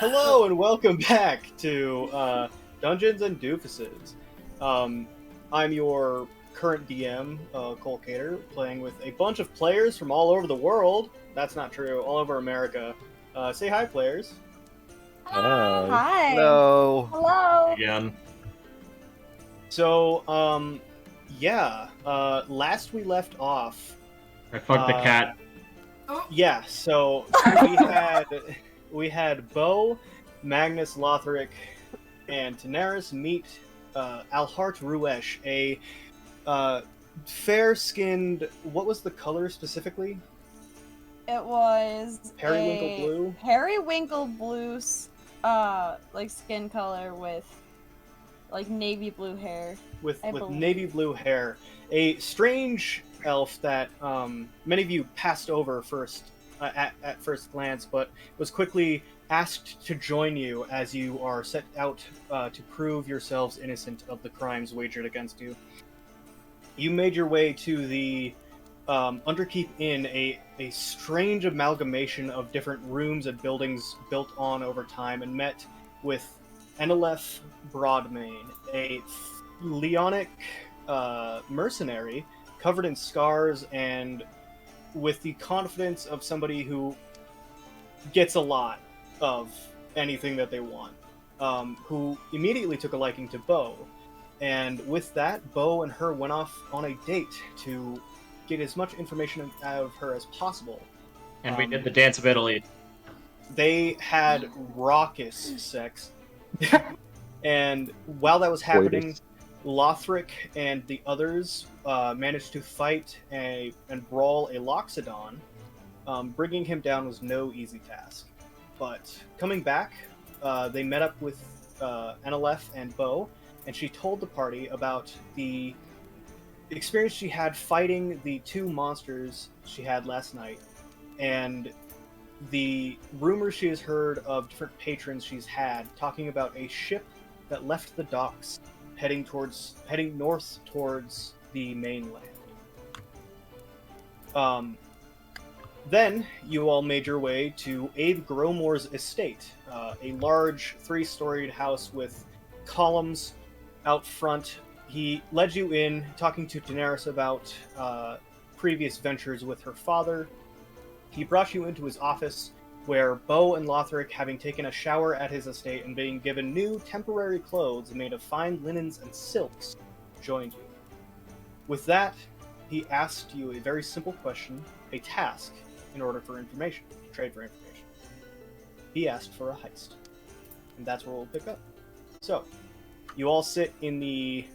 Hello and welcome back to Dungeons and Doofuses. I'm your current DM, Cole Cater, playing with a bunch of players from all over the world. That's not true, all over America. Say hi, players. Hi. No. Hello. Again. So, last we left off. I fucked the cat. Yeah, so we had Bo, Magnus Lothric, and Daenerys meet Alhart Ruesh, a fair-skinned. What was the color specifically? It was Periwinkle blue. Periwinkle blue, like skin color with like navy blue hair. With believe. navy blue hair, a strange elf that many of you passed over at first glance, but was quickly asked to join you as you are set out to prove yourselves innocent of the crimes wagered against you. You made your way to the Underkeep Inn, a strange amalgamation of different rooms and buildings built on over time, and met with Enelef Broadmane, a Leonic mercenary covered in scars and with the confidence of somebody who gets a lot of anything that they want, who immediately took a liking to Bo. And with that, Bo and her went off on a date to get as much information out of her as possible. And we did the dance of Italy. They had raucous sex. And while that was happening, Lothric and the others managed to fight and brawl a Loxodon. Bringing him down was no easy task. But coming back, they met up with Enelef and Bo, and she told the party about the experience she had fighting the two monsters she had last night, and the rumors she has heard of different patrons she's had talking about a ship that left the docks heading north towards the mainland. Then you all made your way to Abe Growmore's estate, a large 3-storied house with columns out front. He led you in, talking to Daenerys about previous ventures with her father. He brought you into his office, where Bo and Lothric, having taken a shower at his estate and being given new temporary clothes made of fine linens and silks, joined you. With that, he asked you a very simple question, a task, in order for information, to trade for information. He asked for a heist. And that's where we'll pick up. So, you all sit in the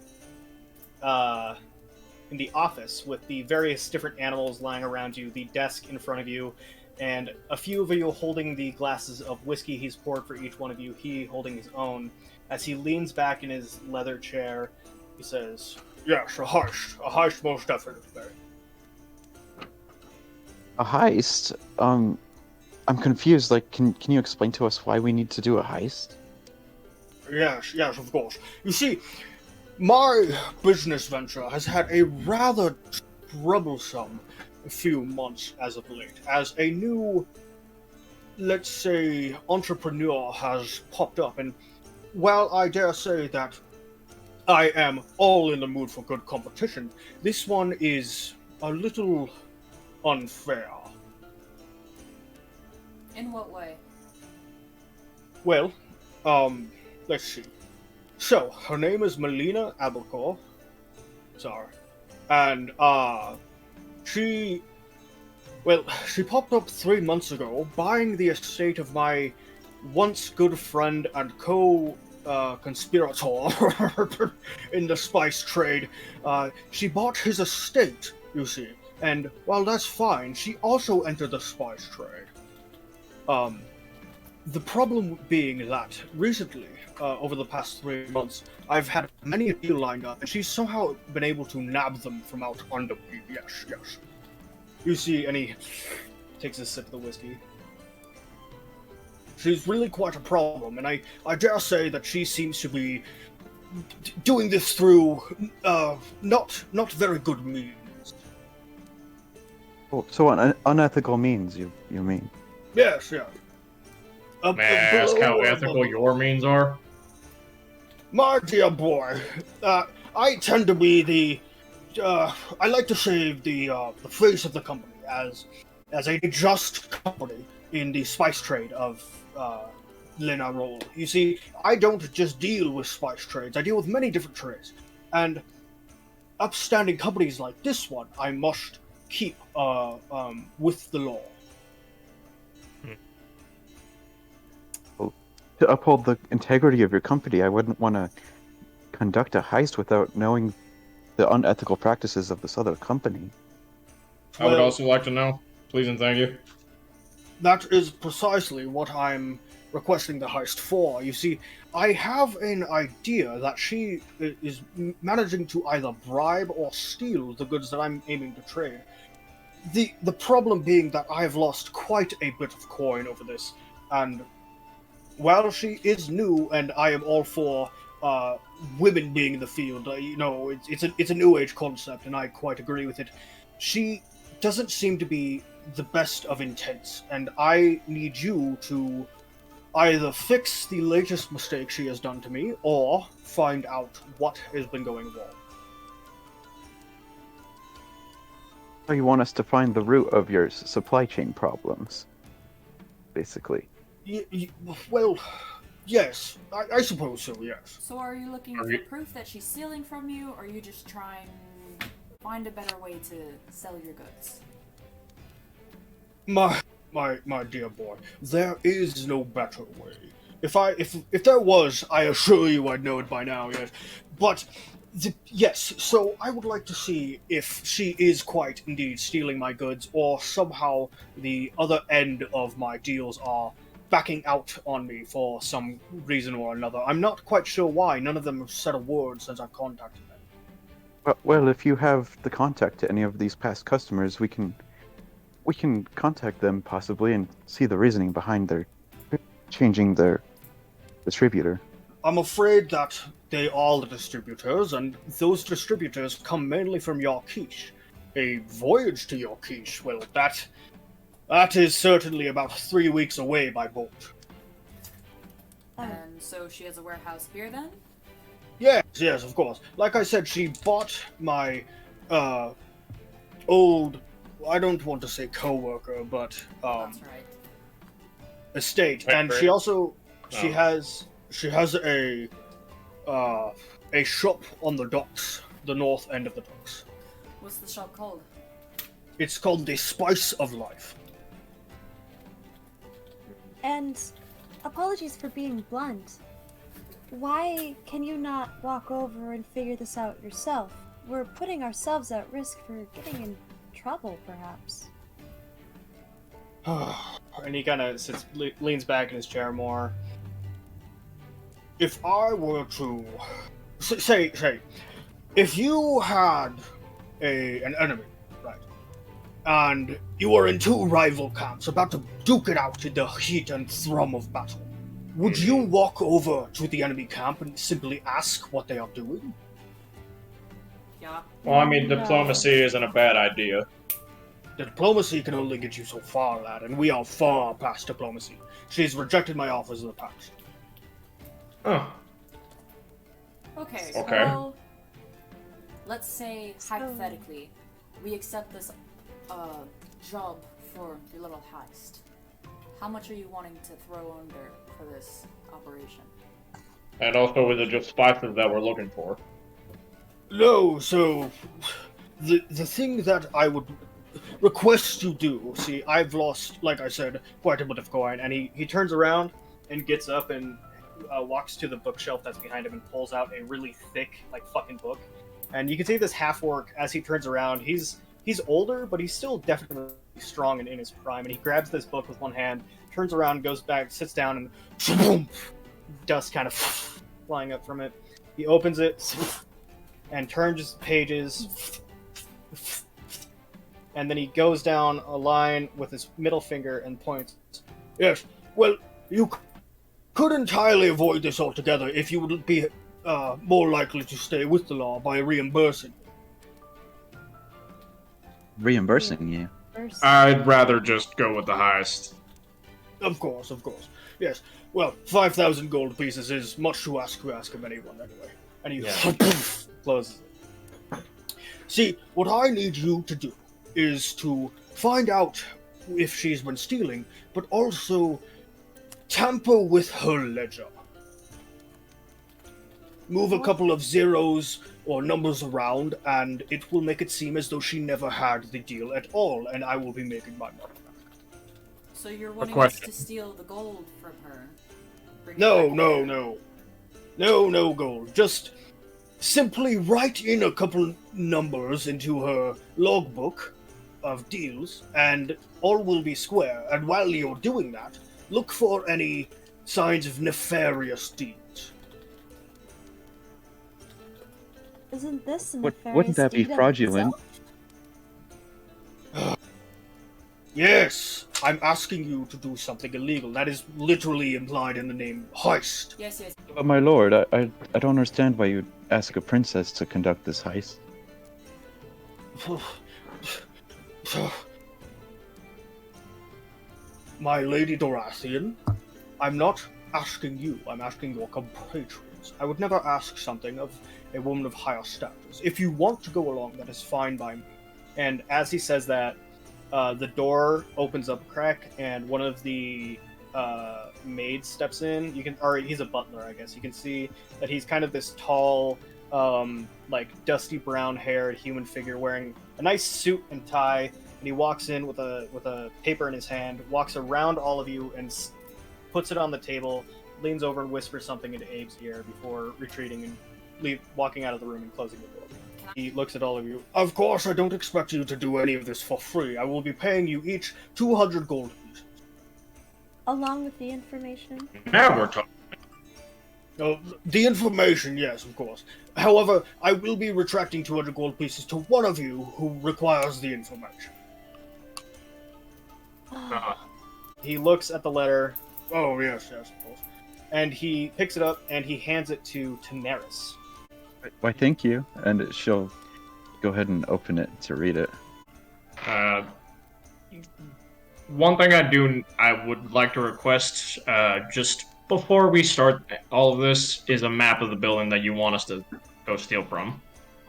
office with the various different animals lying around you, the desk in front of you, and a few of you holding the glasses of whiskey he's poured for each one of you, he holding his own. As he leans back in his leather chair, he says, "Yes, a heist most definitely." A heist? I'm confused. Like, can you explain to us why we need to do a heist? Yes, of course. You see, my business venture has had a rather troublesome few months as of late, as a new, let's say, entrepreneur has popped up, and while I dare say that I am all in the mood for good competition, this one is a little unfair. In what way? Well, let's see. So, her name is Melina Abelkor. Sorry. And, she popped up 3 months ago, buying the estate of my once good friend and conspirator in the spice trade. She bought his estate, you see, and while that's fine, she also entered the spice trade. The problem being that recently, over the past 3 months, I've had many a deal lined up, and she's somehow been able to nab them from out under me. Yes. You see, and he takes a sip of the whiskey. She's really quite a problem, and I dare say that she seems to be doing this through not very good means. Oh, so unethical means, you mean? Yes. May I ask how ethical your means are? My dear boy, I tend to be I like to say the face of the company as a just company in the spice trade of Linarol. You see, I don't just deal with spice trades. I deal with many different trades, and upstanding companies like this one, I must keep with the law. To uphold the integrity of your company, I wouldn't want to conduct a heist without knowing the unethical practices of this other company. I would Well, also like to know. Please and thank you. That is precisely what I'm requesting the heist for. You see, I have an idea that she is managing to either bribe or steal the goods that I'm aiming to trade. The problem being that I have lost quite a bit of coin over this, and while she is new, and I am all for women being in the field, it's a new age concept, and I quite agree with it. She doesn't seem to be the best of intents, and I need you to either fix the latest mistake she has done to me, or find out what has been going wrong. So you want us to find the root of your supply chain problems, basically. Well, yes, I suppose so, yes. So are you looking for proof that she's stealing from you, or are you just trying to find a better way to sell your goods? My dear boy, there is no better way. If there was, I assure you I'd know it by now, yes. But, yes, so I would like to see if she is quite indeed stealing my goods, or somehow the other end of my deals are backing out on me for some reason or another. I'm not quite sure why. None of them have said a word since I've contacted them. Well, if you have the contact to any of these past customers, we can contact them possibly and see the reasoning behind their changing their distributor. I'm afraid that they are the distributors, and those distributors come mainly from Yarkish. A voyage to Yarkish, well, that is certainly about 3 weeks away by boat. And so she has a warehouse here then? Yes, of course. Like I said, she bought my old, I don't want to say co-worker, but That's right. estate, and she also has a shop on the docks, the north end of the docks. What's the shop called? It's called the Spice of Life. And apologies for being blunt. Why can you not walk over and figure this out yourself? We're putting ourselves at risk for getting in trouble, perhaps. And he kind of leans back in his chair more. If I were to say, if you had an enemy, right, and you were in two rival camps about to duke it out in the heat and thrum of battle, would you walk over to the enemy camp and simply ask what they are doing? Yeah. Well, I mean, diplomacy isn't a bad idea. The diplomacy can only get you so far, lad, and we are far past diplomacy. She's rejected my offers in the past. Huh. Okay, Okay. well, let's say, hypothetically, we accept this job for your little heist. How much are you wanting to throw under for this operation? And also, is it just spices that we're looking for? No, so the thing that I would request you do, see, I've lost, like I said, quite a bit of coin, and he turns around and gets up and walks to the bookshelf that's behind him and pulls out a really thick, like, fucking book. And you can see this half-orc, as he turns around, he's older, but he's still definitely strong and in his prime, and he grabs this book with one hand, turns around, goes back, sits down, and boom, dust kind of flying up from it. He opens it and turns pages, and then he goes down a line with his middle finger and points. Yes, well, you could entirely avoid this altogether if you would be more likely to stay with the law by reimbursing. Reimbursing you? I'd rather just go with the heist. Of course. Yes. Well, 5,000 gold pieces is much to ask of anyone anyway. And he closes it. See, what I need you to do is to find out if she's been stealing, but also tamper with her ledger. Move a couple of zeros or numbers around, and it will make it seem as though she never had the deal at all, and I will be making my money. So you're wanting us question. to steal the gold from her? Bring it No, back no, here? no. No gold. Just simply write in a couple numbers into her logbook of deals, and all will be square. And while you're doing that, look for any signs of nefarious deeds. Isn't this a Wouldn't nefarious that be deed of fraudulent? itself? Yes, I'm asking you to do something illegal. That is literally implied in the name heist. Yes, yes. But my lord, I don't understand why you'd ask a princess to conduct this heist. My Lady Dorathian, I'm not asking you, I'm asking your compatriots. I would never ask something of a woman of higher status. If you want to go along, that is fine by me. And as he says that, the door opens up a crack, and one of the maids steps in. Or he's a butler, I guess. You can see that he's kind of this tall, like dusty brown-haired human figure wearing a nice suit and tie. And he walks in with a paper in his hand, walks around all of you, and puts it on the table, leans over and whispers something into Abe's ear before retreating and walking out of the room and closing the door. He looks at all of you. Of course, I don't expect you to do any of this for free. I will be paying you each 200 gold pieces. Along with the information? Now we're talking. The information, yes, of course. However, I will be retracting 200 gold pieces to one of you who requires the information. He looks at the letter. Oh, yes, of course. And he picks it up and he hands it to Tanaris. Why, thank you. And she'll go ahead and open it to read it. One thing I would like to request, just before we start all of this, is a map of the building that you want us to go steal from.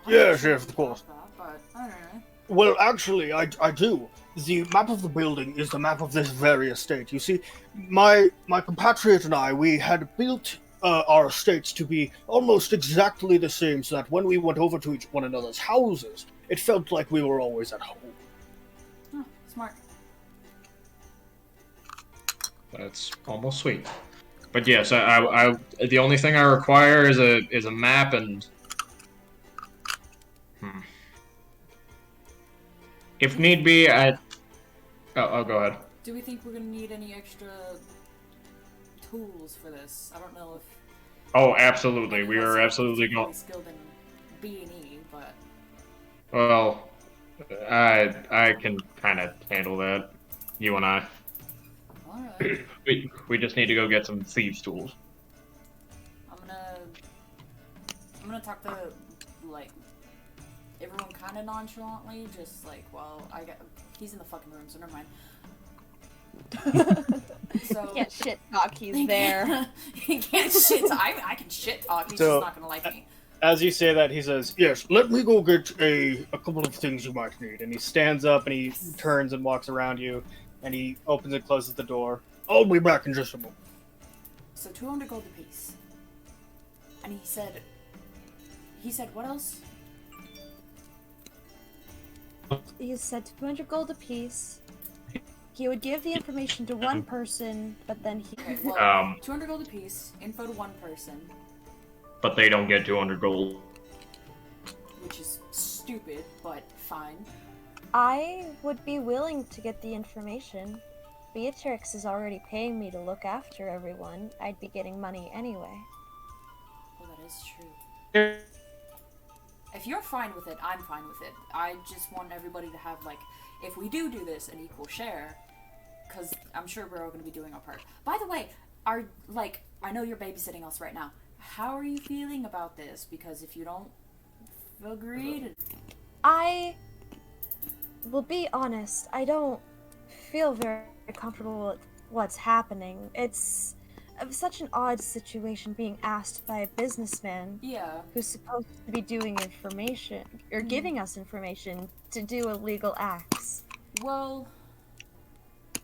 Yes, of course. But I don't know. Well, actually, I do. The map of the building is the map of this very estate. You see, my compatriot and I, we had built our estates to be almost exactly the same, so that when we went over to each one another's houses, it felt like we were always at home. Huh, smart. That's almost sweet. But yes, I the only thing I require is a map and. If need be, I'll go ahead. Do we think we're gonna need any extra tools for this? I don't know if. Oh, absolutely. We are absolutely going. Skilled in B&E, but. Well, I can kind of handle that. You and I. All right. We just need to go get some thieves' tools. I'm gonna talk to like everyone kind of nonchalantly, just like, well, he's in the fucking room, so never mind. So Can't shit talk. He's there. He can't shit. I can shit talk. He's So, just not gonna like me. As you say that, he says, "Yes, let me go get a couple of things you might need." And he stands up and he turns and walks around you, and he opens and closes the door. I'll be back in just a moment. So 200 gold apiece. And he said what else? You said 200 gold apiece. He would give the information to one person, but then he. Okay, well, 200 gold apiece, info to one person, But they don't get 200 gold. which is stupid, but fine. I would be willing to get the information. Beatrix is already paying me to look after everyone. I'd be getting money anyway. Well, that is true. If you're fine with it, I'm fine with it. I just want everybody to have, like, if we do this, an equal share, because I'm sure we're all going to be doing our part. By the way, I know you're babysitting us right now. How are you feeling about this? Because if you don't agree to... I will be honest, I don't feel very comfortable what's happening. It's such an odd situation being asked by a businessman Yeah. who's supposed to be doing information or giving us information to do illegal acts. Well, I mean,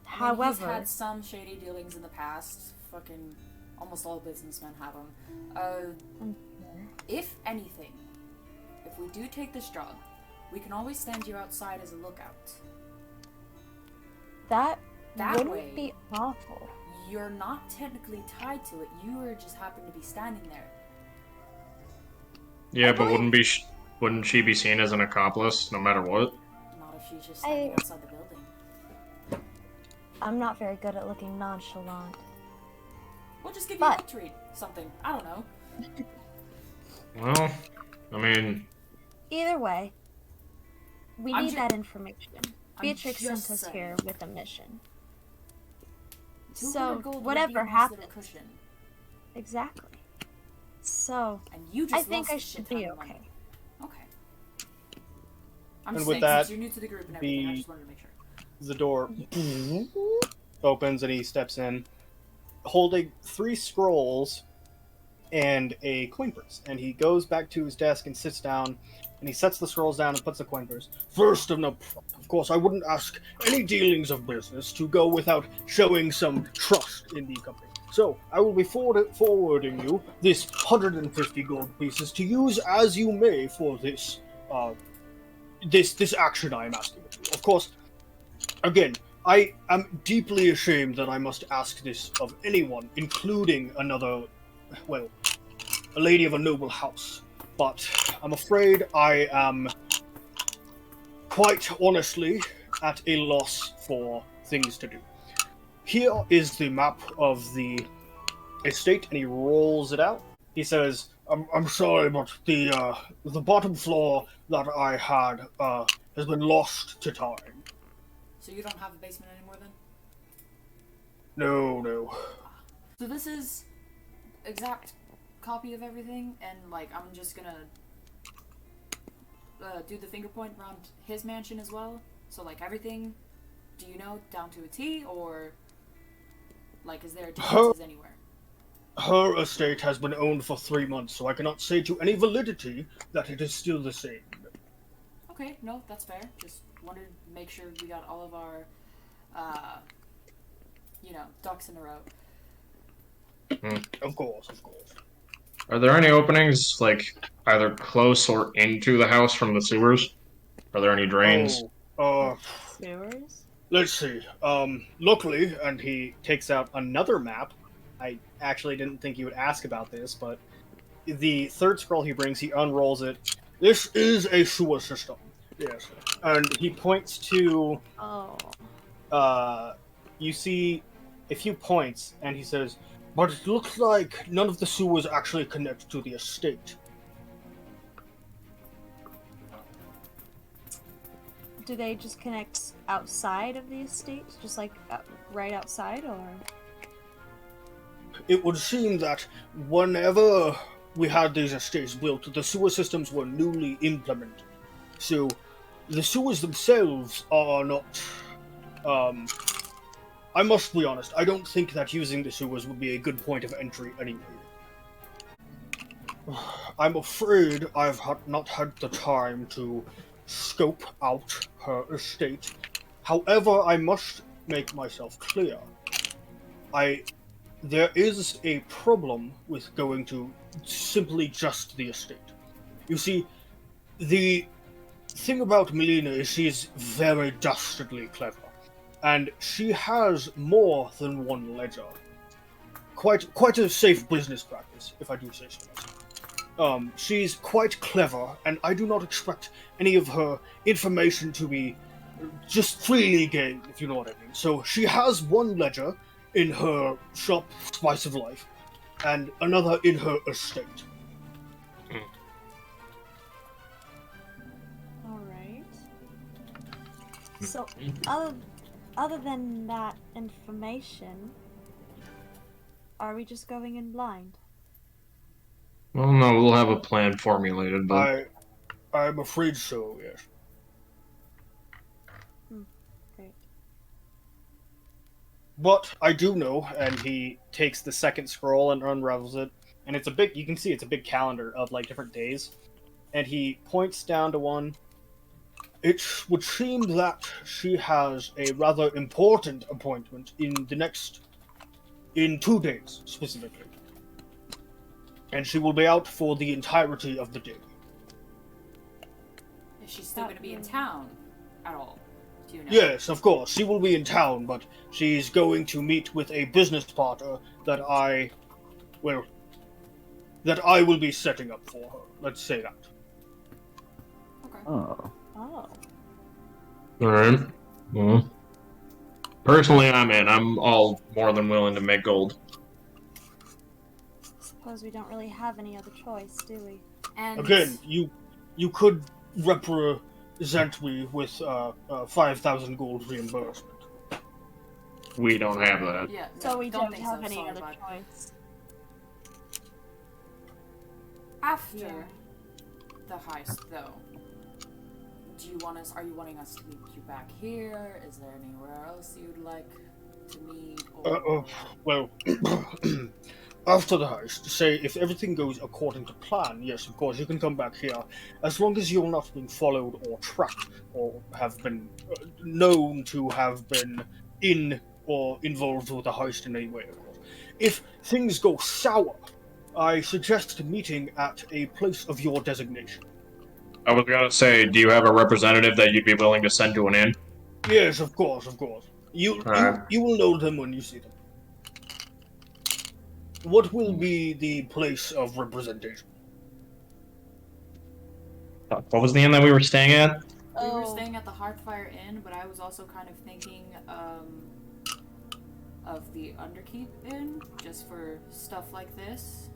he's However, had some shady dealings in the past. Fucking almost all businessmen have them. If anything, if we do take this job, we can always stand you outside as a lookout. that That way, wouldn't be awful. you're not technically tied to it. You are just happen to be standing there. Yeah, but wouldn't she be seen as an accomplice no matter what? Not if she's just standing outside the building. I'm not very good at looking nonchalant. We'll just give you a lip read. Something. I don't know. Well, I mean, Either way, we I'm need ju- that information. I'm Beatrix sent just us saying. here with a mission. 200 So, gold would whatever be a nice happens. little cushion. Exactly. So, And you just I think lost I a should shit ton be of money. okay. Okay. I'm And just with saying, that, since you're new to the group and everything, I just wanted to make sure. The door opens and he steps in, holding 3 scrolls and a coin purse. And he goes back to his desk and sits down, and he sets the scrolls down and puts the coin purse. First, of course, I wouldn't ask any dealings of business to go without showing some trust in the company. So, I will be forwarding you this 150 gold pieces to use as you may for this, this action I am asking of you. Of course, again, I am deeply ashamed that I must ask this of anyone, including another, well, a lady of a noble house. But I'm afraid I am quite honestly at a loss for things to do. Here is the map of the estate, and he rolls it out. He says, I'm sorry, but the bottom floor that I had has been lost to time. So you don't have a basement anymore then? No. So this is exact copy of everything, and like I'm just gonna do the finger point around his mansion as well. So like everything, do you know down to a T, or like is there differences anywhere? Her estate has been owned for 3 months, so I cannot say to any validity that it is still the same. Okay, no, that's fair. Just wanted to make sure we got all of our, ducks in a row. Of course. are there any openings, like, either close or into the house from the sewers? Are there any drains? Sewers? Let's see. Luckily, and he takes out another map. I actually didn't think you would ask about this, but the third scroll he brings, he unrolls it. This is a sewer system. Yes. And he points to, Oh. you see a few points, and he says, but it looks like none of the sewers actually connect to the estate. Do they just connect outside of the estate? Just like right outside, or? It would seem that whenever we had these estates built, the sewer systems were newly implemented. So, the sewers themselves are not... I must be honest, I don't think that using the sewers would be a good point of entry anyway. I'm afraid I've not had the time to scope out her estate. However, I must make myself clear. There is a problem with going to simply just the estate. You see, the thing about Melina is she is very dastardly clever, and she has more than one ledger. Quite a safe business practice, if I do say so myself. She's quite clever, and I do not expect any of her information to be just freely gained, if you know what I mean. So she has one ledger in her shop, Spice of Life, and another in her estate. Alright. So, other than that information, are we just going in blind? Well, no, we'll have a plan formulated, but I'm afraid so, yes. Great. But I do know, and he takes the second scroll and unravels it, and it's a big. You can see it's a big calendar of like different days, and he points down to one. It would seem that she has a rather important appointment in 2 days specifically, and she will be out for the entirety of the day. Is she still going to be in town at all? Do you know? Yes, of course, she will be in town, but she's going to meet with a business partner that I will be setting up for her. Let's say that. Okay. Oh. Oh. Alright. Well, personally, I'm in. I'm all more than willing to make gold. Suppose we don't really have any other choice, do we? And Again, you could represent me with 5,000 gold reimbursement. We don't have that. yeah, So no, we don't think have so. any Sorry, other bud. choice. After Yeah. the heist, though, are you wanting us to meet you back here? Is there anywhere else you'd like to meet? Or... Well, after the heist, say if everything goes according to plan, yes, of course, you can come back here, as long as you're not being followed or tracked, or have been known to have been in or involved with the heist in any way, of course. If things go sour, I suggest meeting at a place of your designation. I was gonna say, do you have a representative that you'd be willing to send to an inn? Yes, of course, of course. You Alright. you will know them when you see them. What will be the place of representation? What was the inn that we were staying at? We were Oh. staying at the Hearthfire Inn, but I was also kind of thinking of the Underkeep Inn, just for stuff like this.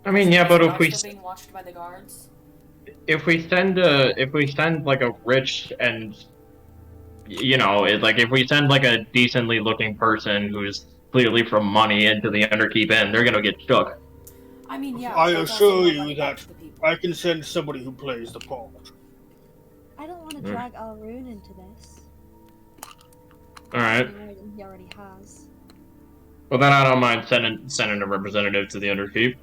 I mean, yeah, but Are still being watched by the guards. if we send like a rich and if we send like a decently looking person who's clearly from money into the Underkeep Inn, they're gonna get shook. I mean, yeah. I that's assure also more you money back that to the people. I can send somebody who plays the part. I don't want to Mm. drag Alrune into this. Alright. More than he already has. Well, then I don't mind sending a representative to the Underkeep.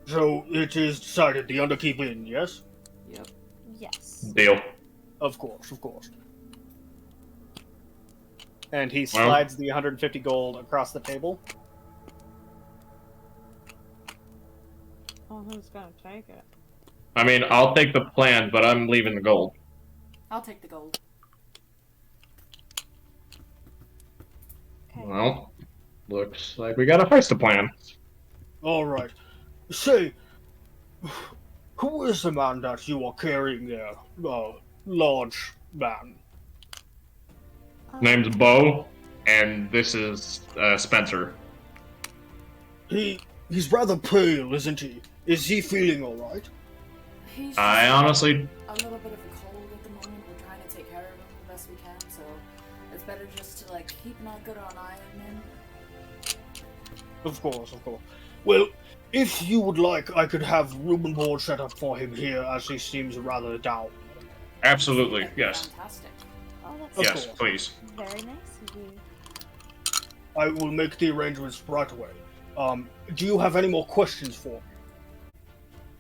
So it is decided the Underkeep Inn, yes? Yep. Yes. Deal. Of course, of course. And he Well- slides the 150 gold across the table. Well, who's gonna take it? I mean, I'll take the plan, but I'm leaving the gold. I'll take the gold. Okay. Well, looks like we got a heist to plan. All right. Say, who is the man that you are carrying there? Large man. Name's Bo, and this is Spencer. He's rather pale, isn't he? Is he feeling all right? He's I just honestly, a little bit of a cold at the moment. We're trying to take care of him the best we can, so it's better just to like keep an good eye on him. Of course, of course. Well, if you would like, I could have room and board set up for him here, as he seems rather down. absolutely, That'd be yes. Fantastic. Oh, that's Of Yes, course. please. very nice of you. I will make the arrangements right away. Do you have any more questions for me?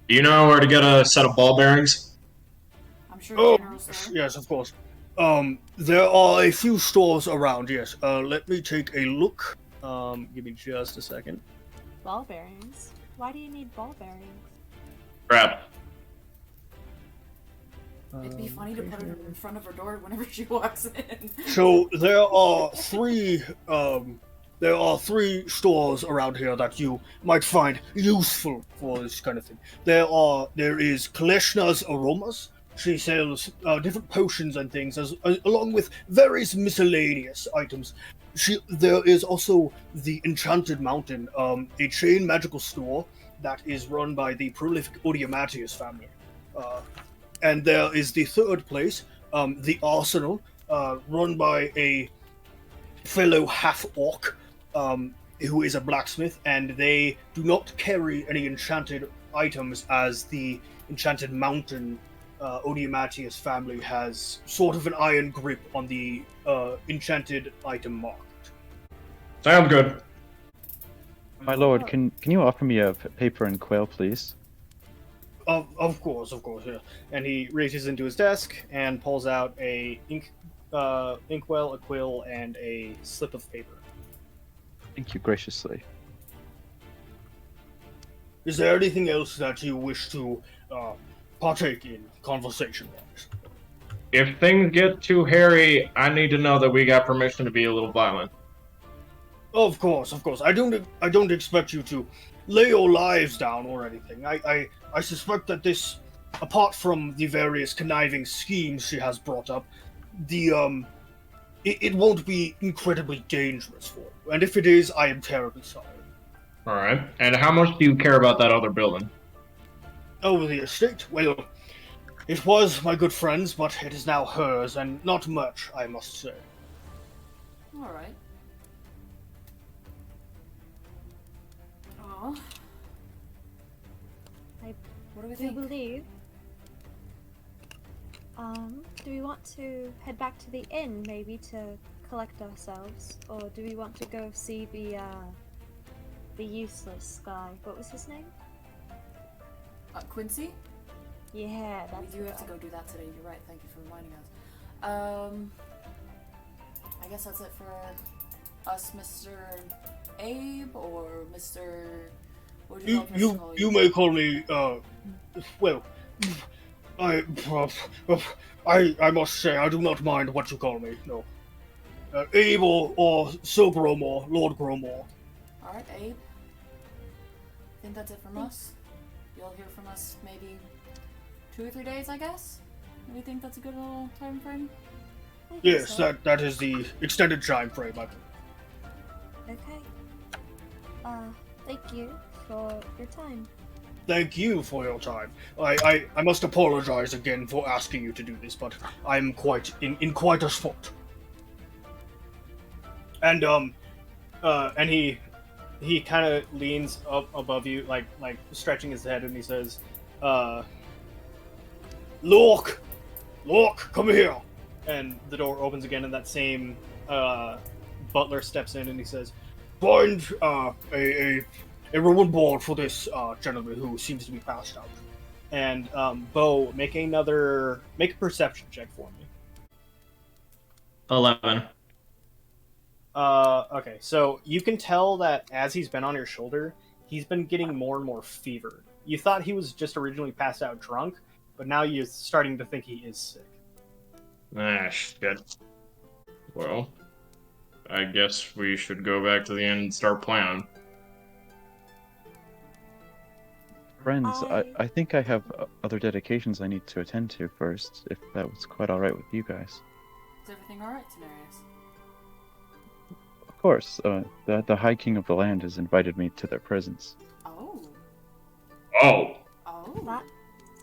Do you know where to get a set of ball bearings? I'm sure Oh, General's there. yes, of course. There are a few stores around, yes. Let me take a look. Give me just a second. Ball bearings. Why do you need ball bearings? Crap. It'd be funny to put her in front of her door whenever she walks in. So there are three stores around here that you might find useful for this kind of thing. There is Kaleshna's Aromas. She sells different potions and things, along with various miscellaneous items. There is also the Enchanted Mountain, a chain magical store that is run by the prolific Odiamatius family. And there is the third place, the Arsenal, run by a fellow half-orc who is a blacksmith, and they do not carry any enchanted items, as the Enchanted Mountain Odiamatius family has sort of an iron grip on the enchanted item market. Sounds good. My lord, can you offer me a paper and quill, please? Of course, yeah. And he reaches into his desk and pulls out a inkwell, a quill, and a slip of paper. Thank you graciously. Is there anything else that you wish to partake in conversation-wise? If things get too hairy, I need to know that we got permission to be a little violent. Of course. I don't expect you to lay your lives down or anything. I suspect that this, apart from the various conniving schemes she has brought up, it won't be incredibly dangerous for you. And if it is, I am terribly sorry. Alright. And how much do you care about that other building? Oh, the estate? Well, it was my good friend's, but it is now hers, and not much, I must say. Alright. Oh. I What do we do think? believe. Do we want to head back to the inn, maybe, to collect ourselves? Or do we want to go see the useless guy? What was his name? Quincy? Yeah, that's We do the have to guy. go do that today. You're right. Thank you for reminding us. I guess that's it for us, Mr. Abe, or Mr. What would you like us to call You may call me, well, I must say, I do not mind what you call me, no. Abe or Sir Growmore, Lord Growmore. Alright, Abe. I think that's it from us. You'll hear from us maybe 2 or 3 days, I guess? Do you think that's a good little time frame? I think Yes, so. that is the extended time frame, I believe. Okay. Thank you for your time. Thank you for your time. I must apologize again for asking you to do this, but I'm quite in quite a spot. And he kind of leans up above you, like stretching his head, and he says, "Look, come here." And the door opens again, and that same butler steps in, and he says, "Find a room and board for this gentleman who seems to be passed out." And Bo, make a perception check for me. 11. Okay, so you can tell that as he's been on your shoulder, he's been getting more and more fevered. You thought he was just originally passed out drunk, but now you're starting to think he is sick. Ah, shit. Well, I guess we should go back to the inn and start planning. Friends, I think I have other dedications I need to attend to first, if that was quite alright with you guys. Is everything alright, Tenarius? Of course, the High King of the land has invited me to their presence. Oh. Oh! Oh. That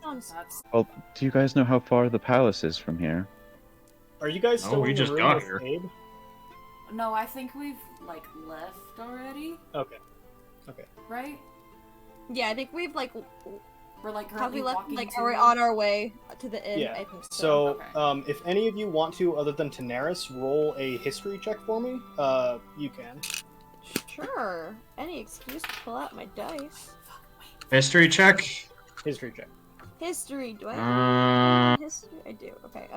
sounds. That's. Well, do you guys know how far the palace is from here? Are you guys Oh, still we in the just room got with here. Abe? No, I think we've, like, left already, Okay. right? Yeah, I think we've like. We're, like, Have currently we left? walking Like, to... are we on our way to the inn? Yeah. I think so. So, Okay. if any of you want to, other than Tanaris, roll a history check for me, you can. Sure. Any excuse to pull out my dice. History check? History check. History. Do I have history? I do. Okay.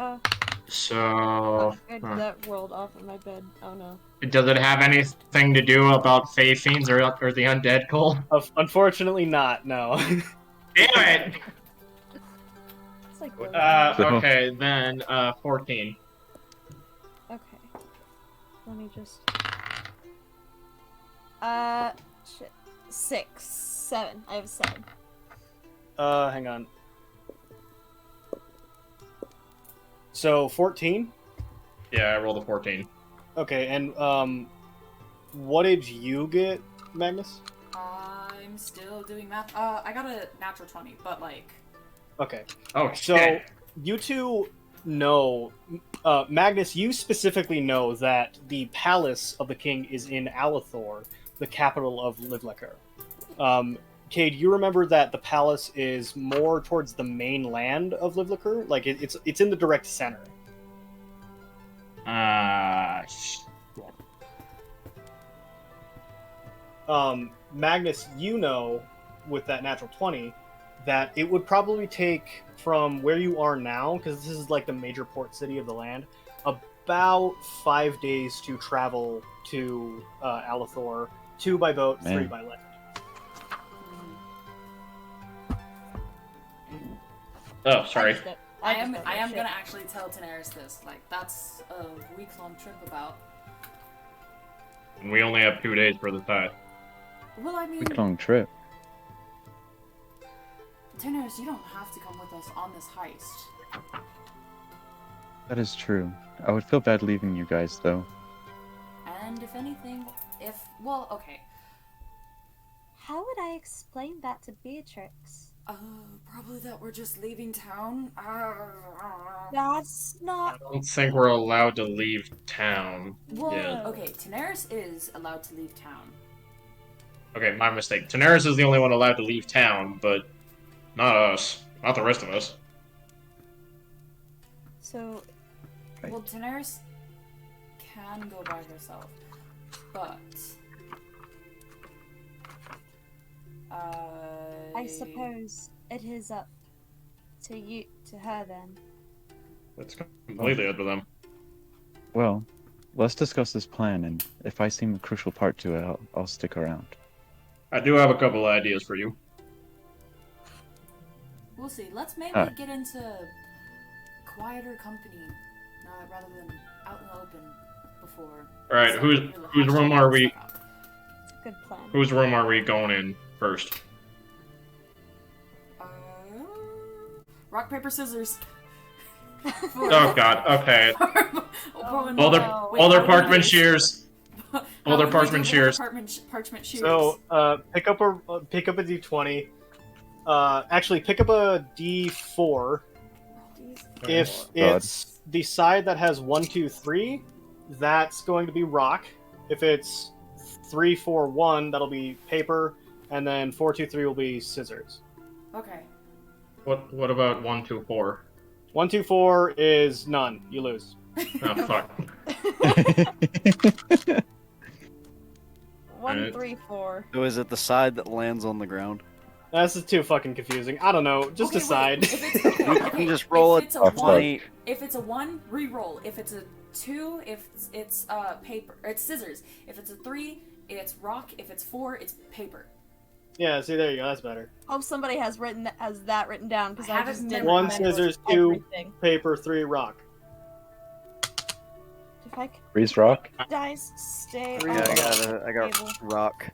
So... That rolled off of my bed. Oh no. Does it have anything to do about Fey Fiends or the Undead, Cole? Unfortunately not, no. Damn it! It's like. Okay, then, 14. Okay. Let me just. Shit. 6, 7. I have 7. Hang on. So, 14? Yeah, I rolled a 14. Okay, and, what did you get, Magnus? I'm still doing math. I got a natural 20, but, like... Okay. Oh, So, shit. you two know, Magnus, you specifically know that the palace of the king is in Alethor, the capital of Livlecker. Cade, you remember that the palace is more towards the mainland of Livlecker? Like, it's in the direct center. Magnus, you know, with that natural 20, that it would probably take from where you are now, because this is like the major port city of the land, about 5 days to travel to Alathor, 2 by boat, Man. 3 by land. Oh, sorry. I am gonna actually tell Daenerys this. Like, that's a week-long trip about. And we only have 2 days for the tide. Well, I mean, Week-long trip. Daenerys, you don't have to come with us on this heist. That is true. I would feel bad leaving you guys, though. And if anything, well, okay. How would I explain that to Beatrix? Probably that we're just leaving town. That's I not. don't think we're allowed to leave town. Well, Yeah. okay, Daenerys is allowed to leave town. Okay, my mistake. Daenerys is the only one allowed to leave town, but not us. Not the rest of us. So, Right. Well, Daenerys can go by herself, but I suppose it is up to you, to her then. It's completely up to them. Well, let's discuss this plan, and if I seem a crucial part to it, I'll stick around. I do have a couple of ideas for you. we'll see. Let's maybe Alright. get into quieter company rather than out in the open before. Alright, starting whose really whose hashing room are we? stuff out. It's a good plan. Whose room are we going in first? Rock, paper, scissors. Oh God. Okay. Boulder Wait, Boulder how do we do Parchment this? shears. How Boulder do we do Parchment Boulder shears. Parchment shears. So pick up a d20. Actually, pick up a d4. If it's the side that has 1, 2, 3, that's going to be rock. If it's 3, 4, 1, that'll be paper, and then 4, 2, 3 will be scissors. Okay. What about 1, 2, 4? 1, 2, 4 is none. You lose. Oh fuck. 1, 3, 4. So is it the side that lands on the ground? This is too fucking confusing. I don't know. Just Okay, decide. wait, if it's, okay, You okay, can just roll if it it's a Fuck. 20. If it's a 1, re-roll. If it's a 2, it's paper. It's scissors. If it's a 3, it's rock. If it's 4, it's paper. Yeah, see, there you go. That's better. Hope somebody has that written down because I I have it just didn't. One remember scissors, 2 everything. paper, 3 rock. If I could Freeze rock? dice stay Three. on Yeah, I got table. rock.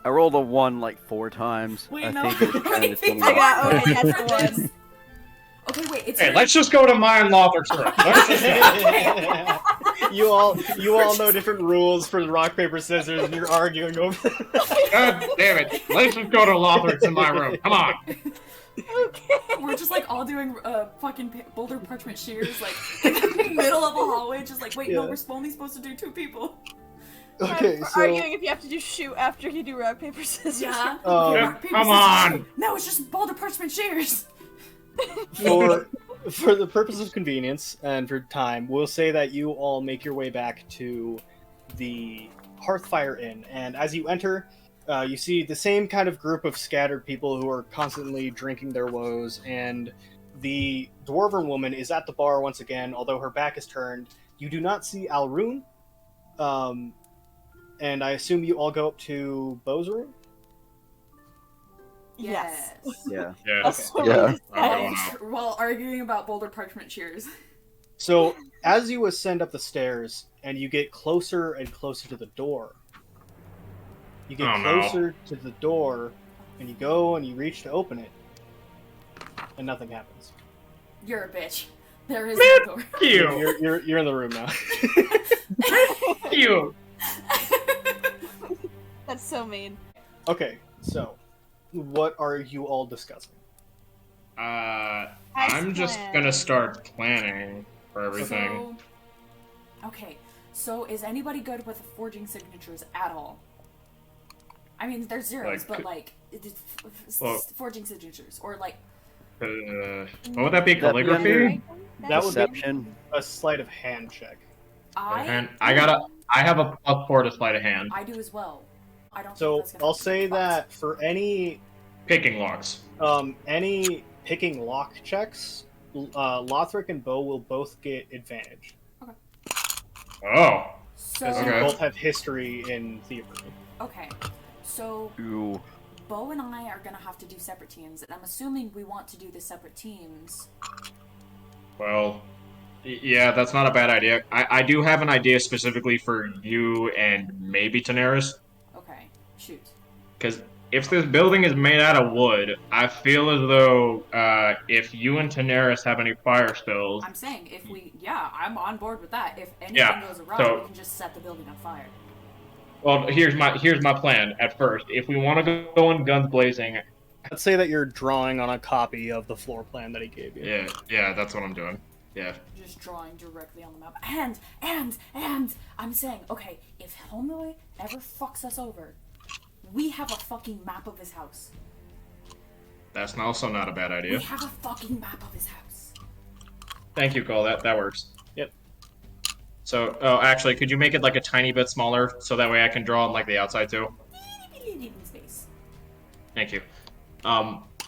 I rolled a 1 like 4 times. Wait, I no. think it was trying to Wait, tell me I got- what- okay, that's the one. Okay, wait. It's Hey, let's just go to mine Lothar first. you all know different rules for rock, paper, scissors, and you're arguing over. God damn it. Let's just go to Lothar in my room. Come on. We're just like all doing fucking Boulder Parchment shears, like in the middle of a hallway, just like wait, no, Yeah. we're only supposed to do 2 people. Okay, I'm so arguing if you have to do shoot after you do rock paper scissors. Yeah. Um, Come on. No, it's just Boulder Parchment shears. for the purpose of convenience and for time, we'll say that you all make your way back to the Hearthfire Inn, and as you enter, you see the same kind of group of scattered people who are constantly drinking their woes, and the dwarven woman is at the bar once again, although her back is turned. You do not see Alrune, and I assume you all go up to Beau's room? Yes. Yeah. Yeah. That's what Yeah. we decided. While arguing about Boulder Parchment shears. So, as you ascend up the stairs and you get closer and closer to the door, you get Oh, no. closer to the door, and you go and you reach to open it, and nothing happens. You're a bitch. There is no door. Fuck you. You're in the room now. Fuck you. That's so mean. Okay, so what are you all discussing? I'm just gonna start planning for everything. Okay, so is anybody good with forging signatures at all? I mean, there's zeros, Like, but like well- forging signatures or like What would that be? That be Calligraphy? That would be Deception. a sleight of hand check. And I have a +4 to sleight of hand. I do as well. I don't think So that's gonna I'll help say the box. that for any Picking locks. picking lock checks, Lothric and Bo will both get advantage. Oh. So Because Okay. you both have history in thievery. okay, so Ooh. Bo and I are gonna have to do separate teams, and I'm assuming we want to do the separate teams. Well, yeah, that's not a bad idea. I do have an idea specifically for you and maybe Daenerys. Okay, shoot. Because if this building is made out of wood, I feel as though if you and Daenerys have any fire spells, I'm saying if we, yeah, I'm on board with that. If anything Yeah, goes awry, so- we can just set the building on fire. well, here's my plan. At first, if we want to go in guns blazing, Let's say that you're drawing on a copy of the floor plan that he gave you. yeah, that's what I'm doing. Yeah. Just drawing directly on the map. And I'm saying, okay, if Homeboy ever fucks us over, we have a fucking map of his house. That's also not a bad We idea. have a fucking map of his house. Thank you, Cole. That works. Yep. So, oh, actually, could you make it like a tiny bit smaller so that way I can draw on like the outside too? In space. Thank you.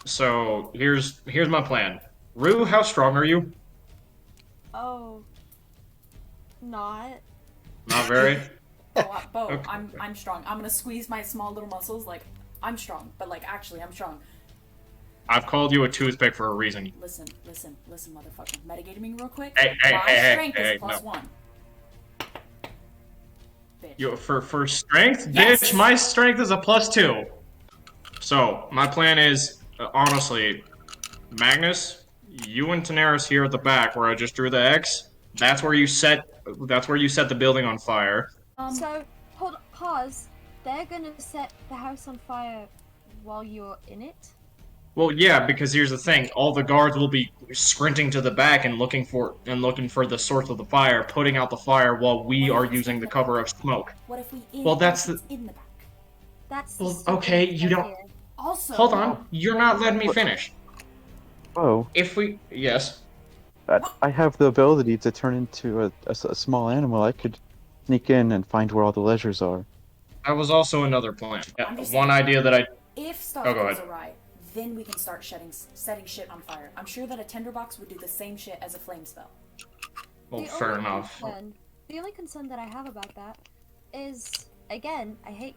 So here's my plan. Rue, how strong are you? Oh. Not. Not very. Bo, Okay. I'm strong. I'm gonna squeeze my small little muscles like I'm strong, but like actually I'm strong. I've called you a toothpick for a reason. Listen, motherfucker. Metagaming real quick. Hey, My strength is plus no. 1. Bitch. You for strength, Yes! bitch. My strength is a +2. So my plan is honestly, Magnus, you and Daenerys here at the back where I just drew the X. That's where you set. That's where you set the building on fire. So, hold pause. They're gonna set the house on fire while you're in it? Well, yeah, because here's the thing: all the guards will be sprinting to the back and looking for the source of the fire, putting out the fire while we are using the cover of smoke. What if we Well, that's it's in the back? That's Well, the stupid okay, you don't- idea. Also, Hold on, you're not letting me finish. Oh, If we yes, I have the ability to turn into a small animal. I could sneak in and find where all the leisures are. that was also another plan. I'm just One saying- idea that I if stuff Oh, go goes ahead. awry, then we can start setting shit on fire. I'm sure that a tinderbox would do the same shit as a flame spell. well, The fair only enough. the only concern that I have about that is, again, I hate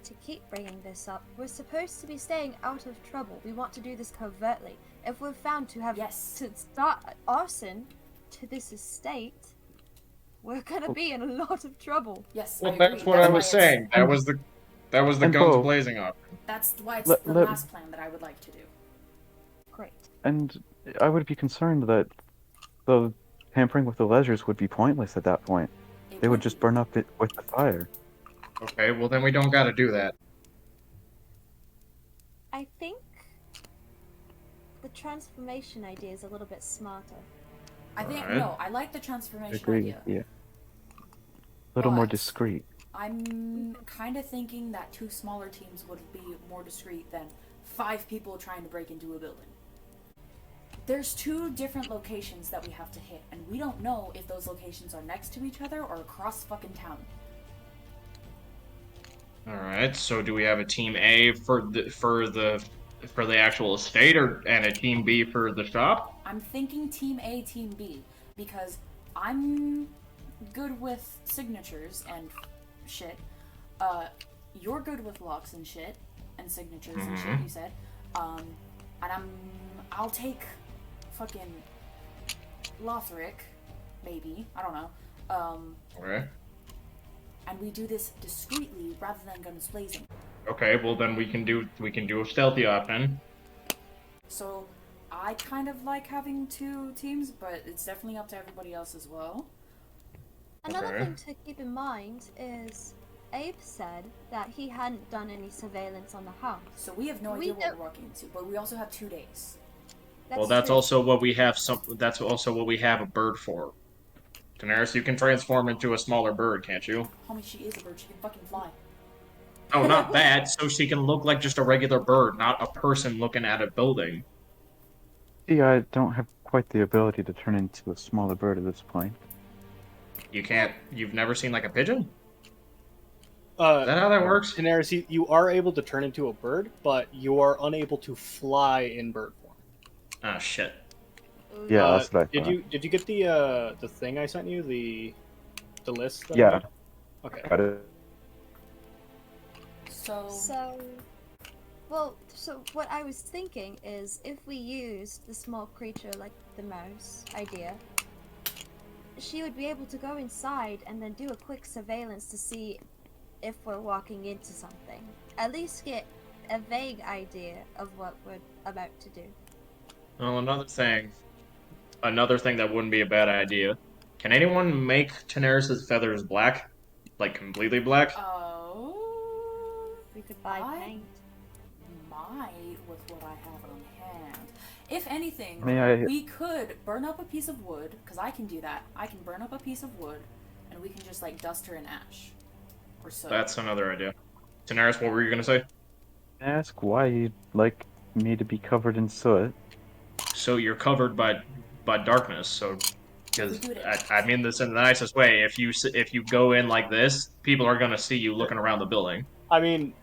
to keep bringing this up. We're supposed to be staying out of trouble. We want to do this covertly. If we're found to have Yes. to start arson to this estate, we're gonna be in a lot of trouble. Yes, Well, I that's agree. what I why was it's- saying. That was the And guns Bo. blazing up. That's why it's Let- the let- last plan that I would like to do. Great. And I would be concerned that the tampering with the leisures would be pointless at that point. It They would just be. burn up it with the fire. Okay, well then we don't gotta do that. I think the transformation idea is a little bit smarter. I think Alright. no, I like the transformation Agree. idea. Yeah. A little more But- discreet. I'm kind of thinking that 2 smaller teams would be more discreet than 5 people trying to break into a building. There's 2 different locations that we have to hit, and we don't know if those locations are next to each other or across fucking town. All right. So do we have a team A for the actual estate, and a team B for the shop? I'm thinking Team A, Team B, because I'm good with signatures and shit. You're good with locks and shit, and signatures and shit, you said. And I'll take fucking Lothric, maybe, I don't know. Okay. And we do this discreetly rather than guns blazing. Okay. Well then we can do a stealthy option. So I kind of like having 2 teams, but it's definitely up to everybody else as well. Another Okay. thing to keep in mind is Abe said that he hadn't done any surveillance on the house. So we have no We idea what don't- we're walking into, but we also have 2 days. Well, that's true. also what we have. That's also what we have a bird for. Daenerys, you can transform into a smaller bird, can't you? Homie, she is a bird. She can fucking fly. Oh, not that. So she can look like just a regular bird, not a person looking at a building. See, I don't have quite the ability to turn into a smaller bird at this point. You can't. You've never seen like a pigeon? Uh, Is that how that works? Daenerys, you are able to turn into a bird, but you are unable to fly in bird form. Oh shit. Yeah, that's what I Did thought. you get the thing I sent you, the list that I Yeah. made? Okay. Got it. So, So what I was thinking is if we used the small creature like the mouse idea, she would be able to go inside and then do a quick surveillance to see if we're walking into something. At least get a vague idea of what we're about to do. Well, another thing that wouldn't be a bad idea. Can anyone make Daenerys' feathers black? Like completely black? We could buy I paint. might with what I have on hand. If anything, May I? we could burn up a piece of wood, because I can do that. I can burn up a piece of wood, and we can just, like, dust her in ash. Or so. That's another idea. Daenerys, what were you gonna say? Ask why you'd like me to be covered in soot. So you're covered by darkness. So, because We do it. I mean this in the nicest way. If you go in like this, people are gonna see you looking around the building. I mean,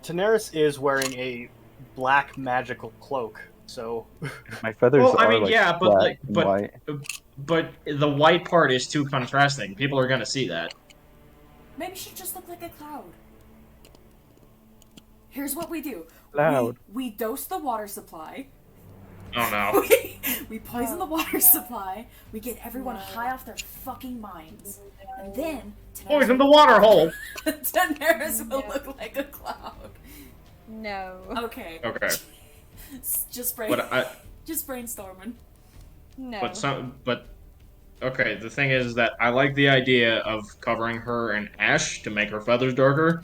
Daenerys is wearing a black magical cloak, so My feathers Well, I are mean, like yeah, but, black like, and but- white. But the white part is too contrasting. People are gonna see that. Maybe she just looked like a cloud. Here's what we do. Cloud. We dose the water supply. Oh no. We poison the water supply. We get everyone high off their fucking minds. And then Poison the water hole. Daenerys will look like a cloud. No. Okay. Okay. Just brain. Just brainstorming. No. But okay. The thing is that I like the idea of covering her in ash to make her feathers darker.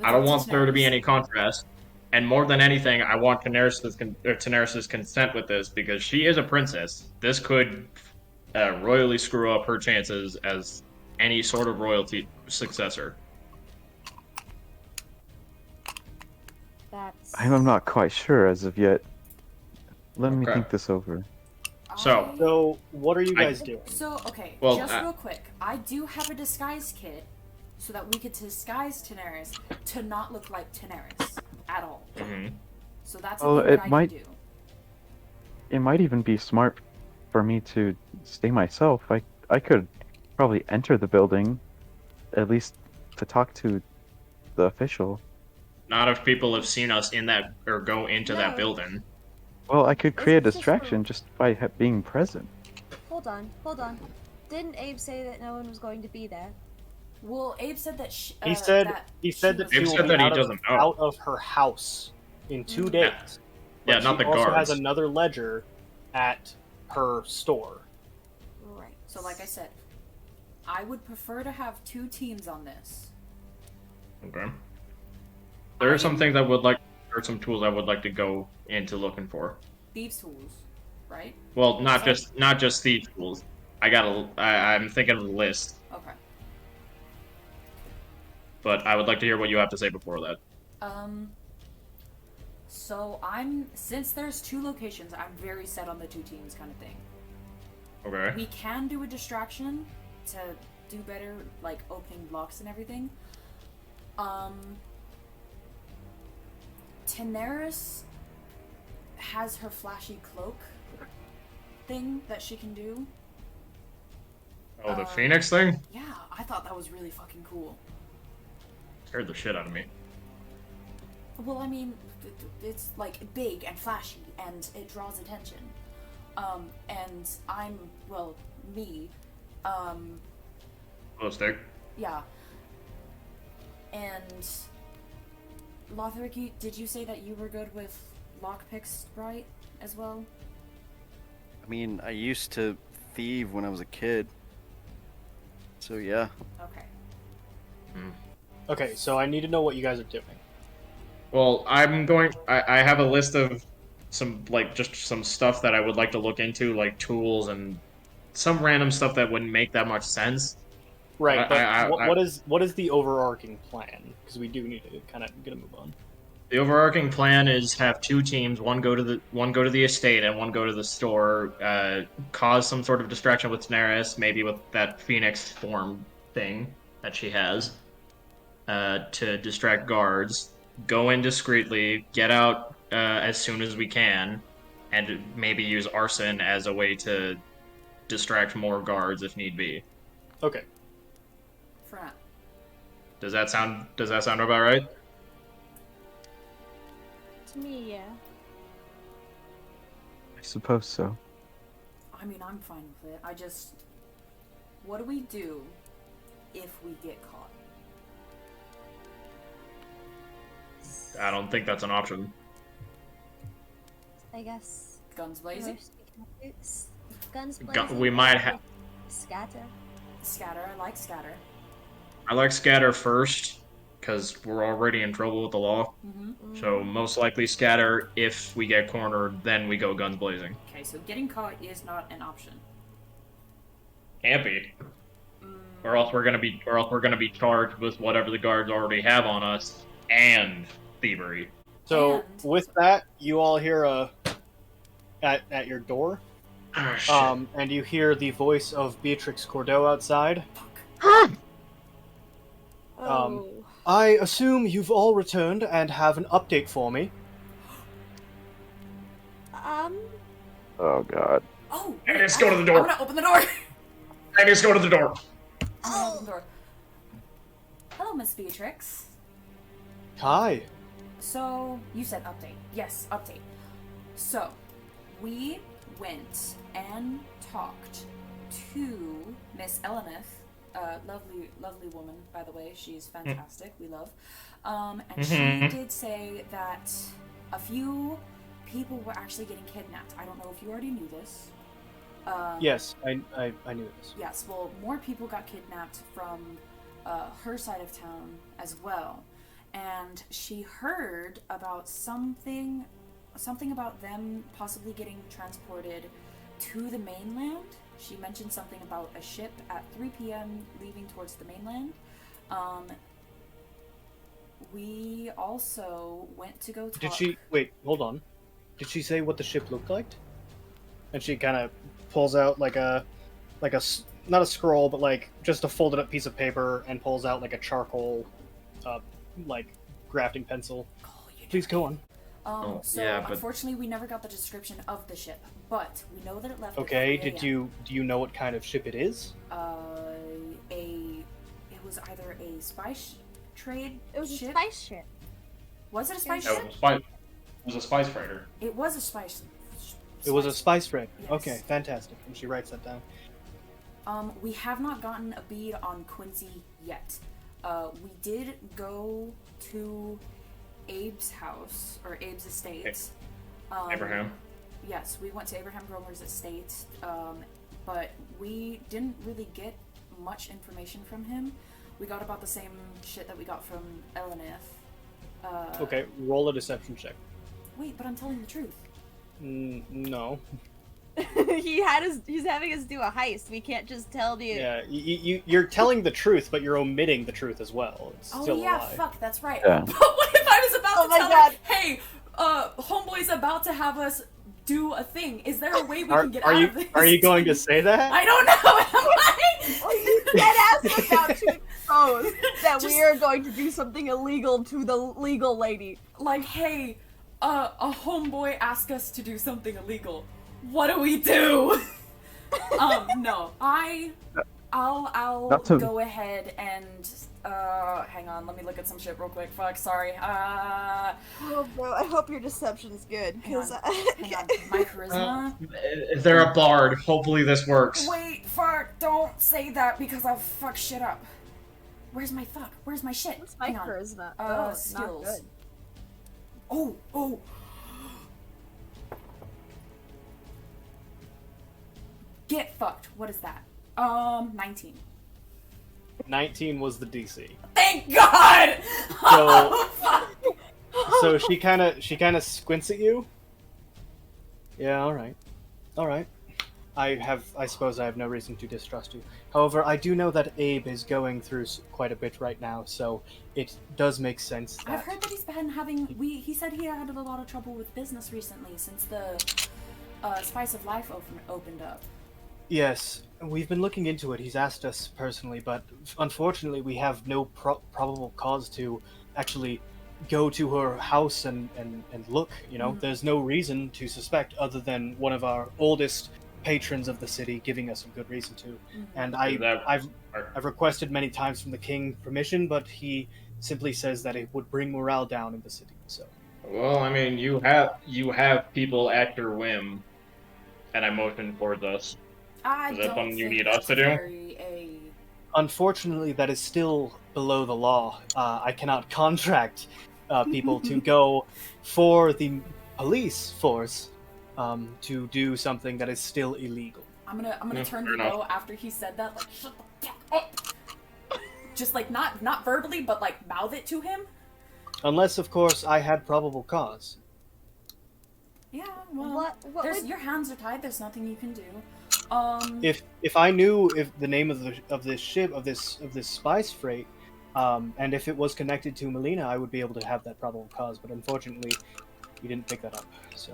I don't want there to be any contrast. And more than anything, I want Daenerys' consent with this because she is a princess. This could royally screw up her chances as any sort of royalty successor. That's... I'm not quite sure as of yet. Let me Okay. think this over. So what are you guys doing? So, okay, Well, just real quick. I do have a disguise kit so that we could disguise Daenerys to not look like Daenerys at all. Mm-hmm. So that's Well, a thing it that I might- can do. It might even be smart for me to stay myself. I could probably enter the building, at least to talk to the official. Not if people have seen us in that or go into that No. building. Well, I could create a It's just for- distraction just by being present. Hold on. Didn't Abe say that no one was going to be there? Well, Abe said that she. He said that she she was- will Abe be said that he out, doesn't know. out of her house in 2 days. Yeah, But not she the also guards. has another ledger at her store. Right. So, like I said, I would prefer to have 2 teams on this. Okay. There are some things I would like. There are some tools I would like to go into looking for. Thieves' tools, right? Well, not just thieves tools. I'm thinking of a list, Okay. but I would like to hear what you have to say before that. So since there's 2 locations, I'm very set on the 2 teams kind of thing. Okay. We can do a distraction to do better, like opening locks and everything. Daenerys has her flashy cloak thing that she can do. Oh, the Phoenix thing? Yeah, I thought that was really fucking cool. Scared the shit out of me. Well, I mean, it's like big and flashy, and it draws attention. And I'm, well, me. Glow stick. Yeah. And Lothric, did you say that you were good with lockpicks, right, as well? I mean, I used to thieve when I was a kid. So yeah. Okay. Okay, so I need to know what you guys are doing. Well, I have a list of some, like, just some stuff that I would like to look into, like tools and some random stuff that wouldn't make that much sense. Right, but I- what is the overarching plan? Because we do need to kind of get a move on. The overarching plan is have 2 teams, one go to the estate and one go to the store, cause some sort of distraction with Daenerys, maybe with that Phoenix form thing that she has. to distract guards. Go in discreetly, get out as soon as we can, and maybe use arson as a way to distract more guards if need be. Okay. For now. Does that sound about right? To me, yeah. I suppose so. I mean, I'm fine with it. I just... What do we do if we get caught? I don't think that's an option. I guess. Guns blazing? Guns Gu- blazing. we might ha- Scatter. Scatter. I like scatter. I like scatter first, because we're already in trouble with the law. Mm-hmm. So most likely scatter. If we get cornered, then we go guns blazing. Okay, so getting caught is not an option. Can't be. Or else we're gonna be charged with whatever the guards already have on us and thievery. So And- with that, you all hear at your door, Oh, shit. and you hear the voice of Beatrix Cordeaux outside. Oh. I assume you've all returned and have an update for me. Oh god. Oh! Let's go to the door. I'm gonna open the door! I just go to the door. I'm gonna open the door. Hello, Miss Beatrix. Hi. So, you said update. Yes, update. So, we went and talked to Miss Elenith, lovely woman, by the way. She's fantastic. We love. And she did say that a few people were actually getting kidnapped. I don't know if you already knew this. Yes, I knew this. Yes, well, more people got kidnapped from her side of town as well. And she heard about something about them possibly getting transported to the mainland. She mentioned something about a ship at 3 p.m. leaving towards the mainland. We also went to go talk... Did she wait? Hold on. Did she say what the ship looked like? And she kind of pulls out like a not a scroll, but like just a folded up piece of paper, and pulls out like a charcoal, like grafting pencil. Oh, you Please go on. So yeah, but- unfortunately, we never got the description of the ship, but we know that it left. Okay. At 3 Do you know what kind of ship it is? It was either a trade It was a ship. spice ship. Was it a spice That ship? was a spice. It was a spice freighter. It was a spice. It was a spice freight. Yes. Okay, fantastic. And she writes that down. We have not gotten a bead on Quincy yet. We did go to Abe's house, or Abe's estate. Abraham. Yes, we went to Abraham Growmore's estate, but we didn't really get much information from him. We got about the same shit that we got from Elenith. Okay, roll a deception check. Wait, but I'm telling the truth. No. He's having us do a heist. We can't just tell the. Yeah, you're telling the truth, but you're omitting the truth as well. It's Oh still yeah, a lie. fuck, that's right. Yeah. But what if I was about Oh to my tell God. her, hey, homeboy's about to have us do a thing. Is there a way we Are, can get are out you of this? are you going to say that? I don't know. Dead ass about to expose that Just- we are going to do something illegal to the legal lady. Like, hey, a homeboy asked us to do something illegal. What do we do? No, I'll Not to- go ahead and hang on. Let me look at some shit real quick. Fuck, sorry. Oh, bro, I hope your deception's good, Hang on. because Hang on. My charisma. If they're a bard, hopefully this works. Wait, fuck! Don't say that because I'll fuck shit up. Where's my fuck? Where's my shit? What's my Hang on. charisma? Oh, it's skills. not good. Oh. Get fucked. What is that? 19. 19 was the DC. Thank God! So- Fuck. So she kind of squints at you. Yeah, all right. I suppose I have no reason to distrust you. However, I do know that Abe is going through quite a bit right now, so it does make sense that... I've heard that he's been having. He said he had a lot of trouble with business recently since the Spice of Life opened up. Yes, we've been looking into it. He's asked us personally, but unfortunately, we have no probable cause to actually go to her house and look. You know, there's no reason to suspect other than one of our oldest patrons of the city giving us a good reason to. And Is that I've requested many times from the king permission, but he simply says that it would bring morale down in the city. So. well? I mean, you have people at your whim, and I motion towards us. I Is that don't something you think need us that's to do? very a. Unfortunately, that is still below the law. I cannot contract people to go for the police force to do something that is still illegal. I'm gonna Yeah, turn fair to enough. go after he said that. Like, shut the fuck up. Just like not verbally, but like mouth it to him. Unless, of course, I had probable cause. Yeah. Well, What there's would- your hands are tied. There's nothing you can do. If I knew if the name of this ship of this spice freight, and if it was connected to Melina, I would be able to have that probable cause. But unfortunately, we didn't pick that up. So,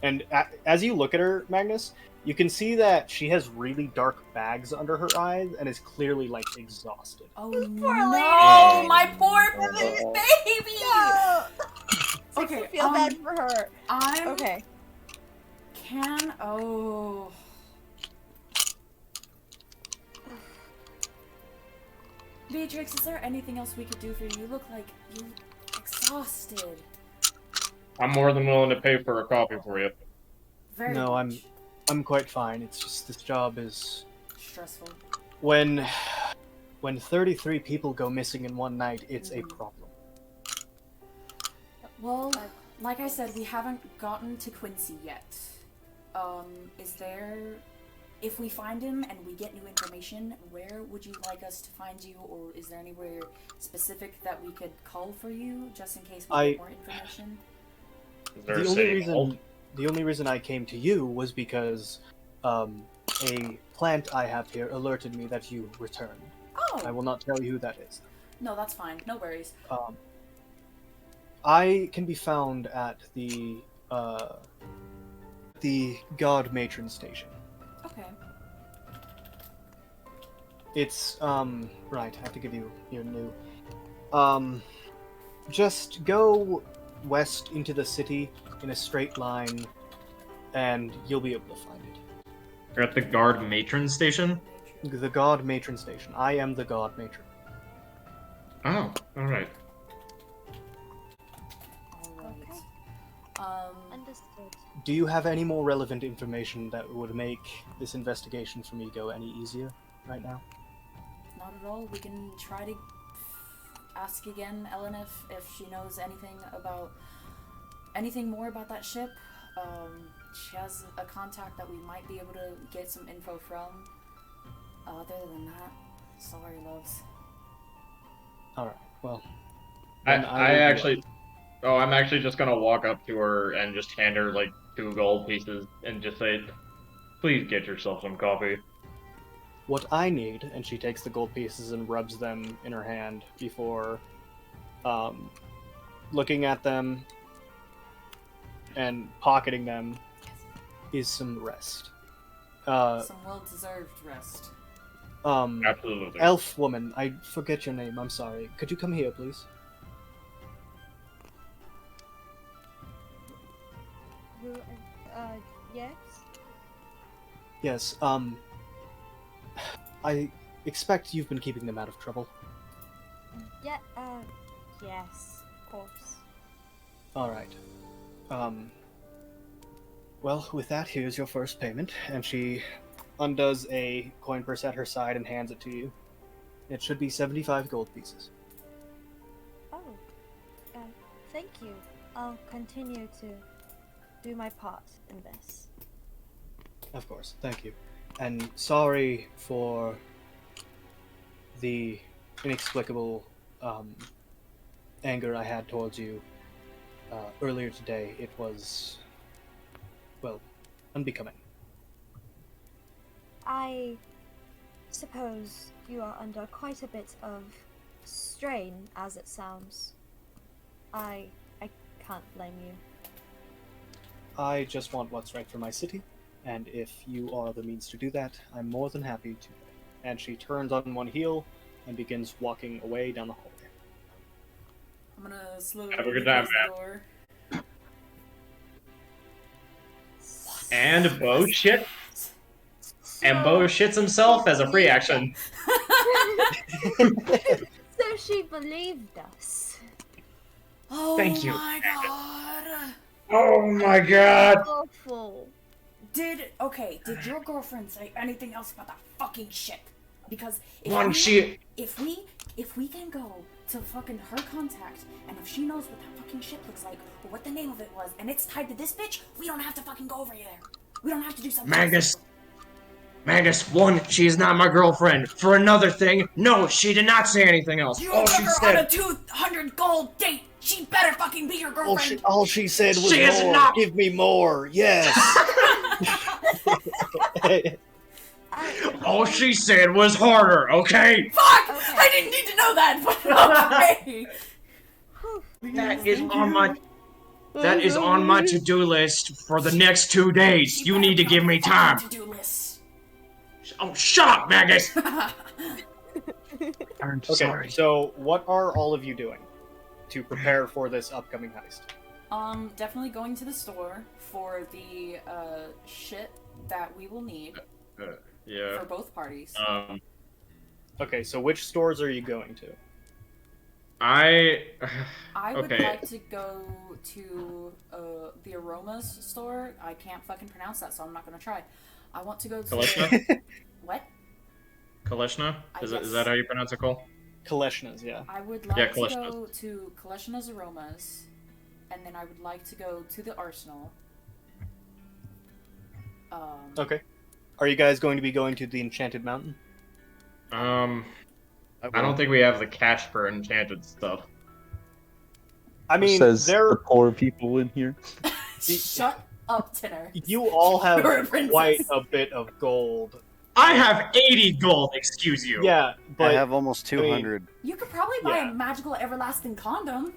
and as you look at her, Magnus, you can see that she has really dark bags under her eyes and is clearly like exhausted. Oh Poor no, lady. my poor Oh. baby. No! Okay, I feel bad for her. I'm Okay. Oh. Beatrix, is there anything else we could do for you? You look like you're exhausted. I'm more than willing to pay for a coffee for you. Very No, much. I'm quite fine. It's just this job is stressful. when 33 people go missing in one night, it's a problem. Well, like I said, we haven't gotten to Quincy yet. Is there... If we find him and we get new information, where would you like us to find you? Or is there anywhere specific that we could call for you, just in case we get more information? Is there The a only safe reason hold? the only reason I came to you was because a plant I have here alerted me that you returned. I Oh! will not tell you who that is. No, that's fine. No worries. I can be found at the God Matron Station. Okay. It's right. I have to give you your new. Just go west into the city in a straight line, and you'll be able to find it. You're at the guard matron station? The God Matron Station. I am the God Matron. Oh, alright. Alright. Understood. Do you have any more relevant information that would make this investigation for me go any easier right now? Not at all. We can try to ask again Ellen if she knows anything more about that ship. She has a contact that we might be able to get some info from. Other than that, sorry, loves. All right. Well, I then I will do actually... Oh, I'm actually just gonna walk up to her and just hand her, like, 2 gold pieces and just say, please get yourself some coffee. what I need, and she takes the gold pieces and rubs them in her hand before looking at them and pocketing them, is some rest. Some well-deserved rest. Absolutely. Elf woman, I forget your name, I'm sorry. Could you come here, please? Yes? Yes, I expect you've been keeping them out of trouble. Yeah, yes, of course. Alright. Well, with that, here's your first payment, and she undoes a coin purse at her side and hands it to you. It should be 75 gold pieces. Oh, thank you. I'll continue to do my part in this. Of course, thank you. And sorry for the inexplicable anger I had towards you earlier today. It was, well, unbecoming. I suppose you are under quite a bit of strain, as it sounds. I can't blame you. I just want what's right for my city, and if you are the means to do that, I'm more than happy to. And she turns on one heel and begins walking away down the hallway. I'm gonna slowly Have a good close time, the man. door. And Bo shit. And Bo shits himself as a free action. So she believed us. Oh Thank you. my god. Oh my god. Awful. Did your girlfriend say anything else about that fucking ship? Because if we can go to fucking her contact, and if she knows what that fucking ship looks like, or what the name of it was, and it's tied to this bitch, we don't have to fucking go over there. We don't have to do something Magnus, one, she is not my girlfriend. For another thing, no, she did not say anything else. You All took she her said, on a 200 gold date. She better fucking be your girlfriend. All she said was She is more. not- Give me more. Yes. all she said was harder, okay? Fuck! Okay. I didn't need to know that, but okay. That is on my to-do list for the next 2 days. You need to give me time. To-do list. Oh, shut up, Magnus! I'm Okay, sorry. so what are all of you doing to prepare for this upcoming heist? Definitely going to the store for the shit that we will need Yeah. for both parties. Okay, so which stores are you going to? I would okay. like to go to the Aromas store. I can't fucking pronounce that, so I'm not gonna try. I want to go to Kalishna? what? Kalishna? Is Yes. that how you pronounce it, Cole? Kaleshna's, yeah. I would like Yeah, to Kalishna's. go to Kalishna's Aromas, and then I would like to go to the Arsenal. Okay. Are you guys going to be going to the Enchanted Mountain? I don't think we have the cash for enchanted stuff. I mean, Says there the poor people in here. Shut up, Tinner. you all have You're a princess. quite a bit of gold. I have 80 gold, excuse you. Yeah, but I have almost 200. You could probably buy Yeah. a magical everlasting condom.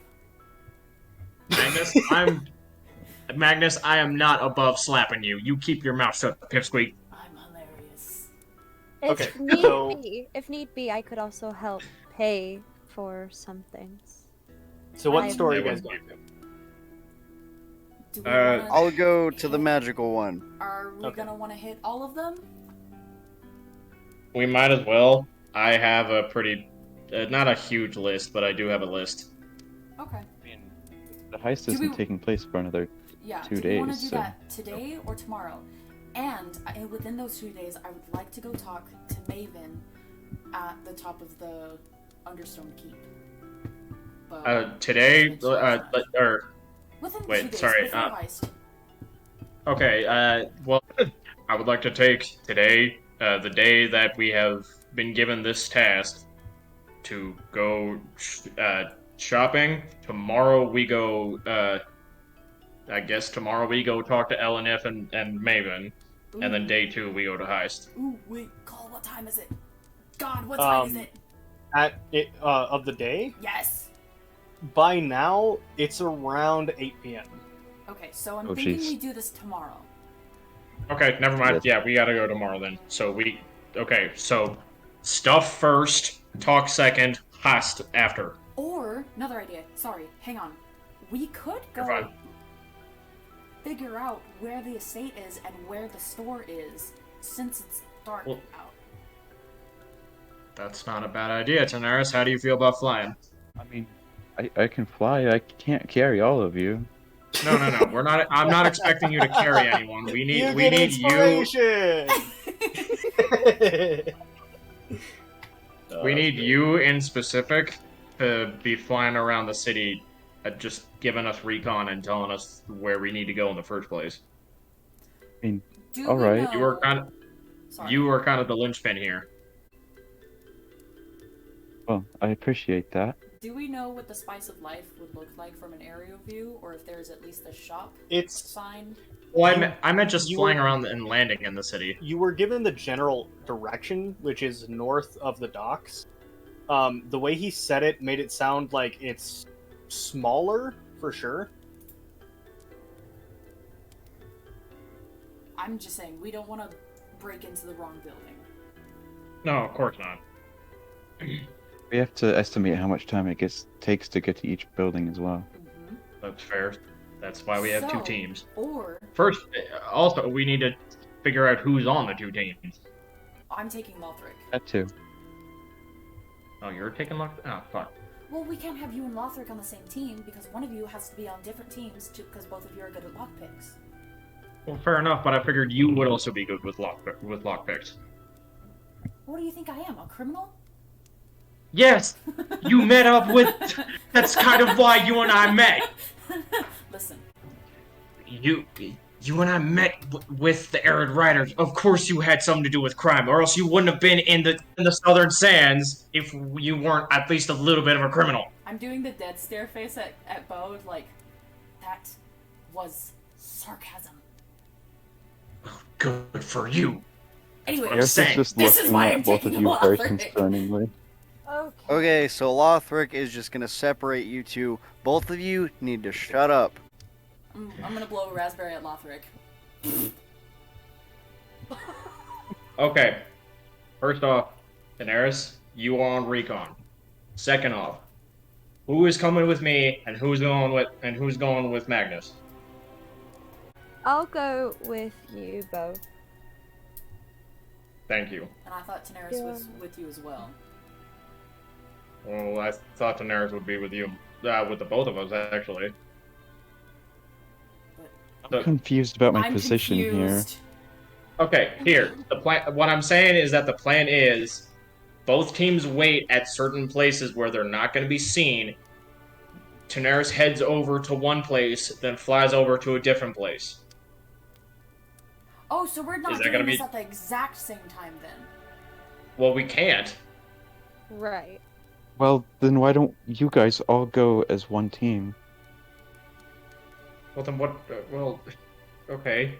Magnus, I am not above slapping you. You keep your mouth shut, Pipsqueak. I'm hilarious. Okay, If need be, I could also help pay for some things. so what I- store are you guys going to? Do we wanna, I'll go to the magical one. Are we Okay. gonna want to hit all of them? We might as well. I have a pretty, not a huge list, but I do have a list. Okay. I mean, the heist Do isn't we- taking place for another. Yeah. 2 do we want to days, do so- that today or tomorrow? And within those 2 days, I would like to go talk to Maven at the top of the Understone Keep. But Today, or within wait, 2 days, sorry, before heist. okay, well, I would like to take today, the day that we have been given this task, to go shopping. Tomorrow we go, I guess tomorrow we go talk to LNF and Maven, and then Ooh. day 2 we go to heist. Ooh, wait, Cole, what time is it? God, what time is it? Of the day? Yes. By now, it's around 8 p.m. Okay, so I'm Oh, thinking jeez. we do this tomorrow. Okay, never mind. Yes. Yeah, we gotta go tomorrow then. Okay, so stuff first, talk second, heist after. Or, another idea. Sorry, hang on. We could You're go fine. figure out where the estate is and where the store is, since it's dark Well- out. That's not a bad idea, Tanaris. How do you feel about flying? I mean, I can fly. I can't carry all of you. No, we're not. I'm not expecting you to carry anyone. We need you. inspiration! We need you in specific to be flying around the city, just giving us recon and telling us where we need to go in the first place. Do All we right. know... You are kind of Sorry. you are kind of the linchpin here. Well, I appreciate that. Do we know what the Spice of Life would look like from an aerial view, or if there's at least a shop It's sign? Well, You- I meant just you flying were- around and landing in the city. you were given the general direction, which is north of the docks. The way he said it made it sound like it's smaller, for sure. I'm just saying, we don't want to break into the wrong building. No, of course not. We have to estimate how much time takes to get to each building as well. Mm-hmm. That's fair. That's why we have two So, teams. Or, First, also, we need to figure out who's on the two teams. I'm taking Lothric. That too. Oh, you're taking luck? Oh, fuck. Well, we can't have you and Lothric on the same team because one of you has to be on different teams because both of you are good at lockpicks. Well, fair enough, but I figured you would also be good with lockpicks. What do you think I am, a criminal? Yes! You met up with... That's kind of why you and I met! Listen, You and I met with the Arid Riders. Of course you had something to do with crime, or else you wouldn't have been in the Southern Sands if you weren't at least a little bit of a criminal. I'm doing the dead stare face at Bo, like, that was sarcasm. Good for you. Anyway, I'm Eris is saying, just this is looking why at I'm both of taking you very Lothric. concerningly. Okay. Okay, so Lothric is just gonna separate you two. Both of you need to shut up. I'm gonna blow a raspberry at Lothric. Okay. First off, Daenerys, you are on recon. Second off, who is coming with me and who's going with Magnus? I'll go with you both. Thank you. And I thought Daenerys was with you as well. Well, I thought Daenerys would be with you, with the both of us actually. I'm confused about my I'm position confused. Okay, here. The plan. What I'm saying is that the plan is both teams wait at certain places where they're not going to be seen. Daenerys heads over to one place, then flies over to a different place. Oh, so we're Is not that doing gonna this be- at the exact same time then? Well, we can't. Right. Well, then why don't you guys all go as one team? Well, then what? Well, okay.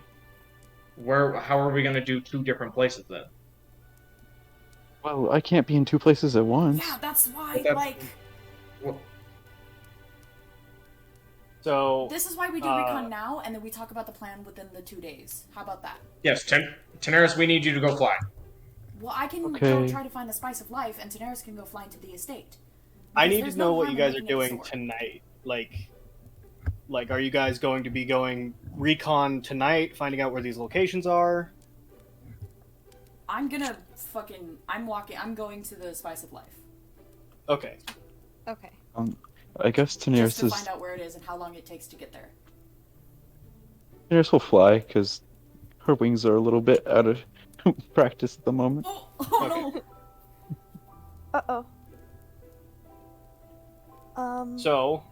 How are we going to do two different places then? Well, I can't be in two places at once. Yeah, that's why, But that's- like, Well, So this is why we do recon now, and then we talk about the plan within the 2 days. How about that? yes, Daenerys, we need you to go fly. Well, I can go Okay. try to find the spice of life, and Daenerys can go fly into the estate. I Because need there's to know no what harm you in guys are making it a doing sword. tonight. Like, are you guys going to be going recon tonight, finding out where these locations are? I'm gonna fucking... I'm going to the spice of life. Okay. Okay. I guess Just Daenerys to is find out where it is and how long it takes to get there. Daenerys will fly because her wings are a little bit out of practice at the moment. Oh no! Uh-oh. So,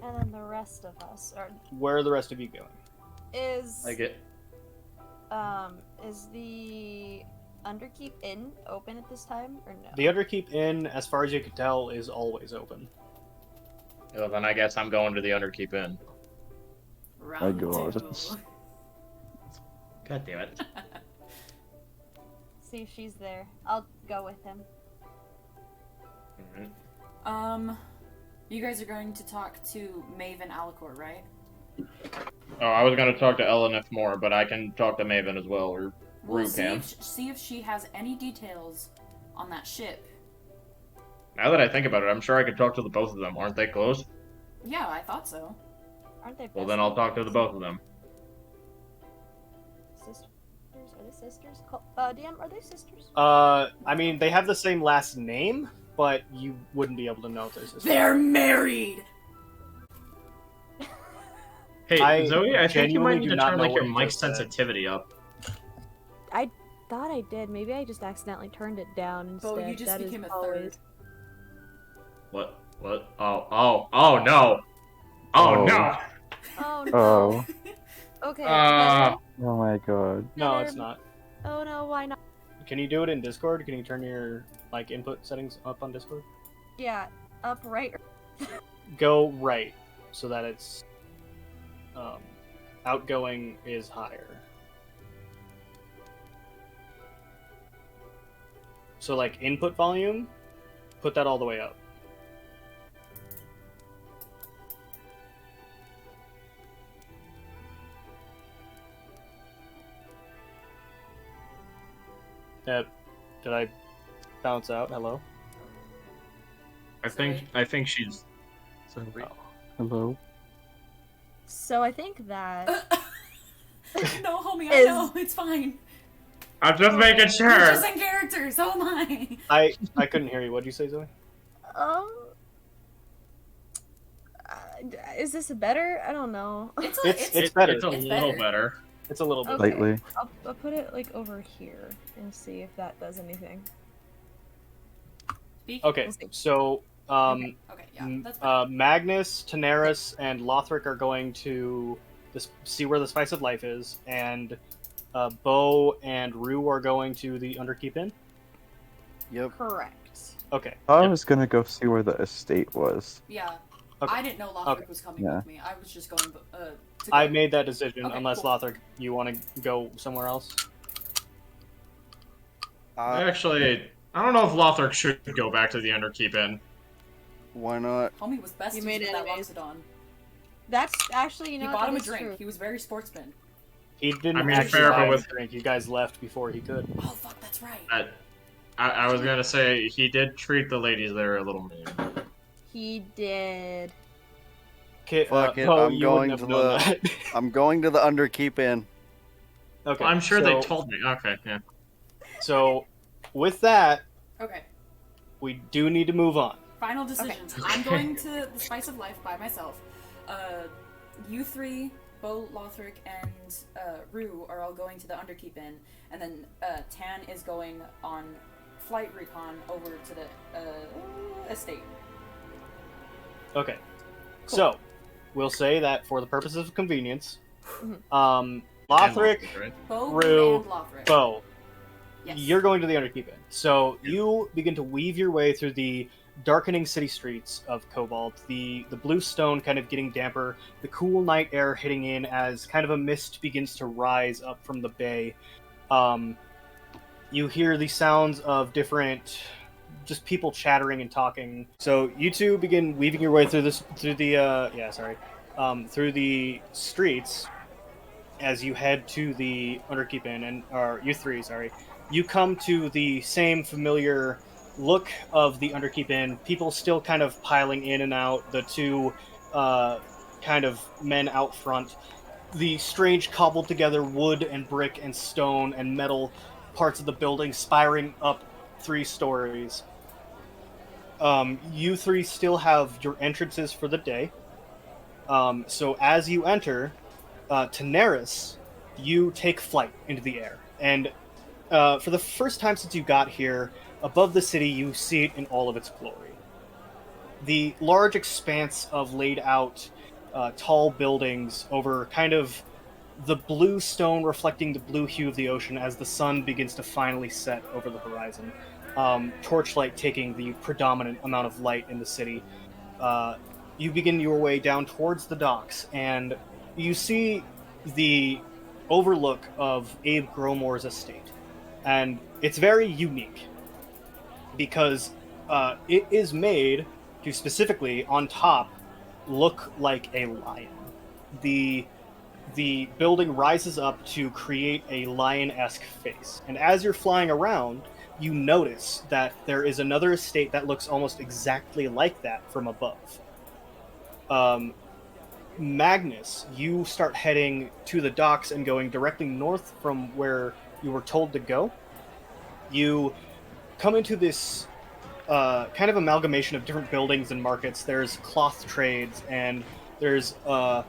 And then the rest of us are where are the rest of you going? is I get. is the Underkeep Inn open at this time or no? The Underkeep Inn, as far as you can tell, is always open. Well, then I guess I'm going to the Underkeep Inn. Round go two. out. God damn it. See if she's there. I'll go with him. You guys are going to talk to Maven Alicor, right? Oh, I was going to talk to Elenith more, but I can talk to Maven as well, or Well, Rue can. see if she has any details on that ship. Now that I think about it, I'm sure I could talk to the both of them. Aren't they close? Yeah, I thought so. Aren't they? Well, best then I'll talk to the friends? both of them. Sisters? Are they sisters? DM, are they sisters? I mean, they have the same last name, but you wouldn't be able to know if they're sisters. They're married! Hey, I Zoe, I think you might genuinely need do to not turn know like your what you mic just said. sensitivity up. I thought I did. Maybe I just accidentally turned it down instead. Bo, you just That is became a always- third. What? What? Oh no! Oh Oh. no! Oh no. Oh, Okay. Uh, better? oh my god. No, it's not. Oh no, why not? Can you do it in Discord? Can you turn your input settings up on Discord? Yeah, up right. Go right so that it's outgoing is higher. So input volume, put that all the way up. Did I bounce out? Hello? I think she's. Sorry. Hello. So I think that No, homie, I Is- know. It's fine. I'm just making You're sure. just in character, so am I. I couldn't hear you. What'd you say, Zoe? um is this better? I don't know. It's better. It's a It's little better. better. It's a little bit. Okay. Slightly. I'll put it like over here and see if that does anything. Speak. Okay, We'll see. so Okay, yeah, that's better. Magnus, Tanaris, and Lothric are going to see where the Spice of Life is, and Bo and Rue are going to the Underkeep Inn. Yep. Correct. Okay. I was gonna go see where the estate was. Yeah. Okay. I didn't know Lothric Okay. was coming Yeah. with me. I was just going to go. I made that decision, Okay, unless cool. Lothric, you want to go somewhere else? Actually, I don't know if Lothric should go back to the Underkeep Inn. Why not? Homie was besties You made with that enemies. Loxodon. That's actually, you know, He what, bought that him a is drink. true. He was very sportsman. He didn't I mean, actually fair, buy but him with- a drink. You guys left before he could. Oh fuck, that's right. I was gonna say he did treat the ladies there a little mean. He did. Okay, Fuck it, Bo, I'm you going wouldn't to have known that. I'm going to the Underkeep Inn. Okay, I'm sure so, they told me. Okay, yeah. So, with that, Okay. we do need to move on. Final decisions. I'm going to the Spice of Life by myself. You three, Bo, Lothric, and Rue are all going to the Underkeep Inn, and then Tan is going on flight recon over to the estate. Okay. So, we'll say that for the purposes of convenience, Mhm. Lothric, And Lothric, right? Bo, Rue, and Lothric. Bo, Yes. you're going to the Underkeep Inn. So, you begin to weave your way through the darkening city streets of Cobalt, the blue stone kind of getting damper, the cool night air hitting in as kind of a mist begins to rise up from the bay. You hear the sounds of different just people chattering and talking. So you two begin weaving your way through the streets as you head to the Underkeep Inn, or you three, sorry. You come to the same familiar look of the Underkeep Inn. People still kind of piling in and out. The two kind of men out front. The strange cobbled together wood and brick and stone and metal parts of the building spiring up 3 stories. You three still have your entrances for the day. So as you enter, Tanaris, you take flight into the air. And for the first time since you got here, above the city, you see it in all of its glory. The large expanse of laid out tall buildings over kind of the blue stone reflecting the blue hue of the ocean as the sun begins to finally set over the horizon. Torchlight taking the predominant amount of light in the city. You begin your way down towards the docks, and you see the overlook of Abe Growmore's estate. And it's very unique because it is made to specifically, on top, look like a lion. The building rises up to create a lion-esque face. And as you're flying around, you notice that there is another estate that looks almost exactly like that from above. Magnus, you start heading to the docks and going directly north from where you were told to go. You come into this kind of amalgamation of different buildings and markets. There's cloth trades, and there's a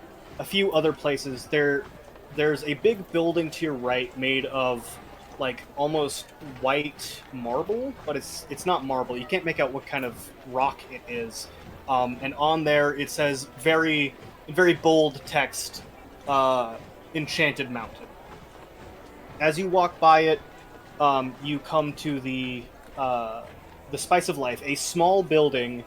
few other places. There's a big building to your right made of like almost white marble, but it's not marble. You can't make out what kind of rock it is. And on there it says in very bold text, Enchanted Mountain. As you walk by it, you come to the Spice of Life, a small building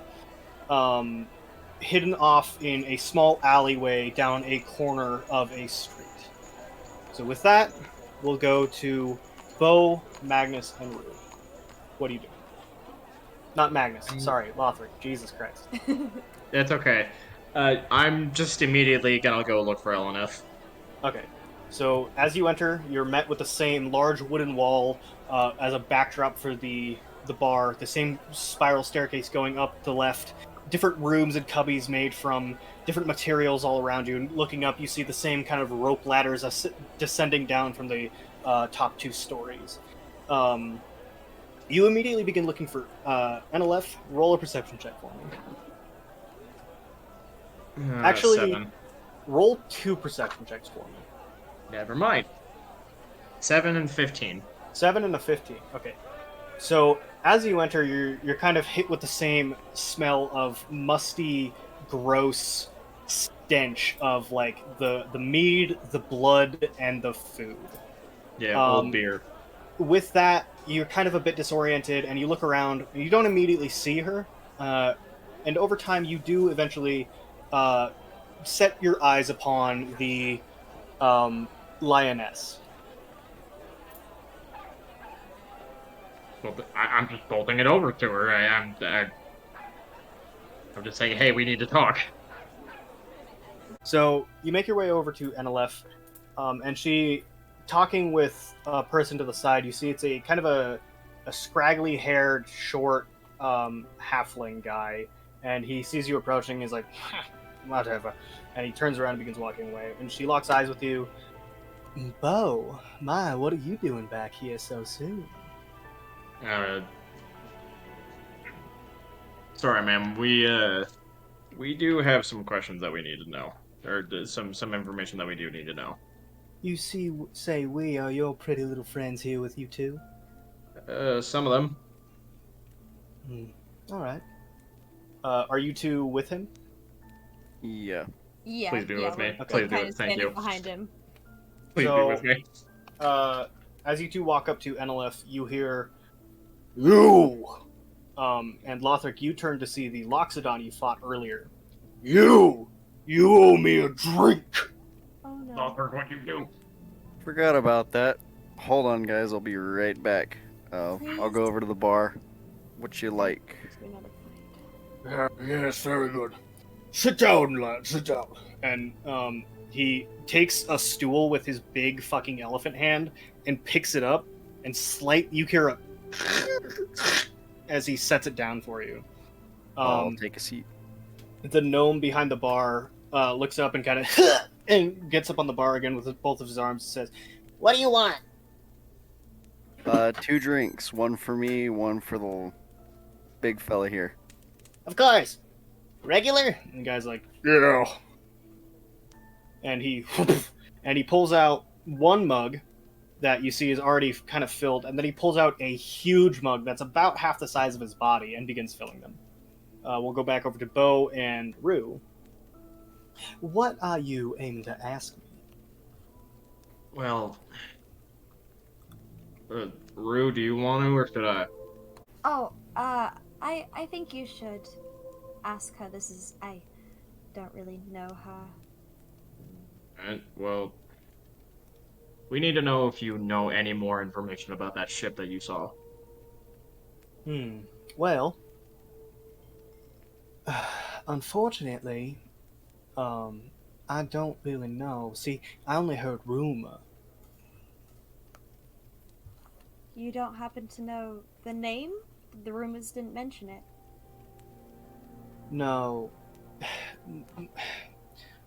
hidden off in a small alleyway down a corner of a street. So with that, we'll go to Bo, Magnus, and Rue. What do you do? Not Magnus, sorry, Lothric. Jesus Christ. It's okay. I'm just immediately gonna go look for LNF. Okay. So as you enter, you're met with the same large wooden wall as a backdrop for the bar. The same spiral staircase going up the left. Different rooms and cubbies made from different materials all around you. And looking up, you see the same kind of rope ladders descending down from the top 2 stories. You immediately begin looking for NLF. Roll a perception check for me. Actually, 7. roll 2 perception checks for me. Never mind. 7 and 15. 7 and a 15. Okay. So as you enter, you're kind of hit with the same smell of musty, gross stench of like the mead, the blood, and the food. Yeah, old beer. With that, you're kind of a bit disoriented, and you look around. And you don't immediately see her, and over time, you do eventually set your eyes upon the lioness. Well, I'm just bolting it over to her. I'm just saying, hey, we need to talk. So you make your way over to NLF, and she, talking with a person to the side, you see it's a kind of a scraggly-haired, short halfling guy, and he sees you approaching. He's like, whatever, and he turns around and begins walking away. And she locks eyes with you. Bo, my, what are you doing back here so soon? Sorry, ma'am. We do have some questions that we need to know, or some information that we do need to know. You say we are your pretty little friends here with you too? Some of them. All right. Are you 2 with him? Yeah. Yeah. Please be with me. we're Please do kind it. of Thank standing you. behind him. Please So- be with me. As you 2 walk up to NLF, you hear, "You!" And Lothric, you turn to see the Loxodon you fought earlier. You owe me a drink! Oh no. Lothric, what you do? Forgot about that. Hold on, guys. I'll be right back. I'll go over to the bar. What you like? Yes, very good. Sit down, lad, sit down. And he takes a stool with his big fucking elephant hand and picks it up, and you hear a as he sets it down for you. I'll take a seat. The gnome behind the bar looks up and kind of and gets up on the bar again with both of his arms and says, "What do you want?" 2 drinks. One for me, one for the big fella here. Of course. Regular? And the guy's like, "Yeah." And he pulls out one mug that you see is already kind of filled, and then he pulls out a huge mug that's about half the size of his body and begins filling them. We'll go back over to Bo and Rue. What are you aiming to ask me? Well, Rue, do you want to, or should I? Oh, I think you should ask her. I don't really know her. Well, we need to know if you know any more information about that ship that you saw. Well, unfortunately, I don't really know. See, I only heard rumor. You don't happen to know the name? The rumors didn't mention it. No.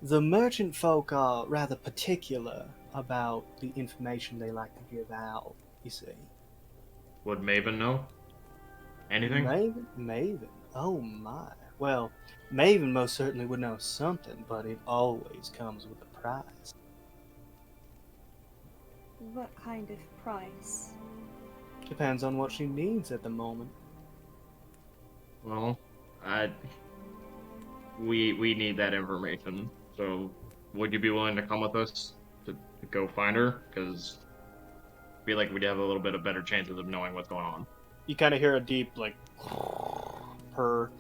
The merchant folk are rather particular about the information they like to give out, you see. Would Maven know? Anything? Maven? Oh my. Well, Maven most certainly would know something, but it always comes with a price. What kind of price? Depends on what she needs at the moment. Well, we need that information. So, would you be willing to come with us to go find her? Because I feel like we'd have a little bit of better chances of knowing what's going on. You kind of hear a deep, like, purr.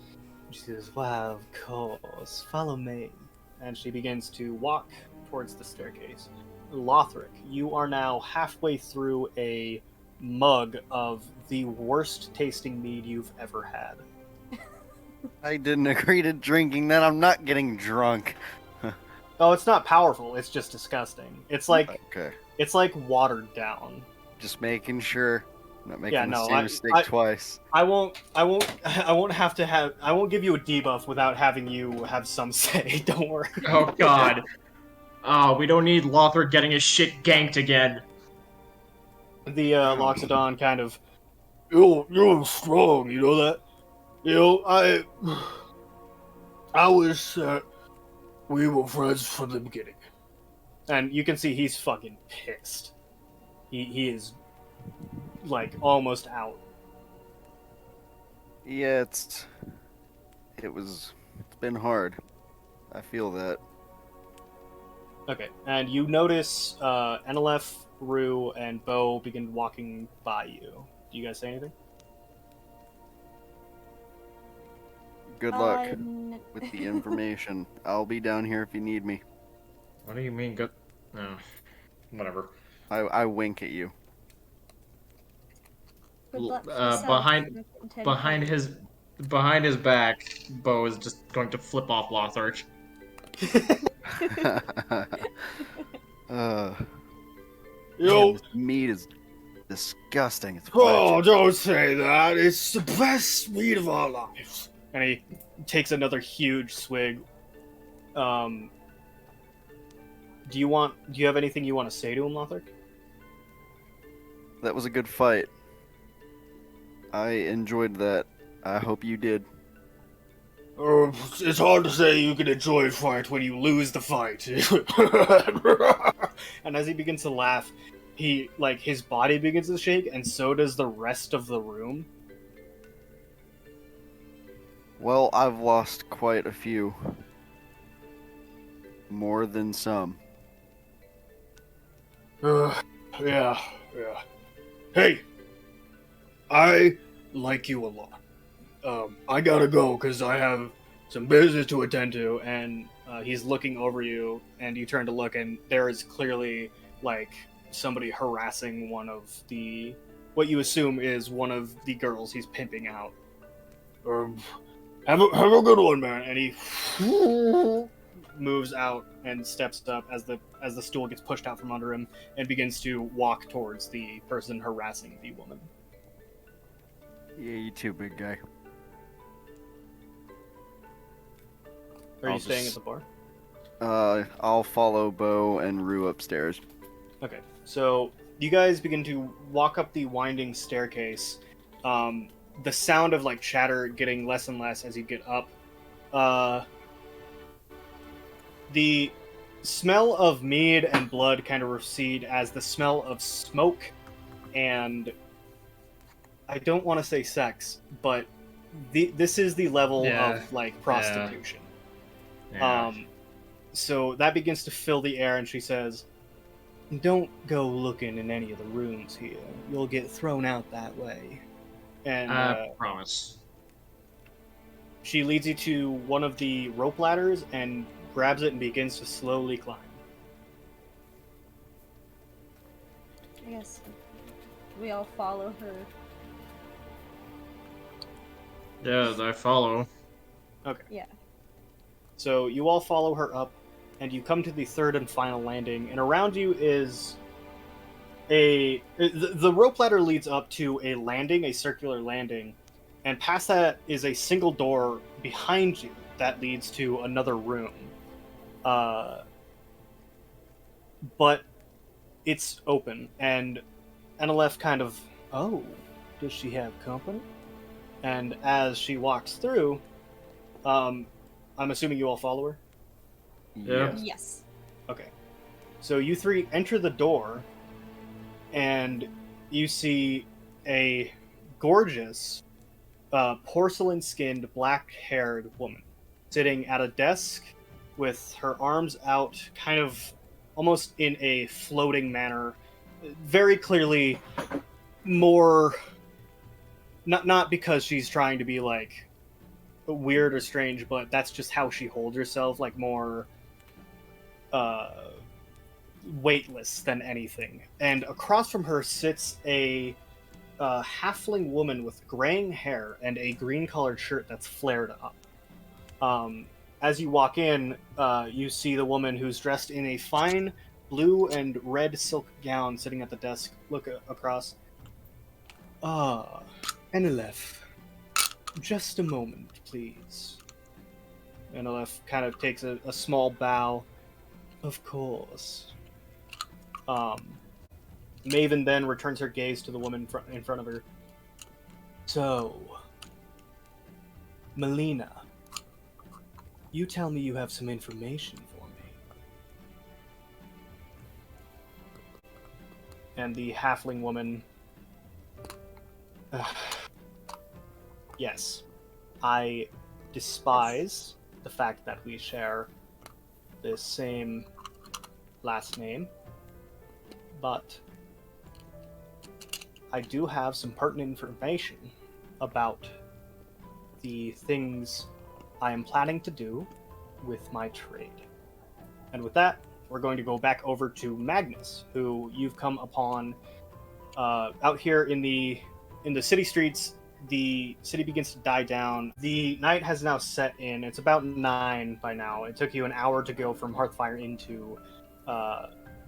She says, "Why, of course. Follow me." And she begins to walk towards the staircase. Lothric, you are now halfway through a mug of the worst tasting mead you've ever had. I didn't agree to drinking that. I'm not getting drunk. Oh, it's not powerful. It's just disgusting. It's like Okay. watered down. Just making sure. I'm not making Yeah, the no, same mistake twice. I won't I won't give you a debuff without having you have some say. Don't worry. Oh god. We don't need Lothar getting his shit ganked again. The Loxodon kind of, you're strong. You know that. I wish we were friends from the beginning. And you can see he's fucking pissed. He is like almost out. Yeah, it's been hard. I feel that. Okay, and you notice Enelef, Rue, and Bo begin walking by you. Do you guys say anything? Good luck with the information. I'll be down here if you need me. What do you mean good? No. Whatever. I wink at you. Good luck for yourself. Behind his back, Bo is just going to flip off Lothar. Man, this meat is disgusting. It's Oh, don't say that. It's the best meat of our lives. And he takes another huge swig. Do you have anything you want to say to him, Lothar? That was a good fight. I enjoyed that. I hope you did. It's hard to say you can enjoy a fight when you lose the fight. And as he begins to laugh, his body begins to shake, and so does the rest of the room. Well, I've lost quite a few. More than some. Yeah. Hey, I like you a lot. I gotta go because I have some business to attend to, and he's looking over you, and you turn to look, and there is clearly somebody harassing what you assume is one of the girls he's pimping out. Have a good one, man. And he moves out and steps up as the stool gets pushed out from under him and begins to walk towards the person harassing the woman. Yeah, you too, big guy. Are you staying at the bar? I'll follow Bo and Rue upstairs. Okay, so you guys begin to walk up the winding staircase. The sound of chatter getting less and less as you get up. The smell of mead and blood kind of recede as the smell of smoke and I don't want to say sex, but this is the level of prostitution. Yeah. So that begins to fill the air, and she says, "Don't go looking in any of the rooms here. You'll get thrown out that way." And I promise. she leads you to one of the rope ladders and grabs it and begins to slowly climb. I guess we all follow her. Yeah, I follow. Okay. Yeah. So you all follow her up, and you come to the third and final landing, and around you is the rope ladder leads up to a circular landing, and past that is a single door behind you that leads to another room. But it's open, and Enelef kind of, oh, does she have company? And as she walks through, I'm assuming you all follow her? Yeah. Yes. Okay. So you three enter the door, and you see a gorgeous, porcelain-skinned, black-haired woman sitting at a desk with her arms out, kind of almost in a floating manner, very clearly more... Not because she's trying to be, weird or strange, but that's just how she holds herself, more weightless than anything. And across from her sits a halfling woman with graying hair and a green-colored shirt that's flared up. as you walk in, you see the woman who's dressed in a fine blue and red silk gown sitting at the desk. Look across. Ah, Enelef. Just a moment, please. Enelef kind of takes a small bow. Of course. Maven then returns her gaze to the woman in front of her. So, Melina, you tell me you have some information for me. And the halfling woman... Yes, I despise the fact that we share the same last name, but I do have some pertinent information about the things I am planning to do with my trade. And with that, we're going to go back over to Magnus, who you've come upon out here in the city streets. The city begins to die down. The night has now set in. It's about 9 by now. It took you an hour to go from Hearthfire into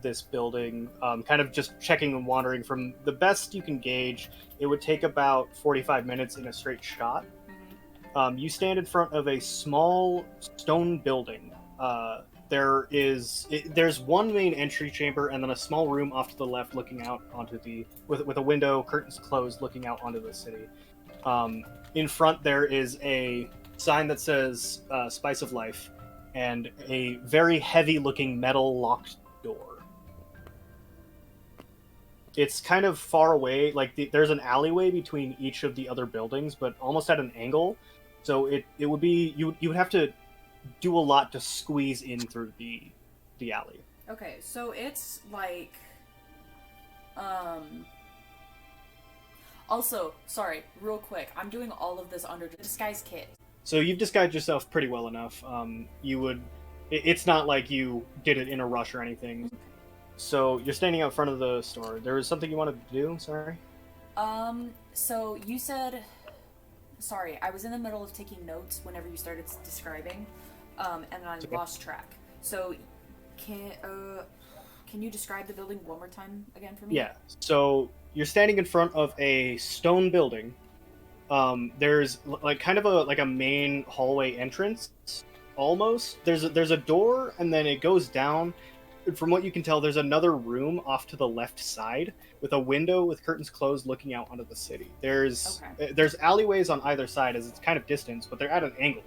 this building. Kind of just checking and wandering. From the best you can gauge, it would take about 45 minutes in a straight shot. You stand in front of a small stone building. There's one main entry chamber and then a small room off to the left looking out onto with a window, curtains closed, looking out onto the city. In front there is a sign that says Spice of Life and a very heavy looking metal locked door. It's kind of far away, like there's an alleyway between each of the other buildings, but almost at an angle. So it would be you would have to do a lot to squeeze in through the alley. Okay, so it's like also, sorry, real quick, I'm doing all of this under disguise kit. So you've disguised yourself pretty well enough. It's not like you did it in a rush or anything. So you're standing out front of the store. There was something you wanted to do, sorry? So you said, sorry, I was in the middle of taking notes whenever you started describing, and then I lost track. So can you describe the building one more time again for me? Yeah. So you're standing in front of a stone building. There's like kind of a main hallway entrance, almost. There's a door, and then it goes down. From what you can tell, there's another room off to the left side with a window with curtains closed, looking out onto the city. There's alleyways on either side, as it's kind of distance, but they're at an angle.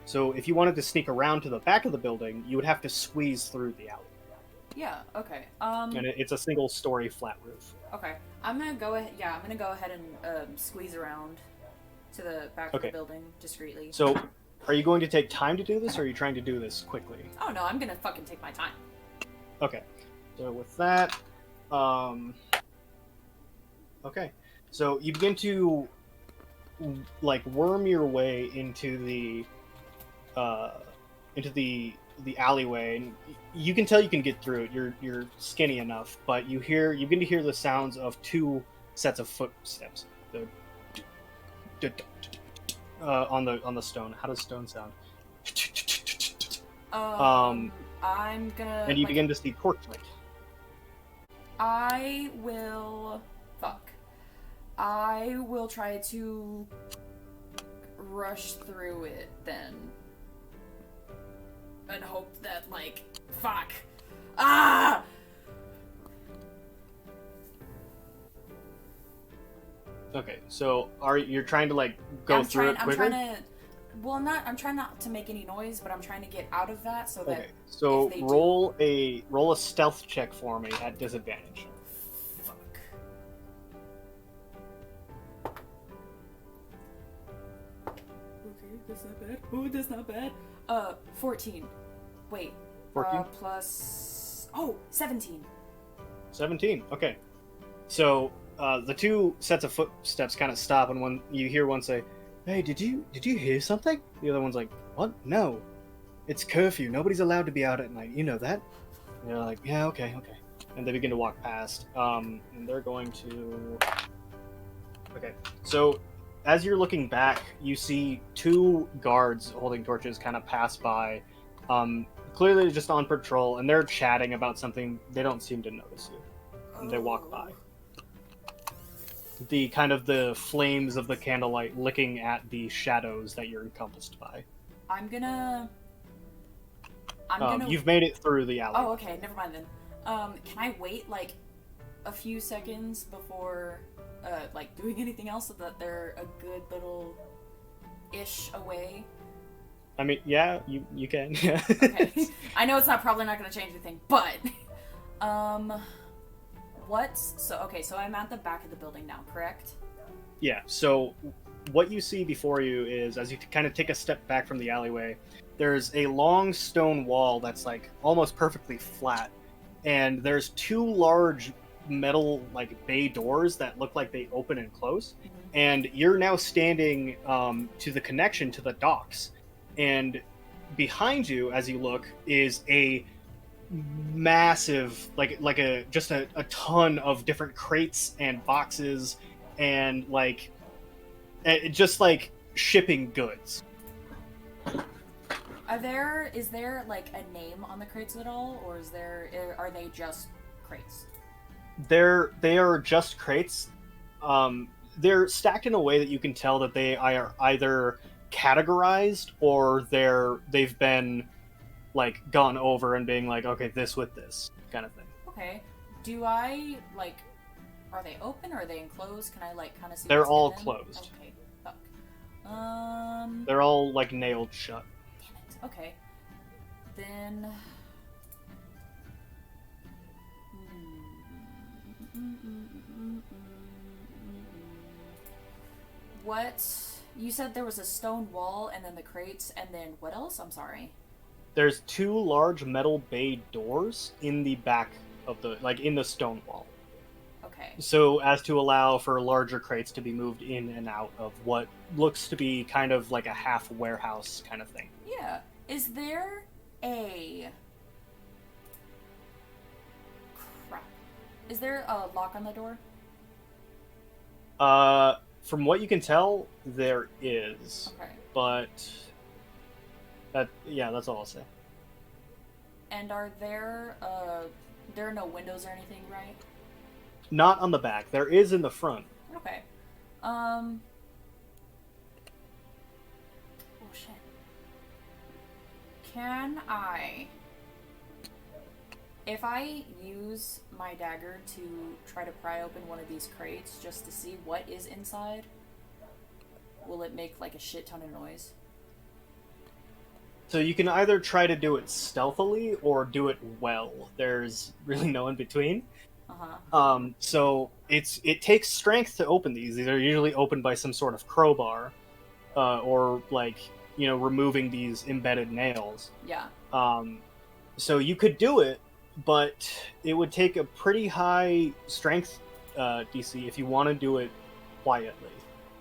So if you wanted to sneak around to the back of the building, you would have to squeeze through the alley. Yeah. Okay. And it's a single-story flat roof. Okay. I'm gonna go ahead. Yeah, I'm gonna go ahead and squeeze around to the back of the building discreetly. So, are you going to take time to do this, or are you trying to do this quickly? Oh no, I'm gonna fucking take my time. Okay. So with that, okay. So you begin to like worm your way into the alleyway, and you can tell you can get through it. You're skinny enough, but you begin to hear the sounds of 2 sets of footsteps. On the stone. How does stone sound? I'm gonna. And you begin to see torchlight. I will try to rush through it then. And hope that, fuck. Ah! Okay, so you're trying to, go through it quicker? I'm trying not to make any noise, but I'm trying to get out of that so that... Okay, so roll a stealth check for me at disadvantage. Fuck. Okay, that's not bad. Oh, that's not bad. 14. Wait. 14? Plus... Oh, 17. 17, okay. So, the 2 sets of footsteps kind of stop, and you hear one say, "Hey, did you hear something?" The other one's like, "What? No. It's curfew. Nobody's allowed to be out at night. You know that?" And they're like, "Yeah, okay." And they begin to walk past. And they're going to... Okay. So, as you're looking back, you see two guards holding torches kind of pass by, clearly just on patrol, and they're chatting about something. They don't seem to notice you, and they walk by. The kind of the flames of the candlelight licking at the shadows that you're encompassed by. I'm gonna. You've made it through the alley. Oh, okay. Never mind then. Can I wait like a few seconds before like doing anything else so that they're a good little ish away? I mean, yeah, you can. Okay. I know it's probably not gonna change anything, but so I'm at the back of the building now, correct? Yeah, so what you see before you is, as you kind of take a step back from the alleyway, there's a long stone wall that's like almost perfectly flat, and there's two large metal like bay doors that look like they open and close, and you're now standing to the connection to the docks, and behind you as you look is a massive like a ton of different crates and boxes and like just like shipping goods. Is there like a name on the crates at all, or are they just crates? They are just crates. They're stacked in a way that you can tell that they are either categorized or they've been like gone over and being like, okay, this with this kind of thing. Okay. Do I like? Are they open or are they enclosed? Can I like kind of see? They're what's all in them? closed. Okay. Fuck. They're all like nailed shut. Damn it. Okay. Then. What? You said there was a stone wall and then the crates and then what else? I'm sorry. There's two large metal bay doors in the back of in the stone wall. Okay. So as to allow for larger crates to be moved in and out of what looks to be kind of like a half warehouse kind of thing. Yeah. Is there a... Crap. Is there a lock on the door? From what you can tell, there is. Okay. But... that's all I'll say. And are there are no windows or anything, right? Not on the back. There is in the front. Okay. Oh shit. Can I... If I use my dagger to try to pry open one of these crates just to see what is inside, will it make like a shit ton of noise? So you can either try to do it stealthily or do it well. There's really no in between. So it takes strength to open these. These are usually opened by some sort of crowbar, or like removing these embedded nails. Yeah. So you could do it, but it would take a pretty high strength DC if you want to do it quietly.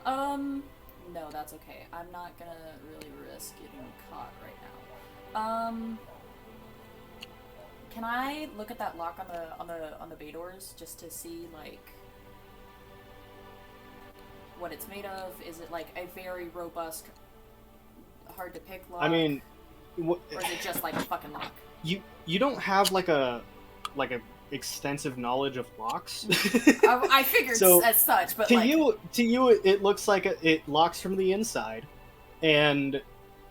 No, that's okay. I'm not gonna really risk getting caught right now. Can I look at that lock on the bay doors just to see like what it's made of? Is it like a very robust, hard to pick lock? I mean, or is it just like a fucking lock? You don't have like a extensive knowledge of locks. I figured so as such, but to you it looks like it locks from the inside, and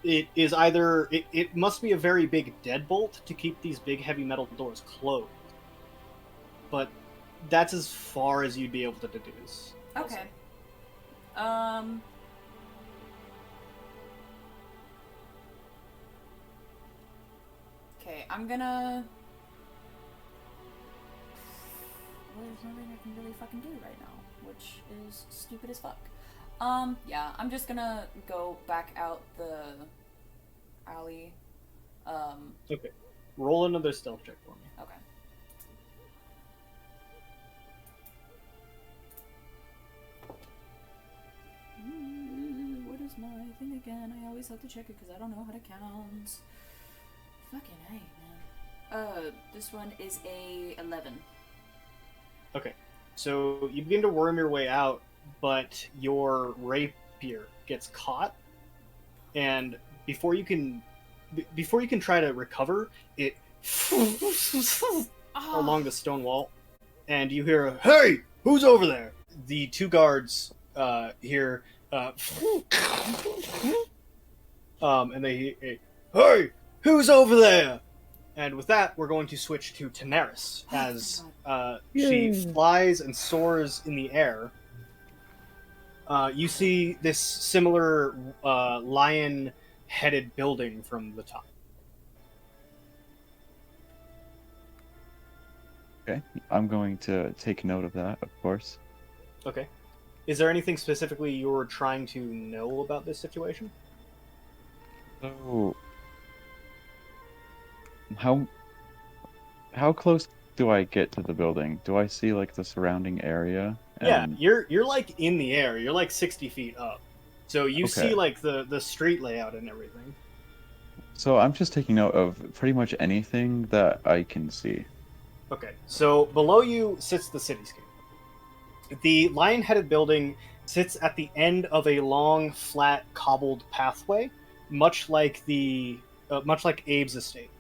it is either it must be a very big deadbolt to keep these big heavy metal doors closed, but that's as far as you'd be able to deduce. Okay. Okay, I'm gonna... Well, there's nothing I can really fucking do right now, which is stupid as fuck. Yeah, I'm just gonna go back out the alley. Okay. Roll another stealth check for me. Okay. What is my thing again? I always have to check it because I don't know how to count. Fucking A, man. This one is a 11. Okay. So you begin to worm your way out, but your rapier gets caught, and before you can try to recover, it along the stone wall, and you hear, "Hey, who's over there?" The two guards hear, and they, "Hey, who's over there?" And with that, we're going to switch to Daenerys as she flies and soars in the air. You see this similar lion-headed building from the top. Okay, I'm going to take note of that, of course. Okay. Is there anything specifically you're trying to know about this situation? So, how close do I get to the building? Do I see like the surrounding area? Yeah, And you're like in the air. You're like 60 feet up. So you Okay. see like the street layout and everything. so I'm just taking note of pretty much anything that I can see. Okay, so below you sits the cityscape. The lion-headed building sits at the end of a long, flat, cobbled pathway, much like Abe's estate.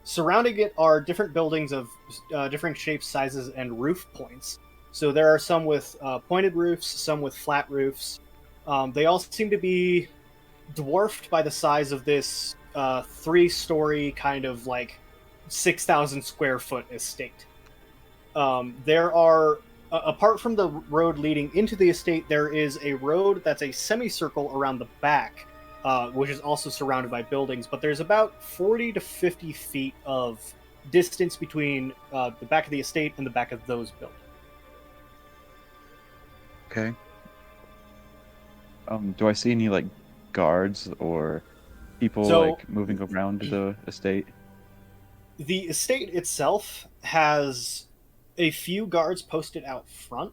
Surrounding it are different buildings of different shapes, sizes, and roof points. So there are some with pointed roofs, some with flat roofs. They all seem to be dwarfed by the size of this 3-story kind of like 6,000 square foot estate. There are, apart from the road leading into the estate, there is a road that's a semicircle around the back, which is also surrounded by buildings, but there's about 40 to 50 feet of distance between the back of the estate and the back of those buildings. Okay. Do I see any like guards or people So- like moving around the estate? The estate itself has a few guards posted out front.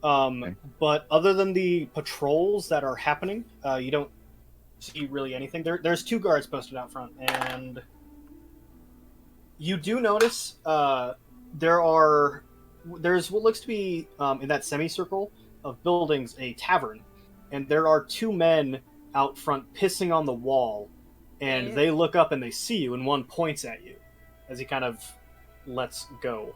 Okay. But other than the patrols that are happening, you don't see really anything. There's 2 guards posted out front, and you do notice there's what looks to be in that semicircle of buildings a tavern, and there are 2 men out front pissing on the wall, and they look up and they see you, and one points at you as he kind of lets go.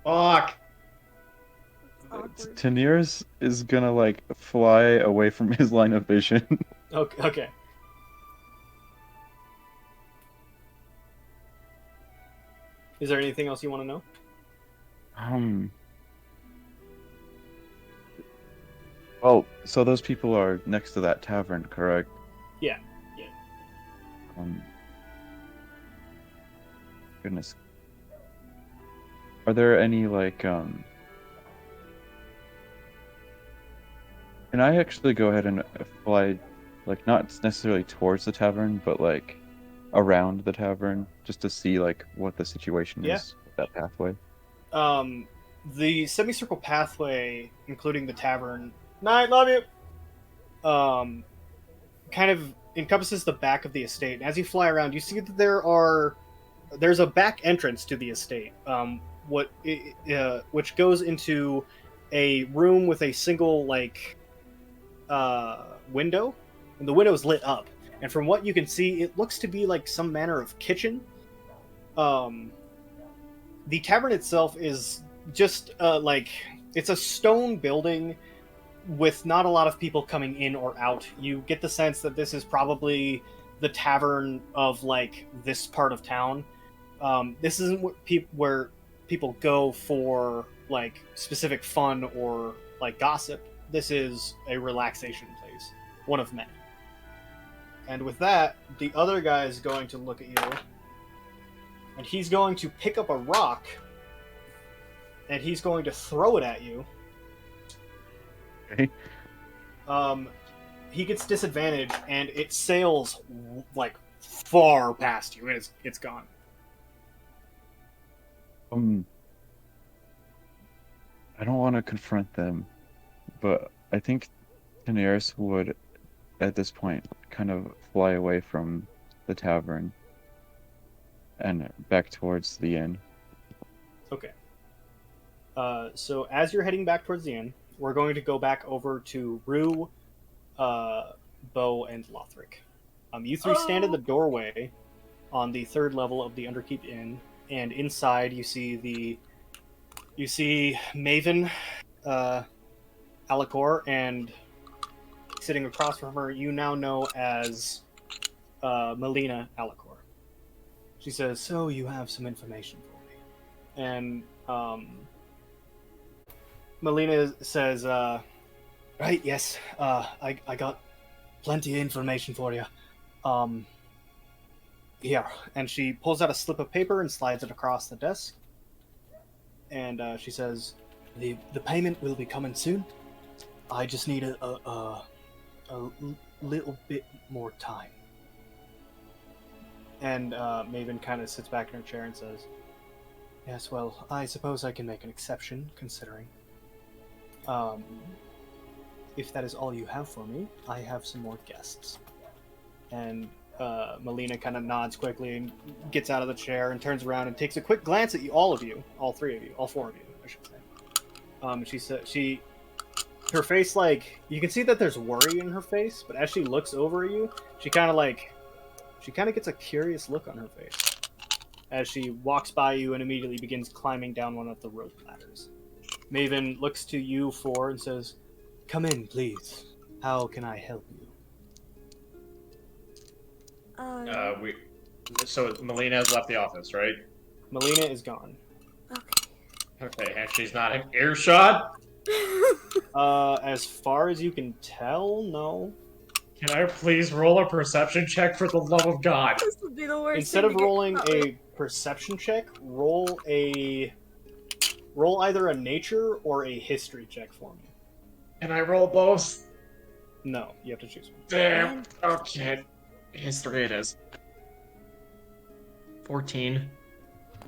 Fuck. Awkward. Daenerys is gonna like fly away from his line of vision. Okay. Is there anything else you want to know? Well, so those people are next to that tavern, correct? Yeah. Goodness. Are there any like Can I actually go ahead and fly, like not necessarily towards the tavern, but like around the tavern, just to see like what the situation is with that pathway? The semicircle pathway, including the tavern, night, love you, kind of encompasses the back of the estate. And as you fly around, you see that there's a back entrance to the estate, which goes into a room with a single window, and the window is lit up. And from what you can see, it looks to be like some manner of kitchen. The tavern itself is just it's a stone building with not a lot of people coming in or out. You get the sense that this is probably the tavern of like this part of town. This isn't where people go for like specific fun or like gossip. This is a relaxation place, one of many. And with that, the other guy is going to look at you, and he's going to pick up a rock, and he's going to throw it at you. Okay. He gets disadvantage, and it sails like far past you. It's gone. I don't want to confront them, but I think Daenerys would, at this point, kind of fly away from the tavern and back towards the inn. Okay. So as you're heading back towards the inn, we're going to go back over to Rue, Bo, and Lothric. You three stand in the doorway on the third level of the Underkeep Inn, and inside you see Maven, Alacor, and sitting across from her, you now know as Melina Alacor. She says, "So you have some information for me," and Melina says, "Right, yes, I got plenty of information for you. Here," and she pulls out a slip of paper and slides it across the desk. And she says, "The payment will be coming soon. I just need a little bit more time." And Maven kind of sits back in her chair and says, "Yes, well, I suppose I can make an exception, considering. If that is all you have for me, I have some more guests." And Melina kind of nods quickly and gets out of the chair and turns around and takes a quick glance at you, all three of you, all four of you, I should say. Her face, like, you can see that there's worry in her face, but as she looks over at you, she kind of gets a curious look on her face as she walks by you and immediately begins climbing down one of the rope ladders. Maven looks to you four and says, "Come in, please. How can I help you?" So Melina has left the office, right? Melina is gone. Okay, and she's not in earshot? As far as you can tell, no. Can I please roll a perception check for the love of God? This would be the worst. Instead of rolling a perception check, roll either a nature or a history check for me. Can I roll both? No, you have to choose one. Damn. Okay. History it is. 14.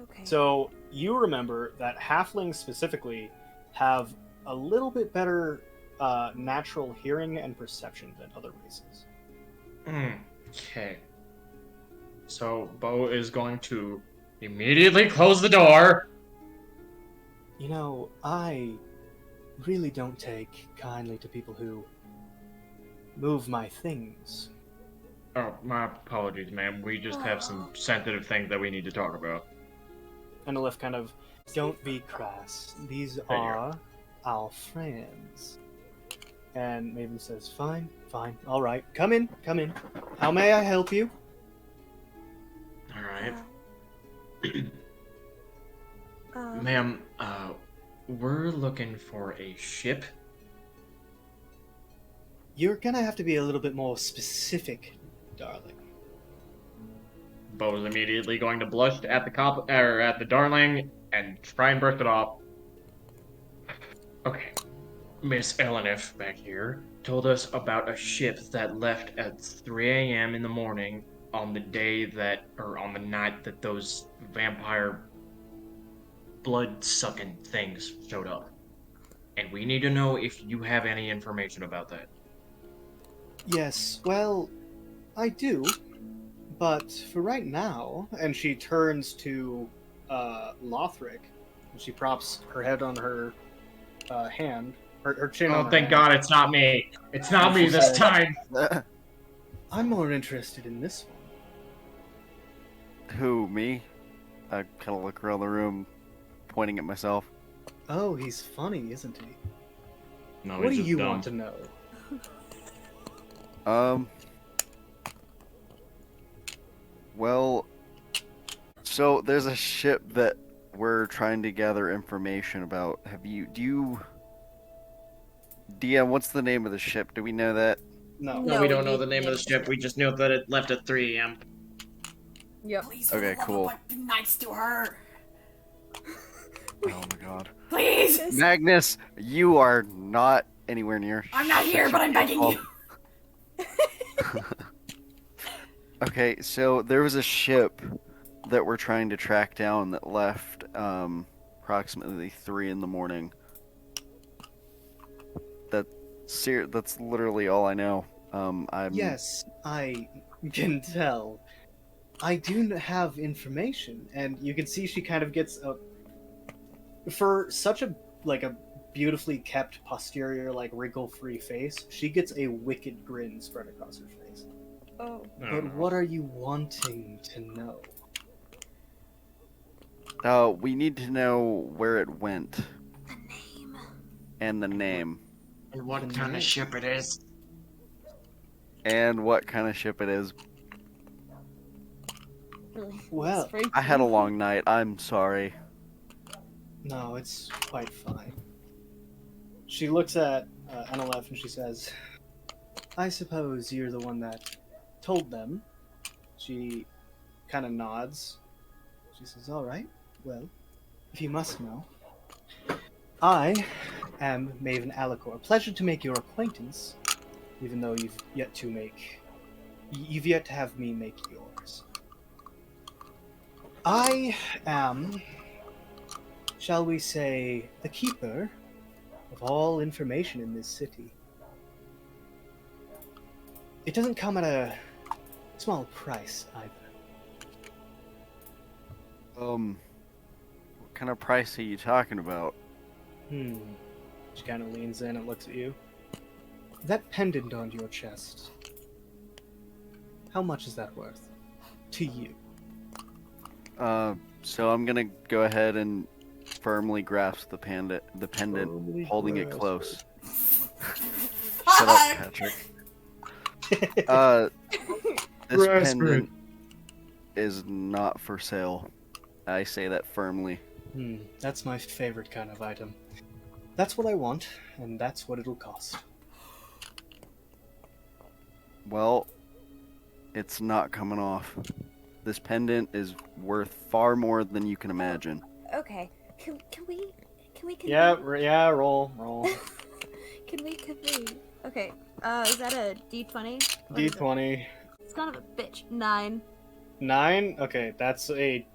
Okay. So you remember that halflings specifically have a little bit better natural hearing and perception than other races. Okay. So Bo is going to immediately close the door. You know, I really don't take kindly to people who move my things. Oh, my apologies, ma'am. We just have some sensitive things that we need to talk about. And Aleph kind of, "Don't be crass. These are our friends." And Maven says, "Fine, all right. Come in. How may I help you?" All right. Ma'am, we're looking for a ship. You're gonna have to be a little bit more specific, darling. Bo's immediately going to blush at the darling and try and brush it off. Okay. Miss Elenif back here told us about a ship that left at 3 a.m. in the morning on the night that those vampire blood-sucking things showed up. And we need to know if you have any information about that. Yes, well, I do. But for right now, and she turns to Lothric, and she props her head on her hand, her chin on her thank hand. God it's not me. It's not me this time. I'm more interested in this one. Who, me? I kind of look around the room, pointing at myself. Oh, he's funny, isn't he? No, What he's do just you dumb. want to know? Well, so there's a ship that we're trying to gather information about. DM, what's the name of the ship? Do we know that? No. No, we don't know the name of the ship. We just know that it left at 3 a.m. Yep. Please, for Okay, the love cool. of what, be nice to her. Oh my god. Please! Magnus, you are not anywhere near. I'm not here, but I'm begging you. Okay, so there was a ship that we're trying to track down that left approximately 3 in the morning. That's literally all I know. Yes, I can tell. I do have information, and you can see she kind of gets For such a beautifully kept posterior, wrinkle-free face, she gets a wicked grin spread across her face. Oh. But what are you wanting to know? We need to know where it went. The name. And the name. And what The kind name. of ship it is. And what kind of ship it is. Really? Well, I had a long night. I'm sorry. No, it's quite fine. She looks at NLF and she says, I suppose you're the one that told them. She kind of nods. She says, all right, well, if you must know, I am Maven Alicor. Pleasure to make your acquaintance, even though you've yet to have me make yours. I am, shall we say, the keeper of all information in this city. It doesn't come at a small price either. What kind of price are you talking about? She kind of leans in and looks at you. That pendant on your chest, how much is that worth to you? So I'm gonna go ahead and firmly grasp the pendant, Firmly holding it grasp close. Shut up, Patrick. This pendant is not for sale. I say that firmly. That's my favorite kind of item. That's what I want, and that's what it'll cost. Well, it's not coming off. This pendant is worth far more than you can imagine. Okay. Can we convene? Yeah, roll. Can we convene? Okay. Is that a D20? What is it? D20. It's kind of a bitch. 9. 9? Okay, that's a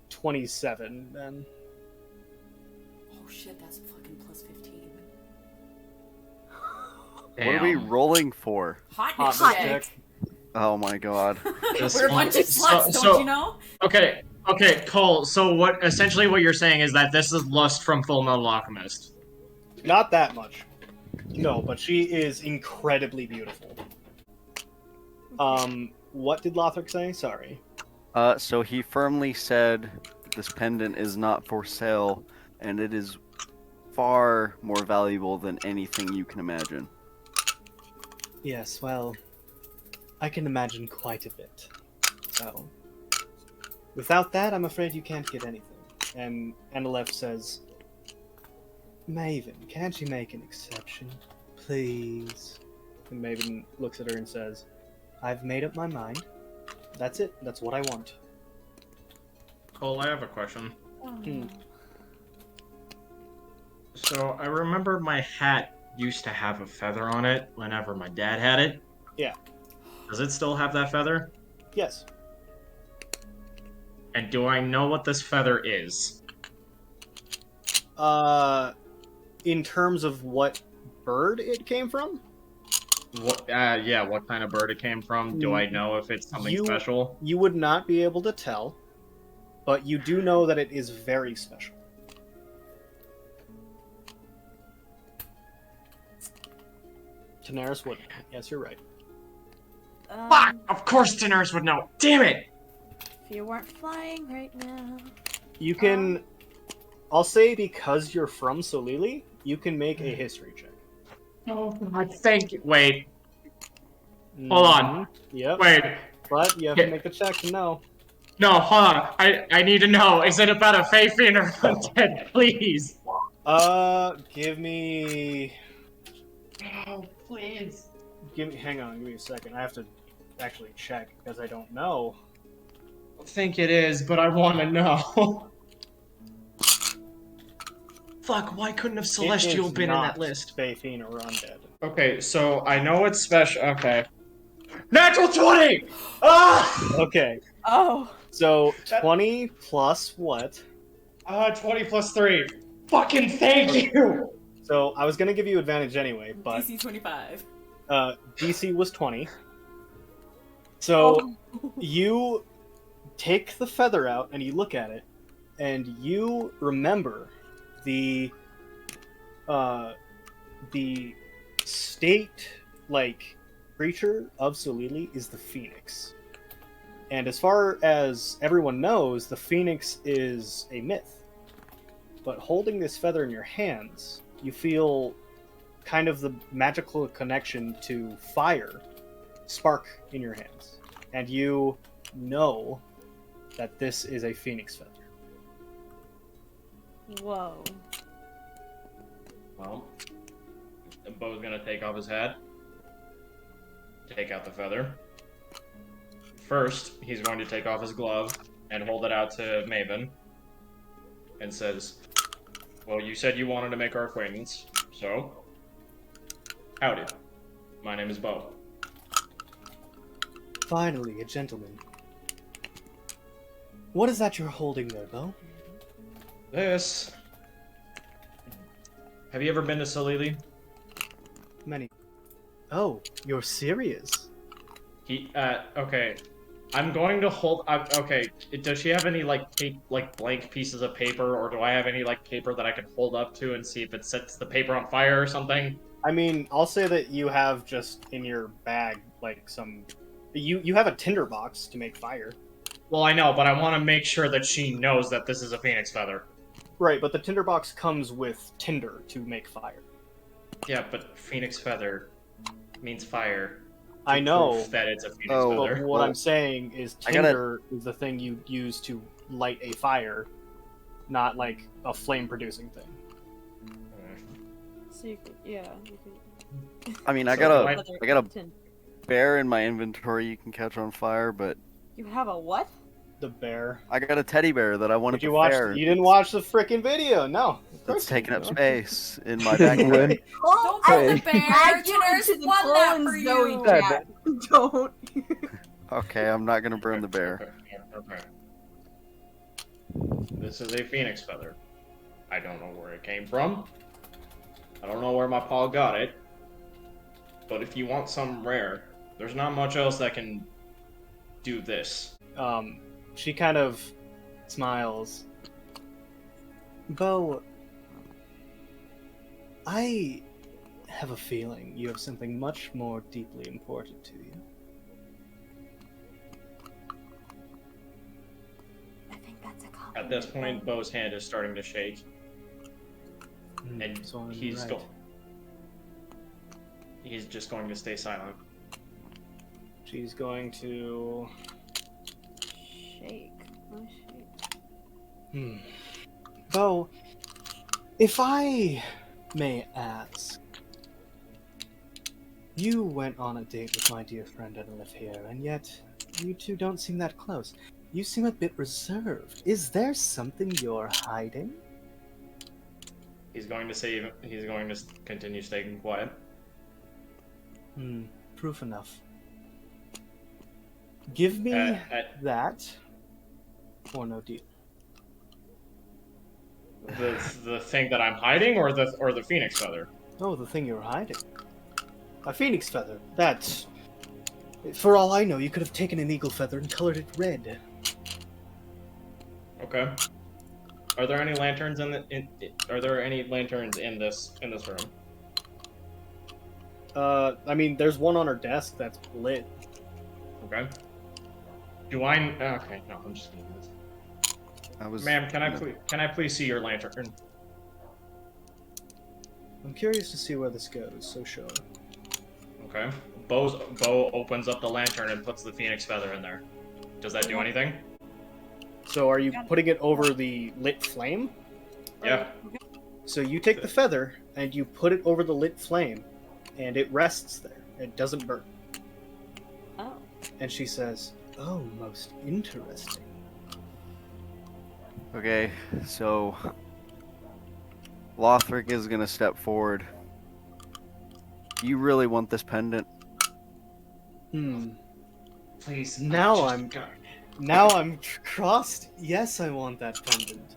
27 then. Oh shit, that's fucking plus 15. What are we rolling for? Hot check. check. Oh my god. We're a bunch of sluts, don't you know? Okay, Cole. So essentially what you're saying is that this is Lust from Full Metal Alchemist. Not that much. No, but she is incredibly beautiful. What did Lothric say? Sorry. So he firmly said this pendant is not for sale, and it is far more valuable than anything you can imagine. Yes, well, I can imagine quite a bit. So, without that, I'm afraid you can't get anything. And Aleph says, Maven, can't you make an exception? Please. And Maven looks at her and says, I've made up my mind. That's it. That's what I want. Cole, I have a question. Oh. So I remember my hat used to have a feather on it whenever my dad had it. Yeah. Does it still have that feather? Yes. And do I know what this feather is? In terms of what bird it came from? What kind of bird it came from? Do I know if it's something special? You would not be able to tell, but you do know that it is very special. Daenerys wouldn't. Yes, you're right. Fuck! Of course Daenerys would know. Damn it! If you weren't flying right now. You can... I'll say because you're from Solili, you can make a history check. Oh, God, thank you. Wait. Hold on. Yep. Wait. But you have to make the check to know. No, hold on. I need to know. Is it about a Fae Fiend or undead? Please. Give me... Oh, please. Hang on, give me a second. I have to actually check because I don't know. I think it is, but I want to know. Fuck, why couldn't have Celestial been in that list? Fae Fiend or undead. Okay, so I know it's special. Okay. Natural 20! Ah! Okay. Oh. So 20 plus what? 20 plus 3. Fucking thank you! So I was gonna give you advantage anyway, but DC 25. DC was 20. So you take the feather out and you look at it, and you remember the state creature of Solili is the phoenix. And as far as everyone knows, the phoenix is a myth. But holding this feather in your hands, you feel kind of the magical connection to fire spark in your hands. And you know that this is a phoenix feather. Whoa. Well, Bo's gonna take off his hat, take out the feather. First, he's going to take off his glove and hold it out to Maven, and says, "Well, you said you wanted to make our acquaintance, so howdy. My name is Bo." Finally, a gentleman. What is that you're holding there, Bo? This. Have you ever been to Solili? Many. Oh, you're serious? Okay. I'm going to hold. Okay. Does she have any like blank pieces of paper, or do I have any like paper that I can hold up to and see if it sets the paper on fire or something? I mean, I'll say that you have just in your bag some. You have a tinder box to make fire. Well, I know, but I want to make sure that she knows that this is a phoenix feather. Right, but the tinder box comes with tinder to make fire. Yeah, but phoenix feather means fire. I know Proof that it's a phoenix but feather. what I'm saying is tinder is the thing you use to light a fire, not like a flame-producing thing. So you could, yeah. You could... I mean, I So got a bear in my inventory you can catch on fire, but You have a what? The bear. I got a teddy bear that I wanted Did you to watch? fair. You didn't watch the frickin' video, no. That's taking up space in my backpack. Don't I put the bear. add you There's into the one that Cole for and Zoe you. chat. Don't. Okay, I'm not gonna burn the bear. Okay. This is a phoenix feather. I don't know where it came from. I don't know where my paw got it. But if you want something rare, there's not much else that can do this. She kind of smiles. Bo, I have a feeling you have something much more deeply important to you. I think that's a compliment. At this point, Bo's hand is starting to shake, and so I'm he's right. he's just going to stay silent. She's going to. Shake. Oh, shake. Bo, if I may ask, you went on a date with my dear friend Edelif here, and yet you two don't seem that close. You seem a bit reserved. Is there something you're hiding? He's going to continue staying quiet. Proof enough. Give me that, or no deal. The thing that I'm hiding, or the phoenix feather? Oh, the thing you're hiding. A phoenix feather. That's... For all I know, you could have taken an eagle feather and colored it red. Okay. Are there any lanterns Are there any lanterns in this room? I mean, there's one on her desk that's lit. Okay. Okay, no, I'm just gonna do this. Ma'am, can I please see your lantern? I'm curious to see where this goes, so show. Okay. Bo opens up the lantern and puts the phoenix feather in there. Does that do anything? So are you putting it over the lit flame? Yeah. So you take the feather and you put it over the lit flame, and it rests there. It doesn't burn. Oh. And she says, "Oh, most interesting." Okay, so Lothric is gonna step forward. You really want this pendant? Please. Now I'm crossed. Yes, I want that pendant.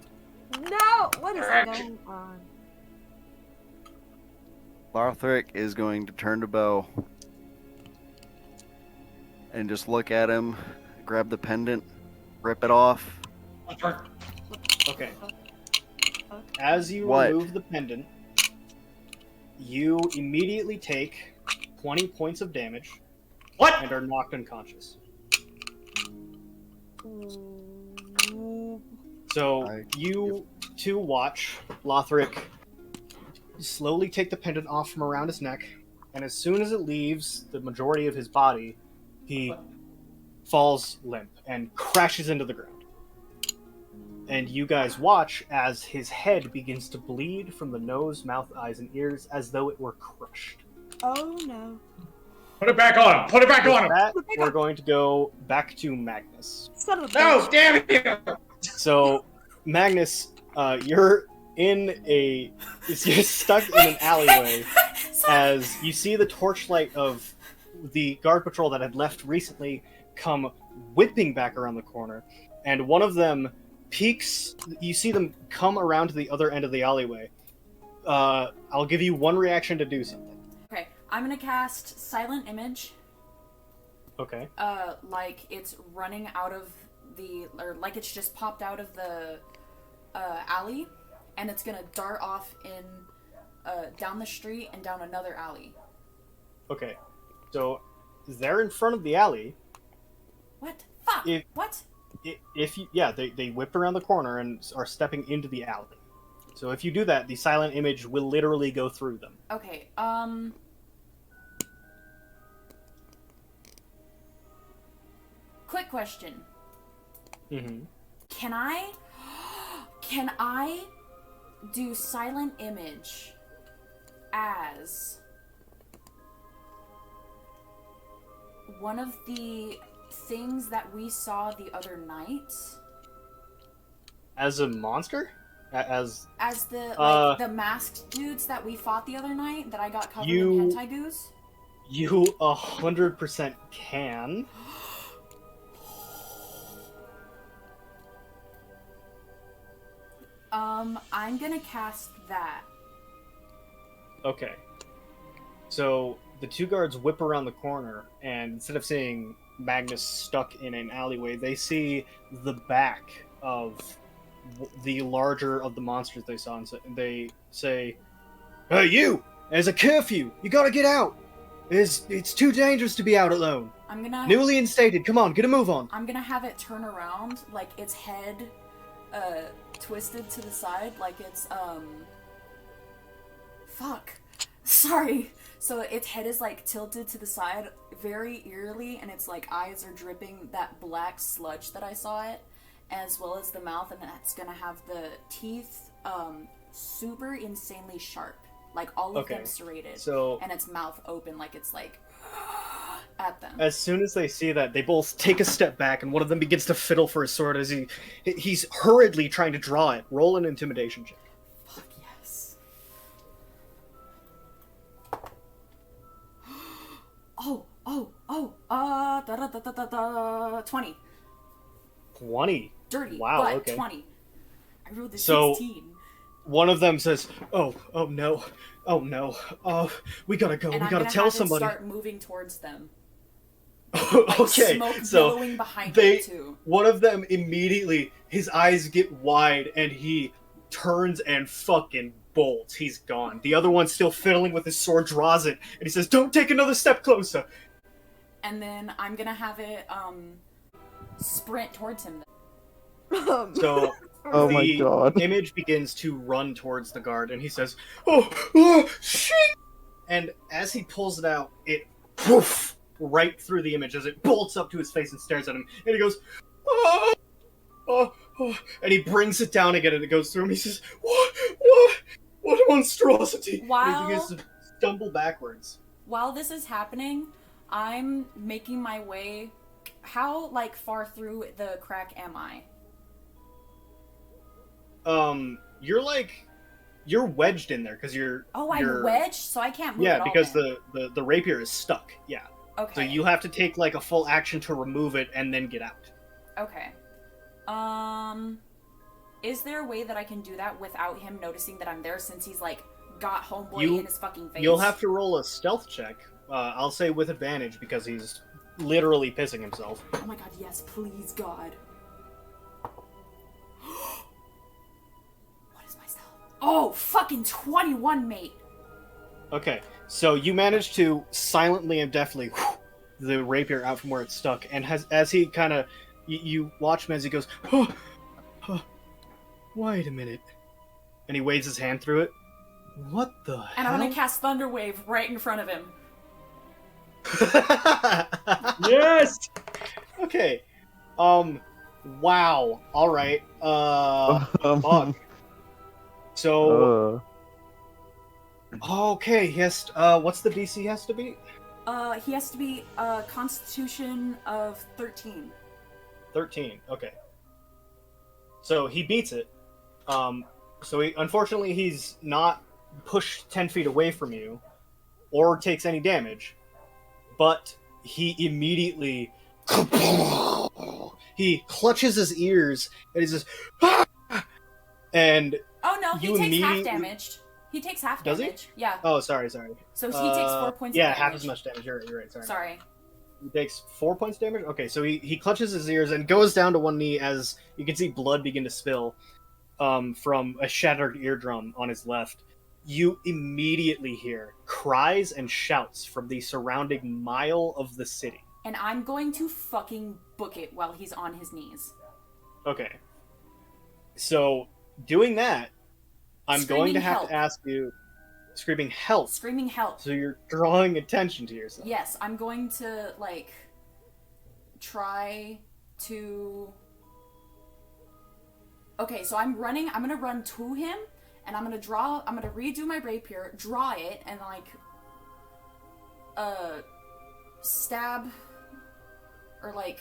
No! What is going on? Lothric is going to turn to Bo and just look at him, grab the pendant, rip it off. Okay. as you What? remove the pendant, you immediately take 20 points of damage What? and are knocked unconscious. So you two watch Lothric slowly take the pendant off from around his neck, and as soon as it leaves the majority of his body, he falls limp and crashes into the ground. And you guys watch as his head begins to bleed from the nose, mouth, eyes, and ears as though it were crushed. Oh no. Put it back on him! Put it back on With him! that, we're going to go back to Magnus. Son of a No, bitch. damn you! So, Magnus, you're you're stuck in an alleyway as you see the torchlight of the guard patrol that had left recently come whipping back around the corner, and one of them peeks. You see them come around to the other end of the alleyway. I'll give you one reaction to do something. Okay, I'm gonna cast Silent Image. Okay. Like it's running out of or like it's just popped out of the alley, and it's gonna dart off in down the street and down another alley. Okay. So they're in front of the alley. What? Fuck! What? If you, yeah, they whipped around the corner and are stepping into the alley. So if you do that, the silent image will literally go through them. Okay, quick question. Mm-hmm. Can I do Silent Image as one of the things that we saw the other night? As a monster? As the the masked dudes that we fought the other night that I got covered in hentai goose? You 100% can. I'm gonna cast that. Okay. So the two guards whip around the corner, and instead of seeing Magnus stuck in an alleyway, they see the back of the larger of the monsters they saw, and they say, "Hey, you! There's a curfew! You gotta get out! It's too dangerous to be out alone. I'm gonna Newly instated. Come on, get a move on." I'm gonna have it turn around, like its head twisted to the side, like it's fuck. Sorry. So its head is like tilted to the side very eerily, and its like eyes are dripping that black sludge that I saw it, as well as the mouth, and that's gonna have the teeth super insanely sharp, like all of them serrated, So and its mouth open like it's like at them. as soon as they see that, they both take a step back, and one of them begins to fiddle for his sword as he's hurriedly trying to draw it. Roll an intimidation check. Fuck yes. Oh, 20. 20. Dirty, Wow, but okay. 20. I rolled a So- 16. One of them says, oh no, we gotta go, And we I'm gotta gonna tell have somebody. it start moving towards them. Like Okay, smoke so billowing behind they, me too. one of them immediately, his eyes get wide, and he turns and fucking bolts. He's gone. The other one, still fiddling with his sword, draws it, and he says, "Don't take another step closer." And then I'm gonna have it sprint towards him. So Oh my the god. image begins to run towards the guard, and he says, "Oh, shit!" And as he pulls it out, it poof right through the image as it bolts up to his face and stares at him. And he goes, "Oh, oh, oh," and he brings it down again, and it goes through him. He says, what a monstrosity!" And While- he begins to stumble backwards. While this is happening, I'm making my way. How like far through the crack am I? You're wedged in there because you're. Oh, you're, I'm wedged, so I can't move Yeah, at all because then. the rapier is stuck. Yeah. Okay. So you have to take like a full action to remove it and then get out. Okay. Is there a way that I can do that without him noticing that I'm there, since he's like got homeboy in his fucking face? You'll have to roll a stealth check. I'll say with advantage because he's literally pissing himself. Oh my god, yes, please, God. What is my stealth? Oh, fucking 21, mate. Okay, so you manage to silently and deftly the rapier out from where it's stuck, and as he kind of, you watch him as he goes, wait a minute, and he waves his hand through it. What the And hell? I'm gonna cast Thunder Wave right in front of him. Yes! Okay. Wow. All right. Fuck. So. Okay. Yes. What's the DC he has to beat? He has to be Constitution of 13. 13. Okay. So he beats it. So unfortunately he's not pushed 10 feet away from you, or takes any damage, but he immediately he clutches his ears and he says, "Ah!" And Oh no, he you takes half immediately- damage. He takes half Does he? damage. Yeah. Oh, sorry. So he takes 4 points of yeah, damage. half as much damage. You're right. Sorry. He takes 4 points damage? Okay, so he clutches his ears and goes down to one knee as you can see blood begin to spill from a shattered eardrum on his left. You immediately hear cries and shouts from the surrounding mile of the city. And I'm going to fucking book it while he's on his knees. Okay. So, doing that, I'm going to have help. to ask you... Screaming help. Screaming help. So you're drawing attention to yourself. Yes, I'm going to, like, try to... Okay, so I'm gonna run to him, and I'm gonna redo my rapier, draw it, and, like, stab, or, like,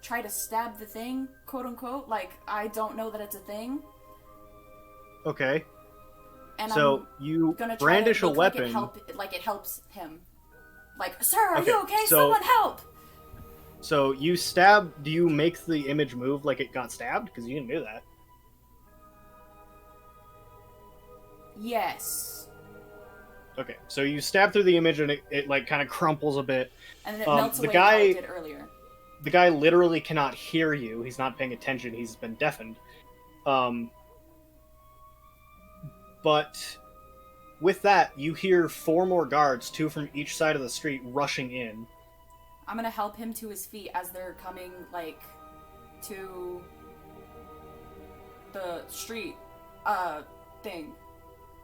try to stab the thing, quote-unquote. Like, I don't know that it's a thing. Okay. And so I'm you gonna try brandish to a look weapon. Like it helps him. Like, sir, are Okay, you okay? so- Someone help! So you stab. Do you make the image move like it got stabbed? Because you didn't do that. Yes. Okay. So you stab through the image and it like kind of crumples a bit. And then it Um, melts the away how guy- it did earlier. The guy literally cannot hear you. He's not paying attention. He's been deafened. But with that, you hear 4 more guards, 2 from each side of the street, rushing in. I'm gonna help him to his feet as they're coming, like, to the street, thing.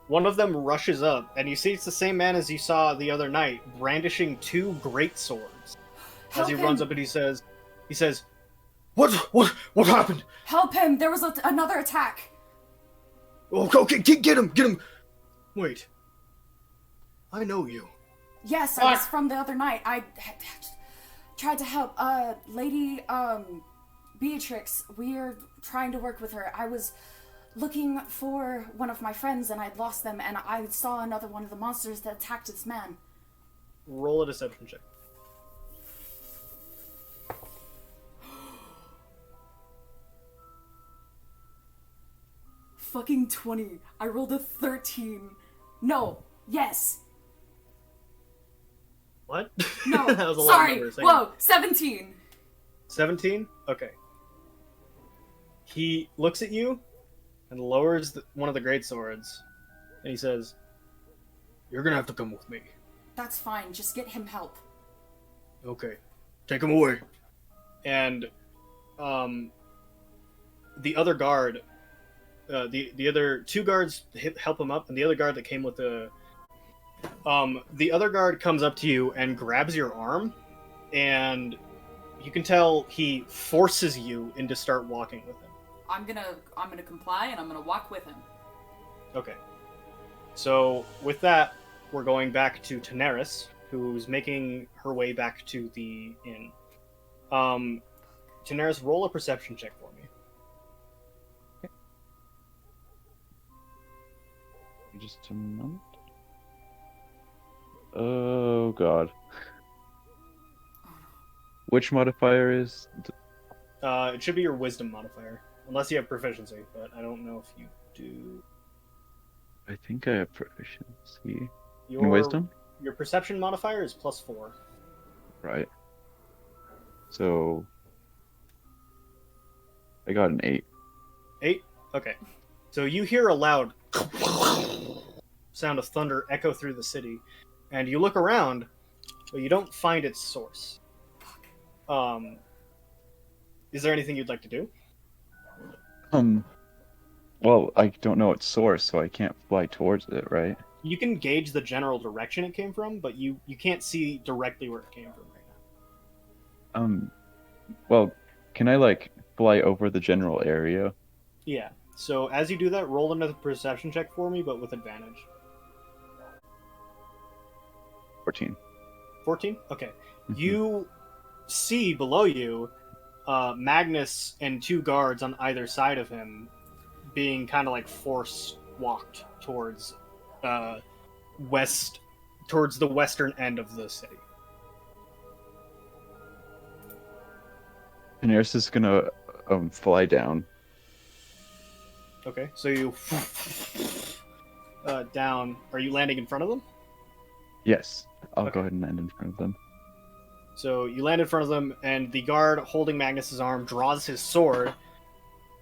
One of them rushes up, and you see it's the same man as you saw the other night, brandishing 2 great swords. Help As he him! runs up and he says, what happened? Help him! There was another attack! Oh, okay, get him! Wait. I know you. Yes, I was from the other night. I tried to help, Lady, Beatrix. We're trying to work with her. I was looking for one of my friends and I'd lost them, and I saw another one of the monsters that attacked this man. Roll a deception check. Fucking 20. I rolled a 13. No. Yes. What? No. That was a lot of Sorry. numbers. Whoa. 17. 17? Okay. He looks at you and lowers one of the great swords, and he says, "You're gonna have to come with me." That's fine. Just get him help. Okay. Take him away. And, the other guard, the other 2 guards help him up, and the other guard that came with the other guard comes up to you and grabs your arm, and you can tell he forces you into start walking with him. I'm gonna comply and I'm gonna walk with him. Okay. So with that, we're going back to Daenerys, who's making her way back to the inn. Daenerys, roll a perception check for me. Just a moment. Oh god. Which modifier is? It should be your wisdom modifier, unless you have proficiency, but I don't know if you do. I think I have proficiency Your in wisdom. Your perception modifier is +4. Right. So I got an 8. 8? Okay. So you hear a loud sound of thunder echo through the city, and you look around, but you don't find its source. Is there anything you'd like to do? Well, I don't know its source, so I can't fly towards it, right? You can gauge the general direction it came from, but you can't see directly where it came from right now. Well, can I like fly over the general area? Yeah. So as you do that, roll another perception check for me, but with advantage. 14. 14? Okay. Mhm. You see below you Magnus and two guards on either side of him being kind of like force walked towards towards the western end of the city. Daenerys is gonna fly down. Okay, so you down. Are you landing in front of them? Yes, I'll Okay. go ahead and land in front of them. So you land in front of them, and the guard holding Magnus's arm draws his sword,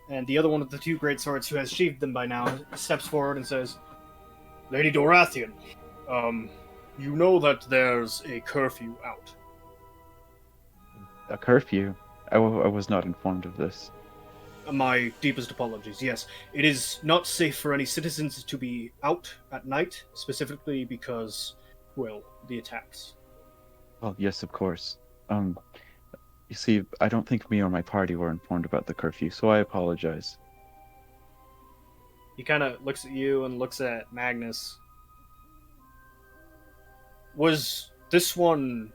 and the other one with the two great swords, who has sheathed them by now, steps forward and says, "Lady Dorathian, you know that there's a curfew out." A curfew? I was not informed of this. My deepest apologies. Yes, it is not safe for any citizens to be out at night, specifically because, well, the attacks. Well, yes, of course. You see, I don't think me or my party were informed about the curfew, so I apologize. He kind of looks at you and looks at Magnus. Was this one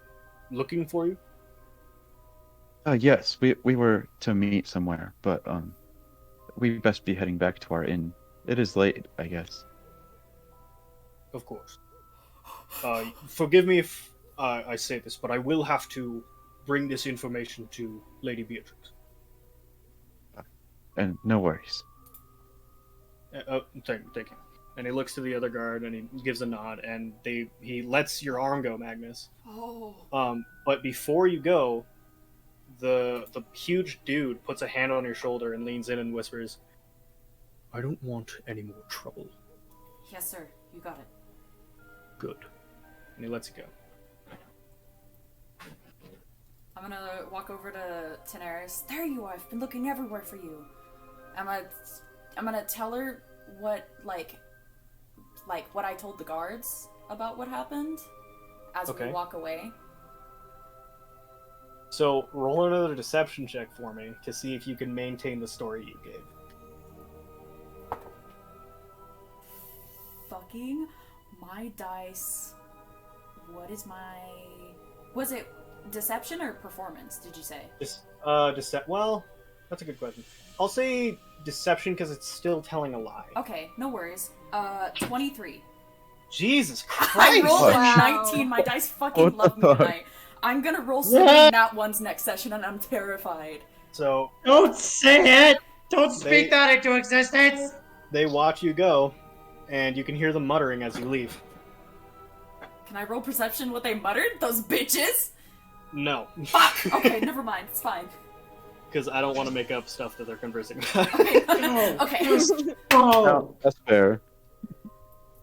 looking for you? Yes, we were to meet somewhere, but we best be heading back to our inn. It is late, I guess. Of course. Forgive me if I say this, but I will have to bring this information to Lady Beatrix. And no worries. Thank you. And he looks to the other guard and he gives a nod, and he lets your arm go, Magnus. Oh. But before you go, the huge dude puts a hand on your shoulder and leans in and whispers, "I don't want any more trouble." Yes, sir. You got it. Good. And he lets it go. I'm gonna walk over to Daenerys. There you are. I've been looking everywhere for you. I'm gonna tell her what like what I told the guards about what happened as Okay. we walk away. So roll another deception check for me to see if you can maintain the story you gave. Fucking my dice. What is my... Was it deception or performance, did you say? Well, that's a good question. I'll say deception because it's still telling a lie. Okay, no worries. 23. Jesus I Christ! rolled a Wow. 19. My dice fucking What love the me fuck? tonight. I'm gonna roll so many nat ones next session and I'm terrified. So Don't say it! Don't They- speak that into existence! they watch you go, and you can hear them muttering as you leave. Can I roll perception what they muttered? Those bitches? No, Fuck! Okay, never mind. It's fine. because I don't want to make up stuff that they're conversing about. Okay. Okay. Oh! That's fair.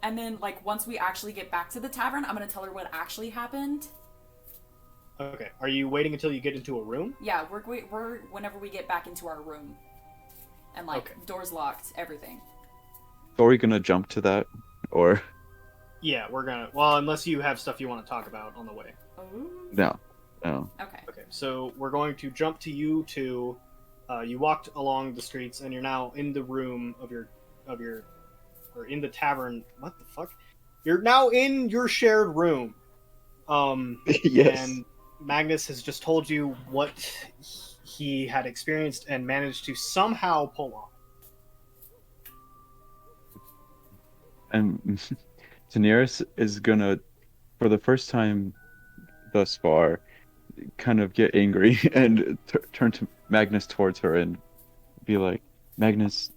And then, like, once we actually get back to the tavern, I'm gonna tell her what actually happened. Okay, are you waiting until you get into a room? Yeah, we're whenever we get back into our room. And, like, Okay. doors locked, everything. So are we gonna jump to that, or Yeah, we're gonna. Well, unless you have stuff you want to talk about on the way. Oh. no? No. Okay. Okay, so we're going to jump to you two. You walked along the streets, and you're now in the room of your, or in the tavern. What the fuck? You're now in your shared room. Yes. And Magnus has just told you what he had experienced and managed to somehow pull off. And Daenerys is gonna, for the first time thus far, kind of get angry and turn to Magnus towards her and be like, "Magnus,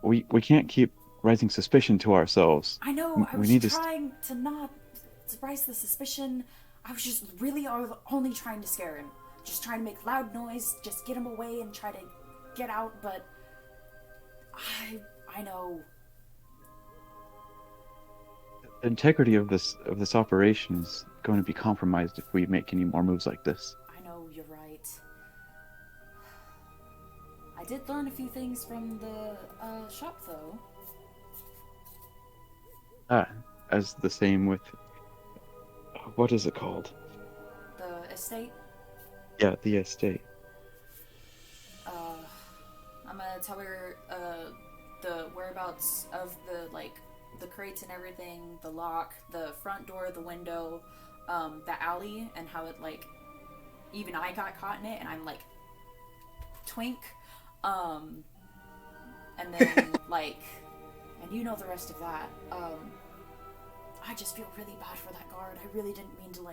we can't keep raising suspicion to ourselves. I know, I We was need to trying to not raise the suspicion. I was just really only trying to scare him. Just trying to make loud noise, just get him away and try to get out, but I know The integrity of this operation is going to be compromised if we make any more moves like this. I know, you're right. I did learn a few things from the shop, though. As the same with what is it called? The estate. Yeah, the estate. I'm gonna tell her the whereabouts of the crates and everything, the lock, the front door, the window, the alley, and how it even I got caught in it, and I'm twink, and then and you know the rest of that. I just feel really bad for that guard. I really didn't mean to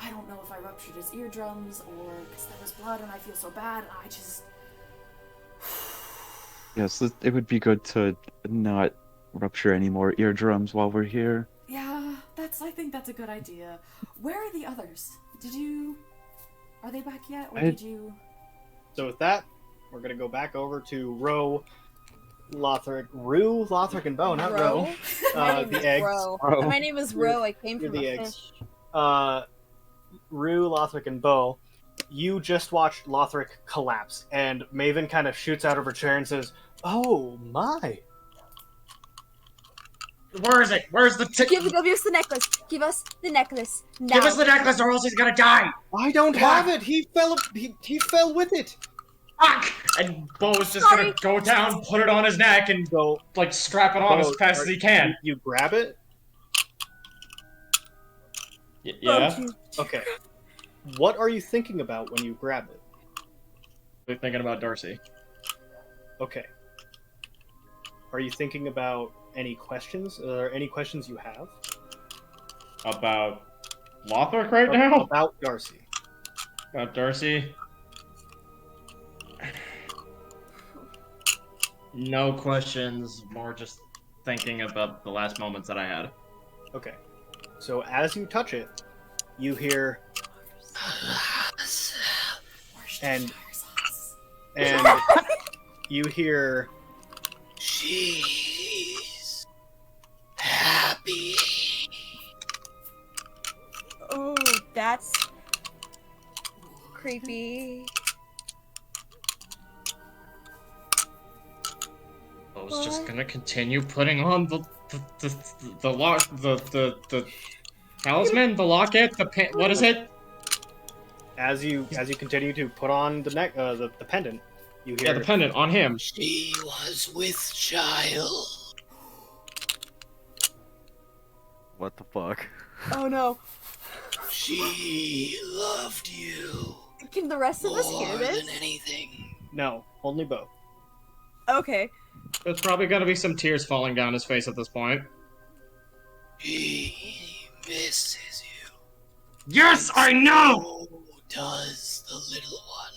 I don't know if I ruptured his eardrums or because there was blood and I feel so bad. I just... Yes, it would be good to not rupture any more eardrums while we're here. Yeah, I think that's a good idea. Where are the others? Are they back yet? Or did you... So with that, we're gonna go back over to Rue, Lothric, and Bo, not Ro. My name The is eggs. Ro. My name is Ro. I came You're from the a eggs. fish. Rue, Lothric, and Bo, you just watched Lothric collapse, and Maven kind of shoots out of her chair and says, "Oh my!" Where is it? Where's the Give us the necklace. Give us the necklace now. Give us the necklace, or else he's gonna die. I don't have it. He fell. He fell with it. Fuck! And Bo is just gonna go down, put it on his neck, and Go strap it on as fast as he can. You grab it. Yeah. Okay. What are you thinking about when you grab it? We're thinking about Darcy. Okay. Are you thinking about any questions? Are there any questions you have About Lothric right now? about Darcy? About Darcy? No questions, more just thinking about the last moments that I had. Okay. So as you touch it, you hear and you hear she's happy. Oh, that's creepy. I was just gonna continue putting on the talisman, the locket, the pin. What is it? As you continue to put on the the pendant, you hear Yeah, the pendant on him. She was with child. What the fuck? Oh no. She loved you Can the rest of us hear more this? than anything. No, only Bo. Okay. There's probably gonna be some tears falling down his face at this point. He misses you. Yes, I know! So does the little one.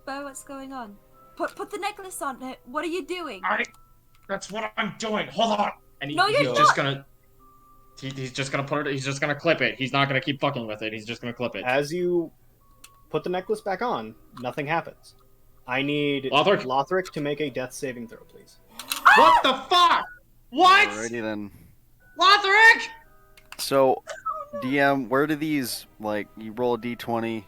Bo, what's going on? Put the necklace on. What are you doing? That's what I'm doing. Hold on. And No, you're he's not. just gonna. He's just gonna put it. He's just gonna clip it. He's not gonna keep fucking with it. He's just gonna clip it. As you put the necklace back on, nothing happens. I need Lothric to make a death saving throw, please. What the fuck? What? Alrighty then. Lothric! So, DM, where do these, you roll a d20,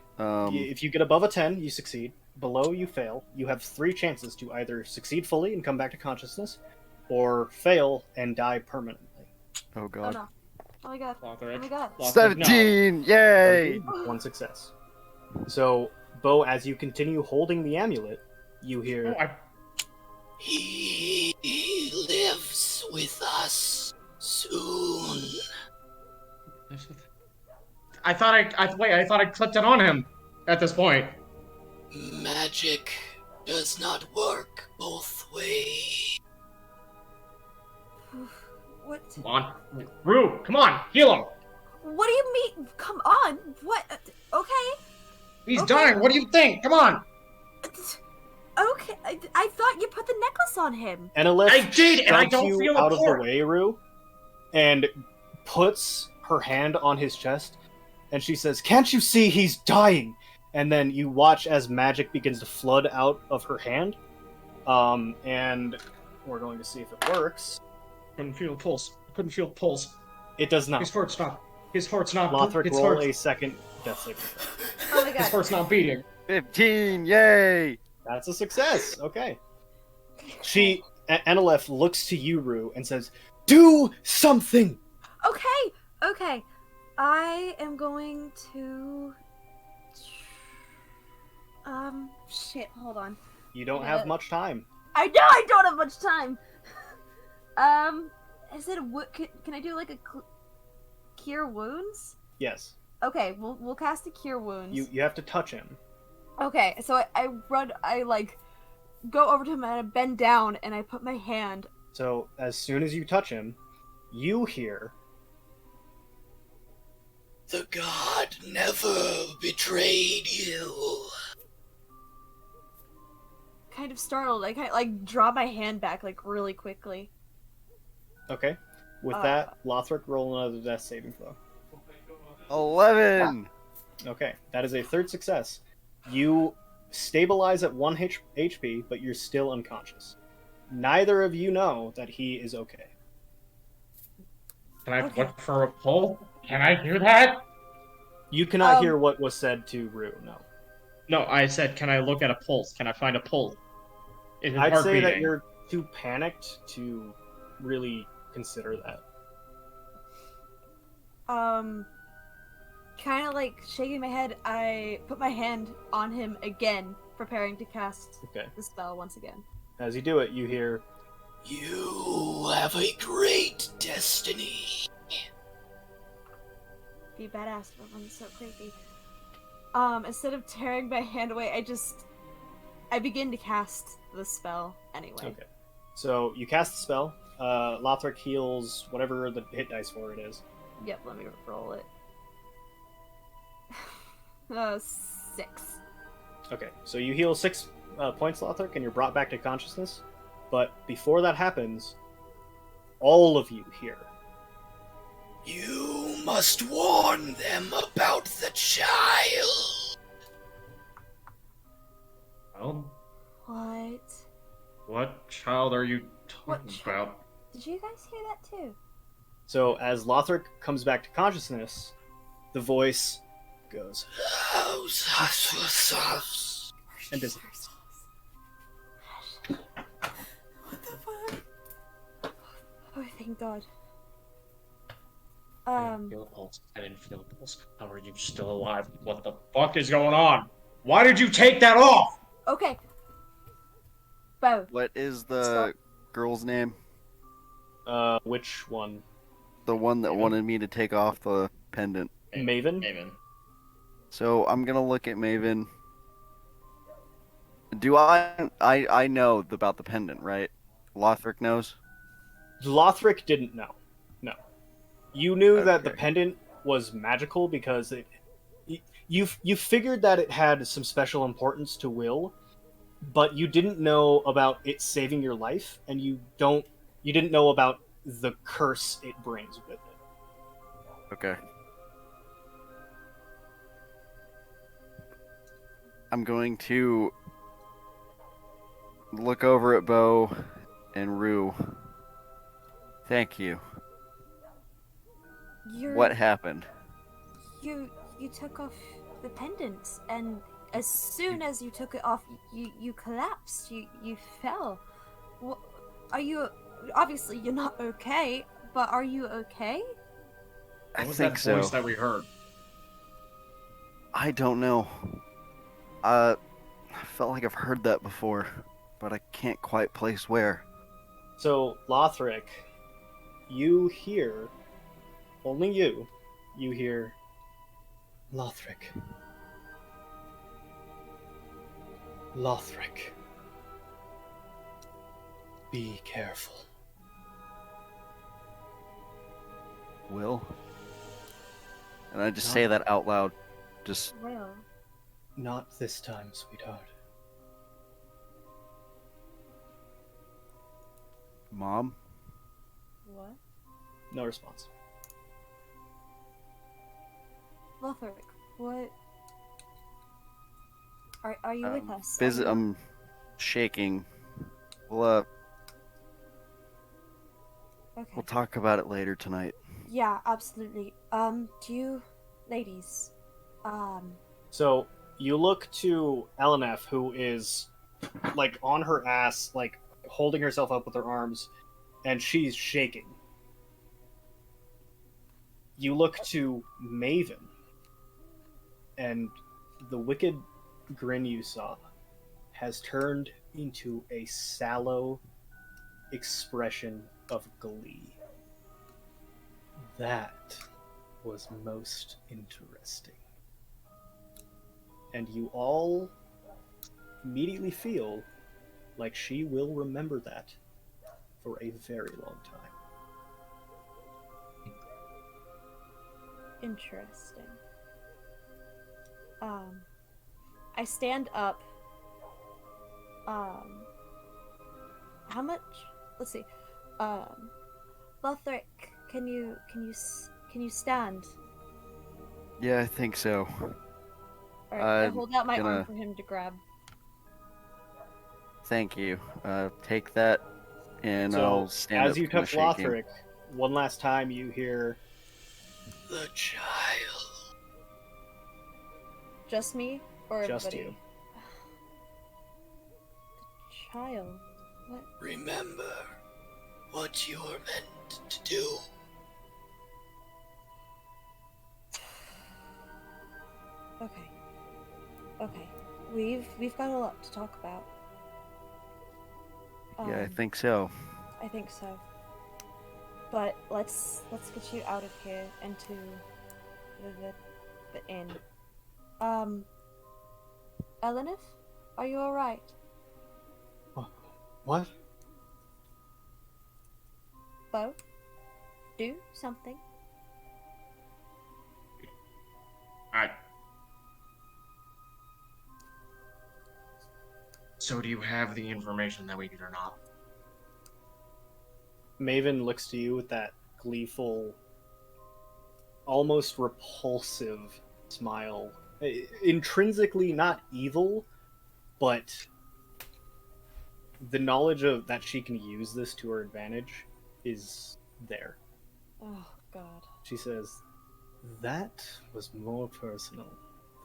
If you get above a 10, you succeed. Below, you fail. You have 3 chances to either succeed fully and come back to consciousness, or fail and die permanently. oh Oh god. no. Oh my god. Lothric. Oh my god. Lothric, no. 17! Yay! 1 success. So, Bo, as you continue holding the amulet, you hear... Oh, He lives with us soon. I thought I clipped it on him at this point. Magic does not work both ways. What? Come on. Rue, come on, heal him. What do you mean? Come on. What? Okay. He's Okay. dying. What do you think? Come on. Okay. I thought you put the necklace on him. Enelith I did, and I shoves don't you feel out of the apart. way, Rue, and puts her hand on his chest, and she says, "Can't you see he's dying?" And then you watch as magic begins to flood out of her hand, and we're going to see if it works. couldn't feel a pulse. I couldn't feel a pulse. It does not. His heart's not. His heart's not. Lothric, His roll heart's, a second death saving throw. Oh my his god. heart's not beating. 15, yay! That's a success. Okay. Enelef looks to you, Rue, and says, "Do something." Okay. I am going to. Shit. Hold on. You don't have much time. I know I don't have much time. Is it can I do like a cure wounds? Yes. Okay, we'll cast a cure wounds. You have to touch him. Okay, so I like go over to him and I bend down and I put my hand. So as soon as you touch him, you hear, "The god never betrayed you." Kind of startled. I kind of like draw my hand back like really quickly. Okay. With that, Lothric, roll another death saving throw. 11! Okay, that is a third success. You stabilize at 1 HP, but you're still unconscious. Neither of you know that he is okay. Can I Okay. look for a pull? Can I hear that? You cannot hear what was said to Rue, no. No, I said, can I look at a pulse? Can I find a pulse? Is his I'd heart say beating? that you're too panicked to really consider that. Kind of like shaking my head, I put my hand on him again, preparing to cast Okay. the spell once again. As you do it, you hear, "You have a great destiny." Be badass, but one's so creepy. Instead of tearing my hand away, I begin to cast the spell anyway. Okay. So you cast the spell. Lothric heals whatever the hit dice for it is. Yep, let me roll it. 6. Okay, so you heal 6 points, Lothric, and you're brought back to consciousness. But before that happens, all of you hear, "You must warn them about the child." Well, What? what child are you What talking child? about? Did you guys hear that too? So as Lothric comes back to consciousness, the voice goes, and disappears. What the fuck? Oh, thank God. I didn't feel a pulse. I didn't feel a pulse. How are you still alive? What the fuck is going on? Why did you take that off? Okay. Bo. What is the girl's name? Which one? The one that Maven? wanted me to take off the pendant. Maven? Maven. So I'm gonna look at Maven. Do I know about the pendant, right? Lothric knows? Lothric didn't know. No. You knew that the Okay. pendant was magical because you figured that it had some special importance to Will, but you didn't know about it saving your life, and you didn't know about the curse it brings with it. Okay. I'm going to look over at Bo and Rue. Thank you. What happened? You took off the pendant, and as soon as you took it off, you collapsed. You fell. Are you? Obviously, you're not okay. But are you okay? I What was think that so. voice that we heard? I don't know. I felt like I've heard that before, but I can't quite place where. So, Lothric, you hear, only you hear, Lothric. Lothric. Be careful. Will? And I just say that out loud. Just Well, Not this time, sweetheart. Mom? what? No response. Lothric, what? Are you with us? I'm shaking. Well, Okay. We'll talk about it later tonight. Yeah, absolutely. Do you, ladies, So you look to Elenef, who is like on her ass, like holding herself up with her arms, and she's shaking. You look to Maven, and the wicked grin you saw has turned into a sallow expression of glee. That was most interesting. And you all immediately feel like she will remember that for a very long time. interesting. I stand up. How much? Let's see. Lothric, can you stand? Yeah, I think so. Alright, I I'm hold out my arm gonna- for him to grab. Thank you. Take that, and So, I'll stand as up you kinda touch shaking. Lothric, one last time you hear the child. Just me or Just everybody? you. The child. What? Remember what you're meant to do. Okay. Okay. We've got a lot to talk about. Yeah, I Um, think so. I think so. But let's get you out of here and to the inn. Elenif, are you alright? What? Bo? Do something. So do you have the information that we need or not? Maven looks to you with that gleeful, almost repulsive smile. Intrinsically not evil, but the knowledge of that she can use this to her advantage is there. Oh God. She says, "That was more personal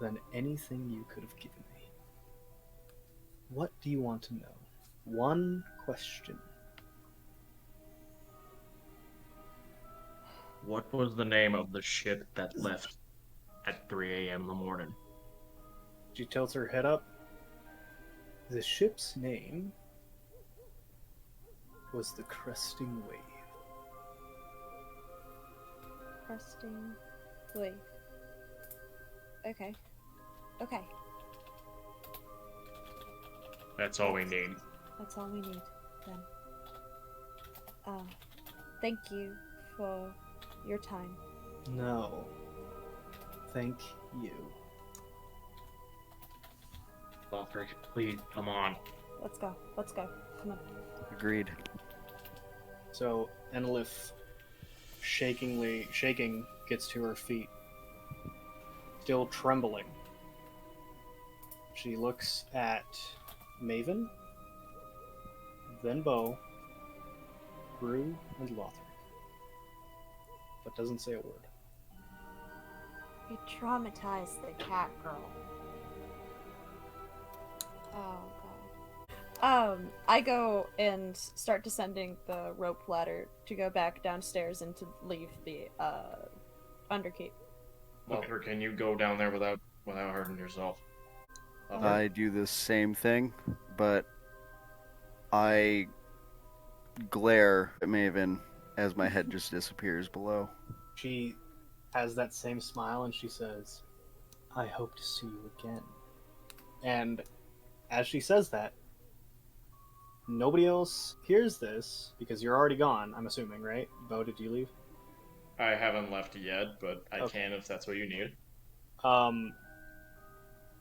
than anything you could have given me. What do you want to know? One question." What was the name of the ship that left at 3 a.m. in the morning? She tilts her head up. The ship's name was the Cresting Wave. Cresting wave. Okay. Okay. That's all we need. That's all we need then. Thank you for your time. No. Thank you. Lothric, please, come on. Let's go. Let's go. Come on. Agreed. So Enlif, shaking, gets to her feet, still trembling. She looks at Maven, then Bo, Brew, and Lothric, but doesn't say a word. You traumatized the cat girl. Oh God. I go and start descending the rope ladder to go back downstairs and to leave the underkeep. Lothric, can you go down there without hurting yourself? Lothric? I do the same thing, but I glare at Maven as my head just disappears below. She has that same smile and she says, "I hope to see you again." And as she says that, nobody else hears this because you're already gone, I'm assuming, right? Bo, did you leave? I haven't left yet, but I Okay. can if that's what you need.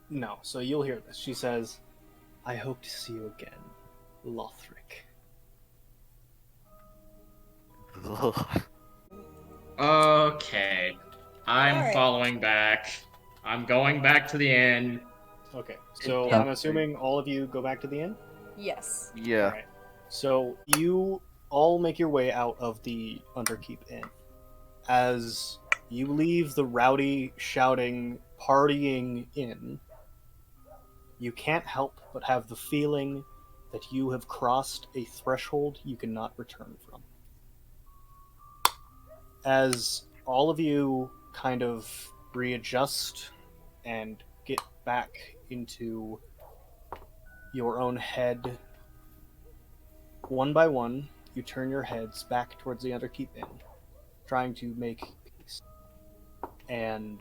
No, so you'll hear this. She says, "I hope to see you again, Lothric." Okay. I'm Alright. following back. I'm going back to the inn. Okay, so Yeah. I'm assuming all of you go back to the inn? Yes. Yeah. Alright. So you all make your way out of the Underkeep Inn. As you leave the rowdy, shouting, partying inn, you can't help but have the feeling that you have crossed a threshold you cannot return from. As all of you kind of readjust and get back into your own head, one by one, you turn your heads back towards the Underkeep Inn, trying to make peace. And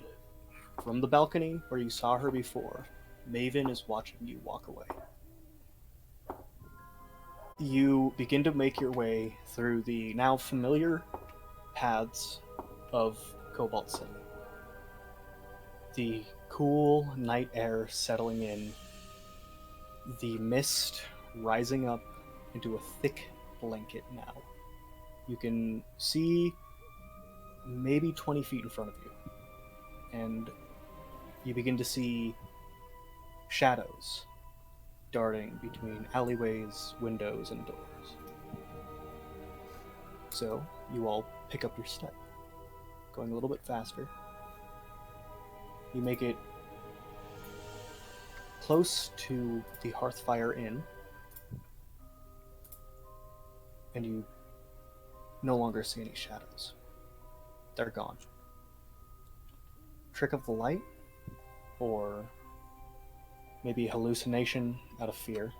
from the balcony where you saw her before, Maven is watching you walk away. You begin to make your way through the now familiar paths of Cobalt City. The cool night air settling in, the mist rising up into a thick blanket now. You can see maybe 20 feet in front of you, and you begin to see shadows darting between alleyways, windows, and doors. So, you all pick up your step, going a little bit faster. You make it close to the Hearthfire Inn, and you no longer see any shadows. They're gone. Trick of the light? Or maybe hallucination out of fear?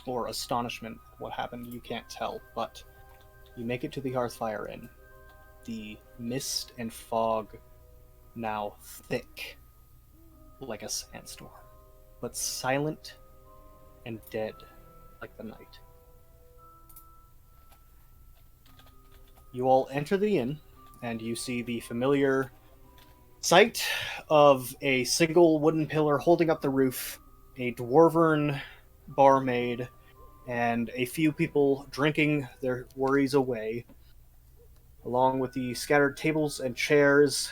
Or astonishment at what happened? You can't tell, but you make it to the Hearthfire Inn. The mist and fog now thick like a sandstorm, but silent and dead like the night. You all enter the inn, and you see the familiar sight of a single wooden pillar holding up the roof, a dwarven barmaid, and a few people drinking their worries away, along with the scattered tables and chairs.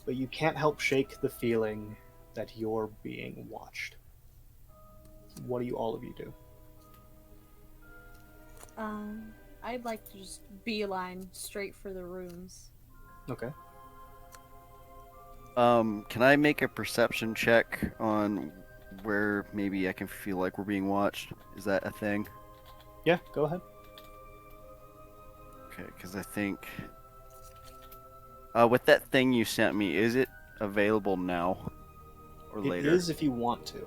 But you can't help shake the feeling that you're being watched. What do all of you do? I'd like to just beeline straight for the rooms. Okay. Can I make a perception check on where maybe I can feel like we're being watched? Is that a thing? Yeah, go ahead. Okay, because I think... with that thing you sent me, is it available now? Or later? It is if you want to.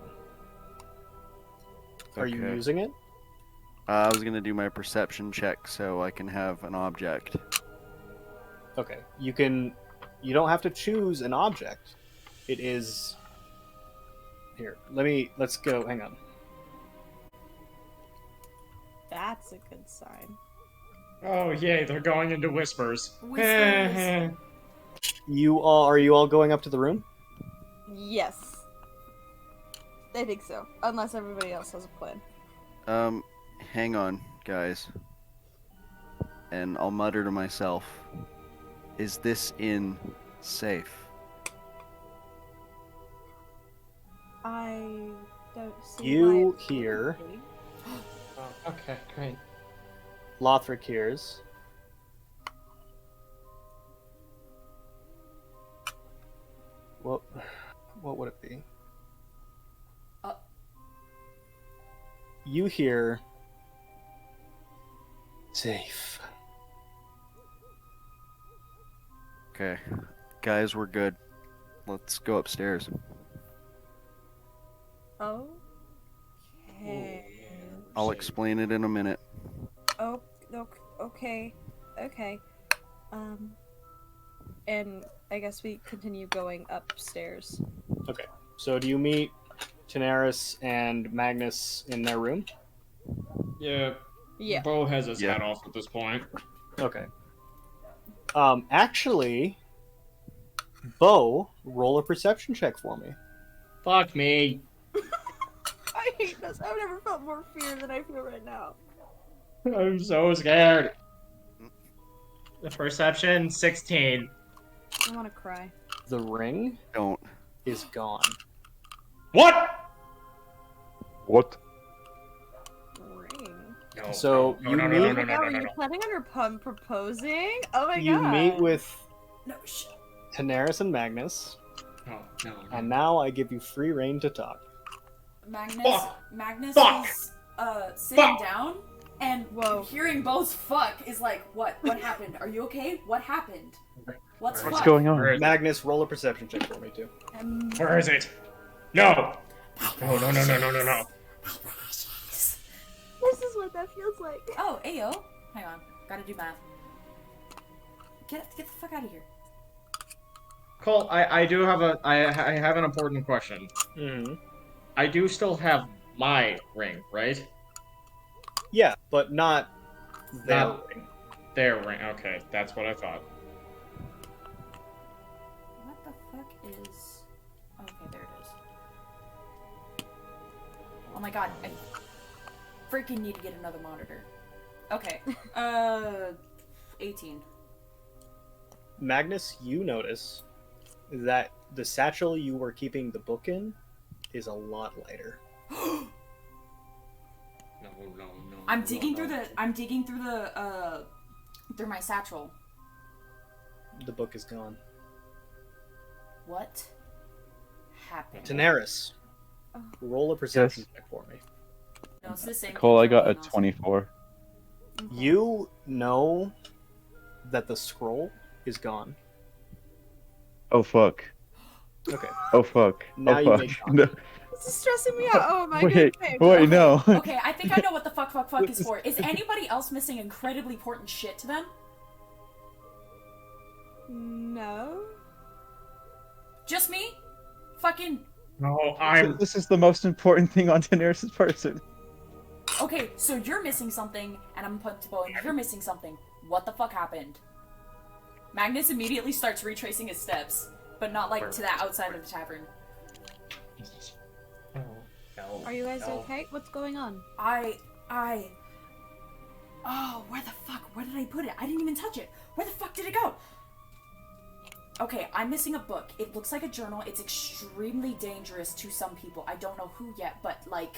Are you Okay. using it? I was gonna do my perception check so I can have an object. Okay. You don't have to choose an object. It is... Here, let's go, hang on. That's a good sign. Oh, yay, they're going into whispers. Whispers. Are you all going up to the room? Yes. I think so. Unless everybody else has a plan. Hang on, guys. And I'll mutter to myself, is this inn safe? I don't see You why it hear- wouldn't be. Oh, okay, great. Lothric hears. What would it be? You hear safe. Okay. Guys, we're good. Let's go upstairs. Okay. I'll explain it in a minute. Oh, okay. And I guess we continue going upstairs. Okay. So do you meet Daenerys and Magnus in their room? Yeah, Yeah. Bo has his Yeah. hat off at this point. Okay. Actually, Bo, roll a perception check for me. Fuck me. I hate this. I've never felt more fear than I feel right now. I'm so scared. The perception, 16. I want to cry. The ring Don't. is gone. What? What? Ring. No, No, So no, you no, no, meet- no, Oh no, my no, god, no, were no, you no. planning on her proposing? Oh my You god. meet with No, shh. Daenerys and Magnus, No, no, no. and now I give you free reign to talk. Magnus. Fuck. Magnus Fuck. is sitting Fuck. down and Whoa. hearing Bo's fuck is like, what? What happened? Are you okay? What happened? What's What's fuck? going on? Where is it? Magnus, roll a perception check for me too. Where is it? No! No, no, no, no, no, no, no. This is what that feels like. Oh, ayo. Hang on. Gotta do math. Get the fuck out of here. Cole, I do have I have an important question. Mm-hmm. I do still have my ring, right? Yeah, but not their Not- ring. Their ring. Okay, that's what I thought. What the fuck is... Okay, there it is. Oh my god, I freaking need to get another monitor. Okay, 18. Magnus, you notice that the satchel you were keeping the book in is a lot lighter. No, no, no. I'm no, digging no. through the, through my satchel. The book is gone. What happened? Daenerys, roll a perception check for me. No, it's the same. Cole, I thing got a everyone else. 24. You know that the scroll is gone. Oh fuck. Okay. Oh fuck. Now oh you fuck. make No. This is stressing me out. Oh my Wait, god. wait, no. Okay, I think I know what the fuck is for. Is anybody else missing incredibly important shit to them? No. Just me? Fucking... No, I'm. This is the most important thing on Daenerys' person. Okay, so you're missing something, and I'm put to Bo, and you're missing something. What the fuck happened? Magnus immediately starts retracing his steps, but not like to the outside of the tavern. No, Are you guys no. okay? What's going on? Oh, where the fuck? Where did I put it? I didn't even touch it. Where the fuck did it go? Okay, I'm missing a book. It looks like a journal. It's extremely dangerous to some people. I don't know who yet, but like,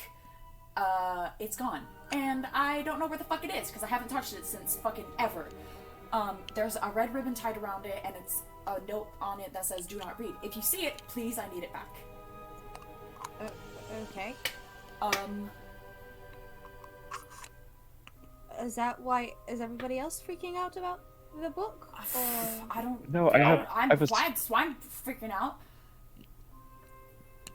it's gone. And I don't know where the fuck it is, because I haven't touched it since fucking ever. There's a red ribbon tied around it, and it's a note on it that says, "Do not read." If you see it, please, I need it back. Okay. Is that why? Is everybody else freaking out about the book? Or... I don't... No, I have I'm freaking out.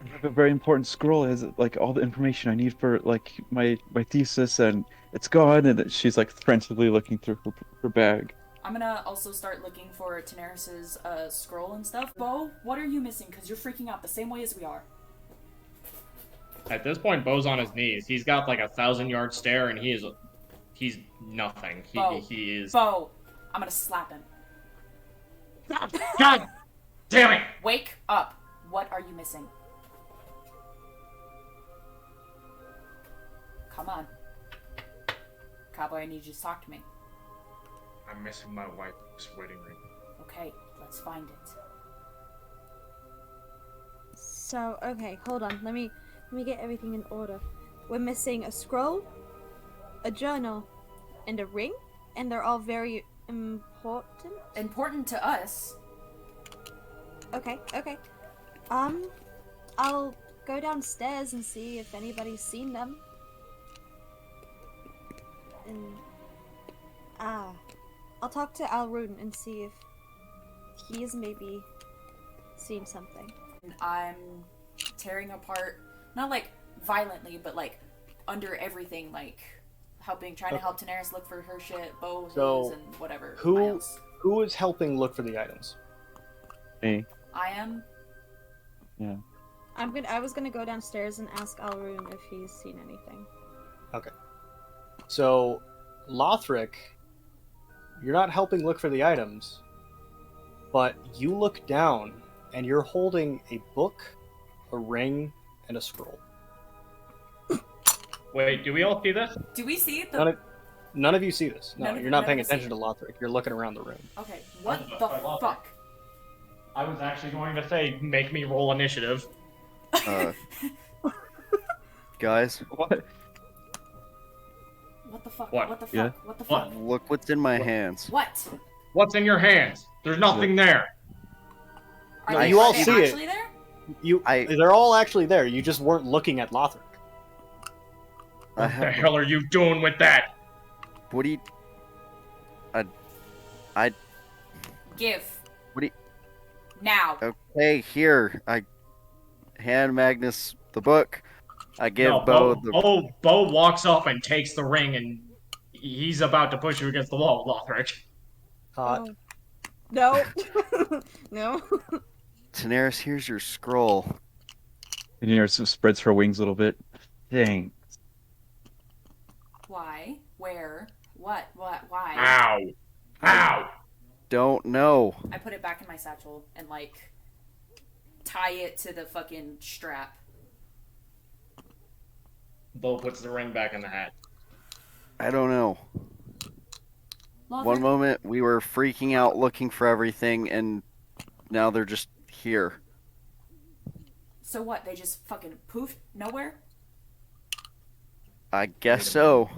I have a very important scroll. It has like all the information I need for like my thesis, and it's gone. And she's like frantically looking through her bag. I'm gonna also start looking for Daenerys's scroll and stuff. Bo, what are you missing? Because you're freaking out the same way as we are. At this point, Bo's on his knees. He's got like 1,000-yard stare, and he's nothing. He is. Bo, I'm gonna slap him. God damn it! Wake up. What are you missing? Come on. Cowboy, I need you to talk to me. I'm missing my wife's wedding ring. Okay, let's find it. So, okay, hold on. Let me get everything in order. We're missing a scroll, a journal, and a ring, and they're all very important. Important to us. Okay. I'll go downstairs and see if anybody's seen them. And I'll talk to Alrune and see if he's maybe seen something. I'm tearing apart, not like violently, but like under everything, like trying to help Daenerys look for her shit, Bo's So, and whatever. who- else. Who is helping look for the items? Me. I am. Yeah. I was gonna go downstairs and ask Alrune if he's seen anything. So, Lothric, you're not helping look for the items, but you look down and you're holding a book, a ring, and a scroll. Wait, do we all see this? Do we see the? None of you see this. No, None of- you're not none paying of us see attention to Lothric. You're looking around the room. Okay, what What the the fuck? fuck? I was actually going to say, make me roll initiative. Guys, What? What the fuck? What? What the fuck? Yeah? What the What? fuck? Look what's in my hands. What? What's in your hands? There's nothing there. Are No, they, you all are they see it. actually there? They're all actually there. You just weren't looking at Lothric. I What the have. hell are you doing with that? What do you? Give. What do you? Now. Okay, here. I hand Magnus the book. I give No, Bo the. Bo walks up and takes the ring, and he's about to push you against the wall, Lothric. Hot. Oh. No. No. Daenerys, here's your scroll. Daenerys spreads her wings a little bit. Dang. Why? Where? What? Why? Ow. Ow. Don't know. I put it back in my satchel and, like, tie it to the fucking strap. Bo puts the ring back in the hat. I don't know. Lothric, One moment we were freaking out looking for everything, and now they're just here. So what? They just fucking poofed nowhere? I guess so.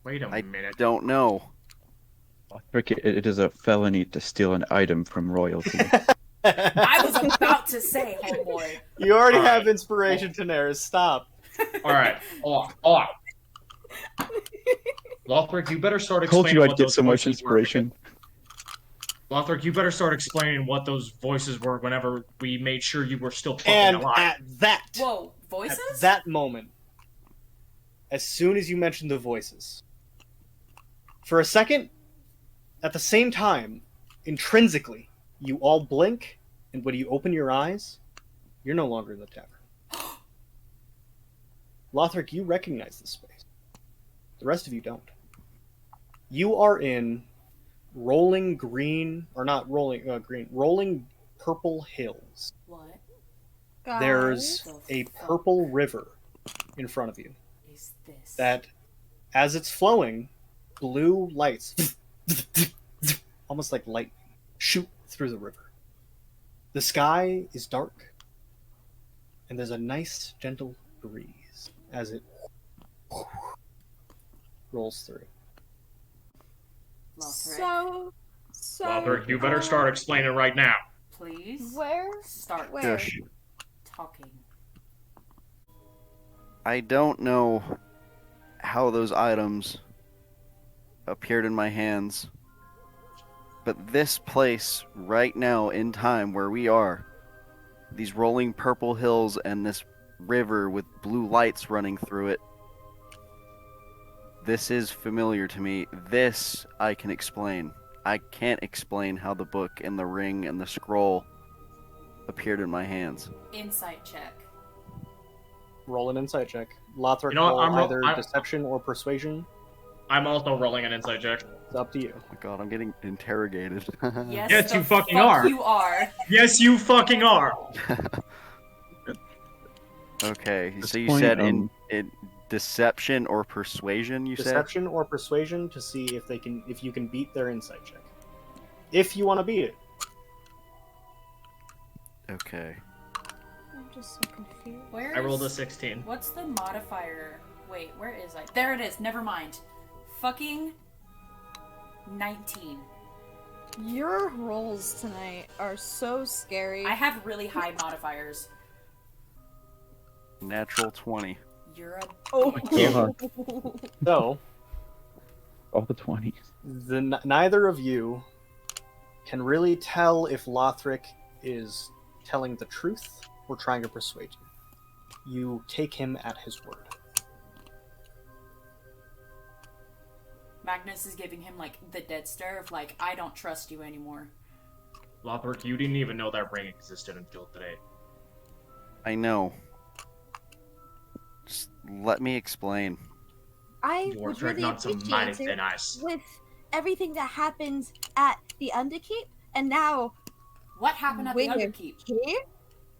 Wait a I minute. don't know. Lothric, it is a felony to steal an item from royalty. I was about to say, homeboy. You already All have right. inspiration, Daenerys. Stop. Alright, off. Lothric, you better start Told explaining you I'd what get those so much voices were. inspiration. Lothric, you better start explaining what those voices were whenever we made sure you were still fucking And alive. at that, Whoa, voices? at that moment, as soon as you mentioned the voices, for a second, at the same time, intrinsically, you all blink, and when you open your eyes, you're no longer in the tavern. Lothric, you recognize this space. The rest of you don't. You are in rolling green, or not rolling green, rolling purple hills. What Guys. There's a purple river in front of you is this? that, as it's flowing, blue lights, almost like lightning, shoot through the river. The sky is dark, and there's a nice, gentle breeze as it rolls through. Lothric, So. Lothric, you better start explaining right now. please Where? start Where? Shush. talking. I don't know how those items appeared in my hands, but this place right now in time where we are, these rolling purple hills and this river with blue lights running through it, this is familiar to me. This I can explain. I can't explain how the book and the ring and the scroll appeared in my hands. Insight check. Roll an insight check. Lothric, You know what, roll I'm either I'm- deception or persuasion. I'm also rolling an insight check. It's up to you. Oh my god, I'm getting interrogated. Yes, Yes, the you fucking fuck are. You are. Yes, you fucking are. Okay, At this so you point, said in deception or persuasion, you said? Deception or persuasion to see if you can beat their insight check. If you want to beat it. Okay. I'm just so confused. Where I rolled a is- 16. What's the modifier? Wait, where is I? There it is. Never mind. Fucking 19. Your rolls tonight are so scary. I have really high modifiers. Natural 20. You're a Oh. God. So, All the 20s. neither of you can really tell if Lothric is telling the truth or trying to persuade you. You take him at his word. Magnus is giving him like the dead stare of like, I don't trust you anymore. Lothric, you didn't even know that ring existed until today. I know. Just let me explain. I You are would treading really on some mighty appreciate thin it ice. with everything that happened at the Underkeep, and now What happened at the Where? Underkeep? here.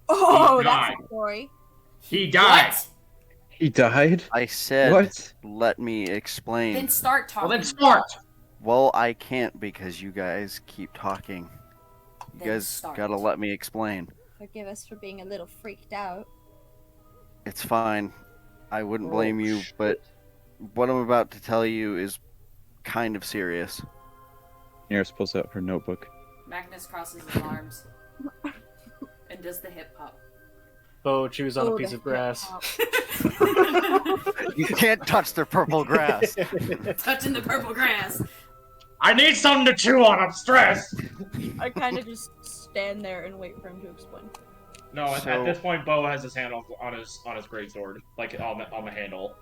Oh, died. that's a story. He died. What? He died? I said, What? let me explain. Then start talking. Well, then start. Well, I can't because you guys keep talking. You Then guys start. gotta let me explain. Forgive us for being a little freaked out. It's fine. I wouldn't blame you, but what I'm about to tell you is kind of serious. Neris pulls out her notebook. Magnus crosses his arms and does the hip hop. Bo chews on a Oh, piece the of grass. hip-hop. You can't touch the purple grass. Touching the purple grass. I need something to chew on. I'm stressed. I kind of just stand there and wait for him to explain. No, at So- this point, Bo has his hand on his greatsword, like on the handle.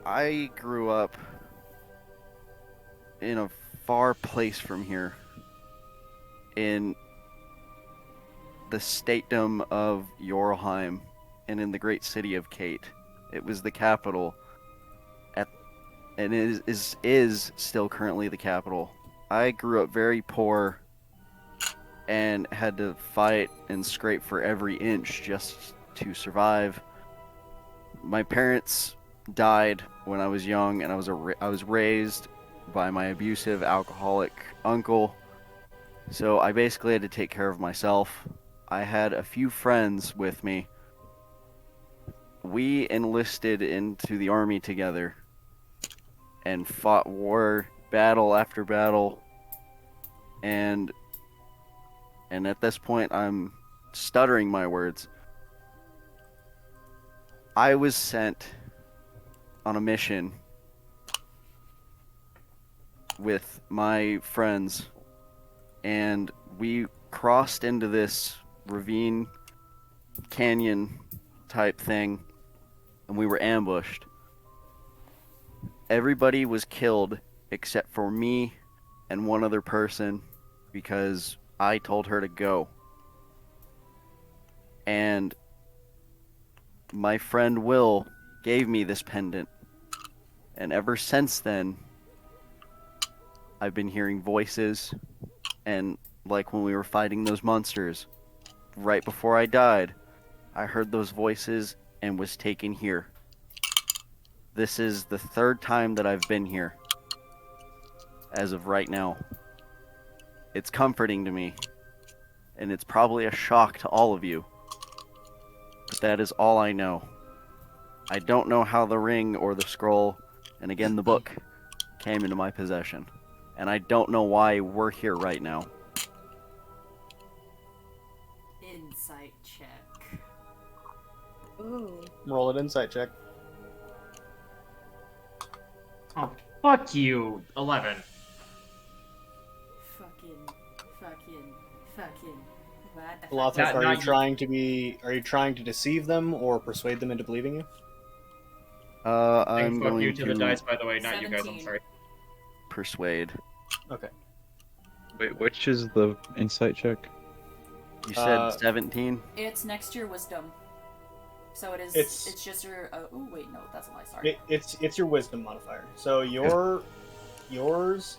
I grew up in a far place from here, in the statedom of Jorlheim, and in the great city of Kate. It was the capital, and it is still currently the capital. I grew up very poor and had to fight and scrape for every inch just to survive. My parents died when I was young, and I was raised by my abusive alcoholic uncle. So I basically had to take care of myself. I had a few friends with me. We enlisted into the army together and fought war, battle after battle. And at this point I'm stuttering my words. I was sent on a mission with my friends, and we crossed into this ravine canyon type thing, and we were ambushed. Everybody was killed except for me and one other person because I told her to go. And my friend Will gave me this pendant, and ever since then I've been hearing voices, and like when we were fighting those monsters, right before I died, I heard those voices and was taken here. This is the third time that I've been here, as of right now. It's comforting to me, and it's probably a shock to all of you, but that is all I know. I don't know how the ring or the scroll, and again the book, came into my possession. And I don't know why we're here right now. Insight check. Ooh. Roll an insight check. Oh, fuck you. 11. Fucking. What the Lothric, fuck? are not you you. trying to be? Are you trying to deceive them or persuade them into believing you? I'm Fuck going you to the dice, by the way, not you guys. I'm 17. sorry. persuade. Okay. Wait, which is the insight check? You said 17? It's next to your wisdom. So it is. It's- It's just your. Oh wait, no, that's a lie. Sorry. It's your wisdom modifier. So yours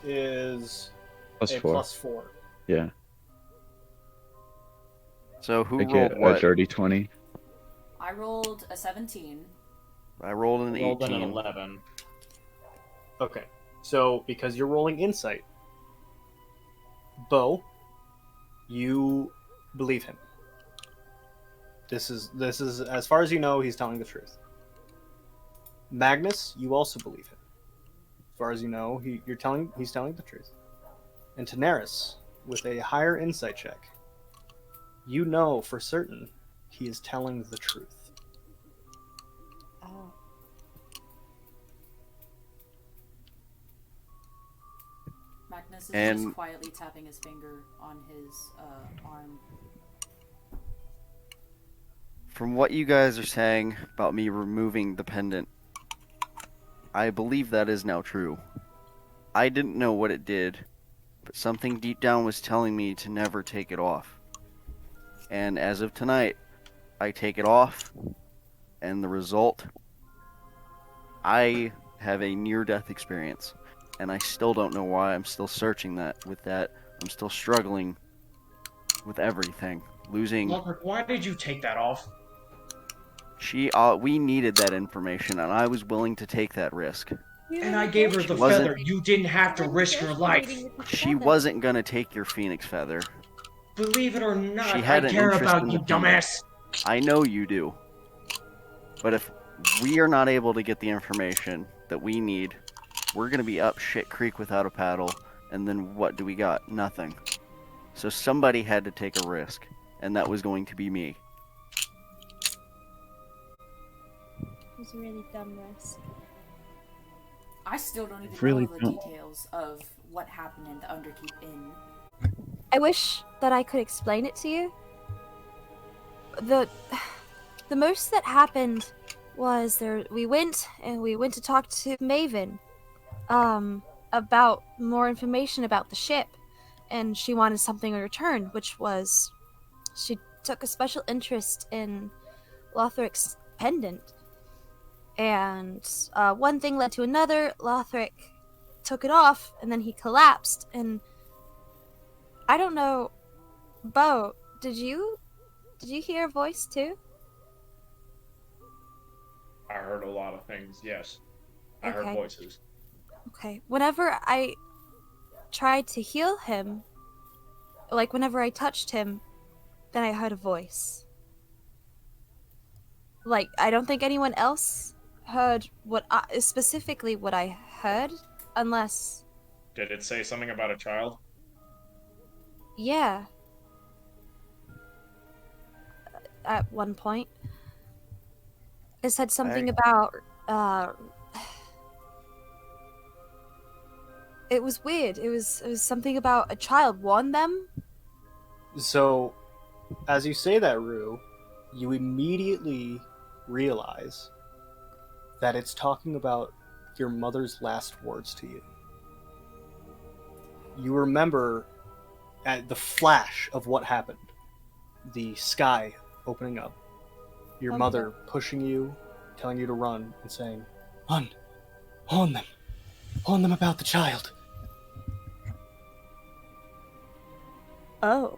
is Plus a 4. +4. Yeah. So who I get rolled what? a dirty 20. I rolled a 17. I rolled an 18. Rolled an 11. Okay. So because you're rolling insight, Bo, you believe him. This is as far as you know, he's telling the truth. Magnus, you also believe him. As far as you know, he's telling the truth. And Daenerys, with a higher insight check, you know for certain he is telling the truth. Oh. Magnus is And- just quietly tapping his finger on his arm. From what you guys are saying about me removing the pendant, I believe that is now true. I didn't know what it did, but something deep down was telling me to never take it off. And as of tonight, I take it off, and the result, I have a near-death experience. And I still don't know why. I'm still searching with that. I'm still struggling with everything. Losing. Lothric, why did you take that off? We needed that information, and I was willing to take that risk. And I gave her the Wasn't- feather. You didn't have to risk your life. She wasn't gonna take your phoenix feather. Believe it or not, She I had an care interest about in you, the pendant. dumbass. I know you do. But if we are not able to get the information that we need, we're going to be up shit creek without a paddle, and then what do we got? Nothing. So somebody had to take a risk, and that was going to be me. It was a really dumb risk. I still don't even Really know the don't. details of what happened in the Underkeep Inn. I wish that I could explain it to you. The most that happened was we went to talk to Maven about more information about the ship, and she wanted something in return, which was she took a special interest in Lothric's pendant. And one thing led to another. Lothric took it off, and then he collapsed. And I don't know, Bo, did you hear a voice too? I heard a lot of things, yes. I heard Okay. voices. Okay. Whenever I tried to heal him, like whenever I touched him, then I heard a voice. Like, I don't think anyone else heard specifically what I heard, unless, Did it say something about a child? yeah. At one point. It said something about, it was weird. It was something about a child. Warn them? So, as you say that, Rue, you immediately realize that it's talking about your mother's last words to you. You remember at the flash of what happened, the sky opening up, your Oh, mother pushing you, telling you to run, and saying, "Run, warn them about the child." Oh.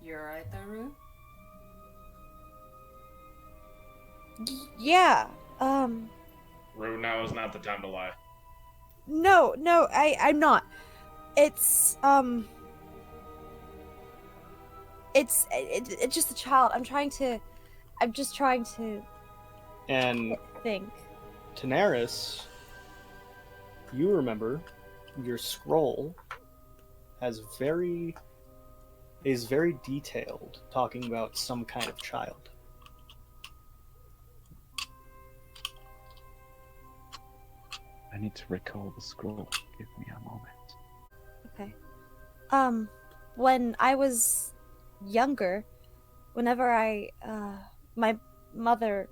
You're right there, Rue? Yeah. Rue, now is not the time to lie. No, I'm not. It's it's just a child. I'm just trying to And think. Daenerys, you remember your scroll is very detailed, talking about some kind of child. I need to recall the scroll. Give me a moment. Okay. When I was younger, whenever my mother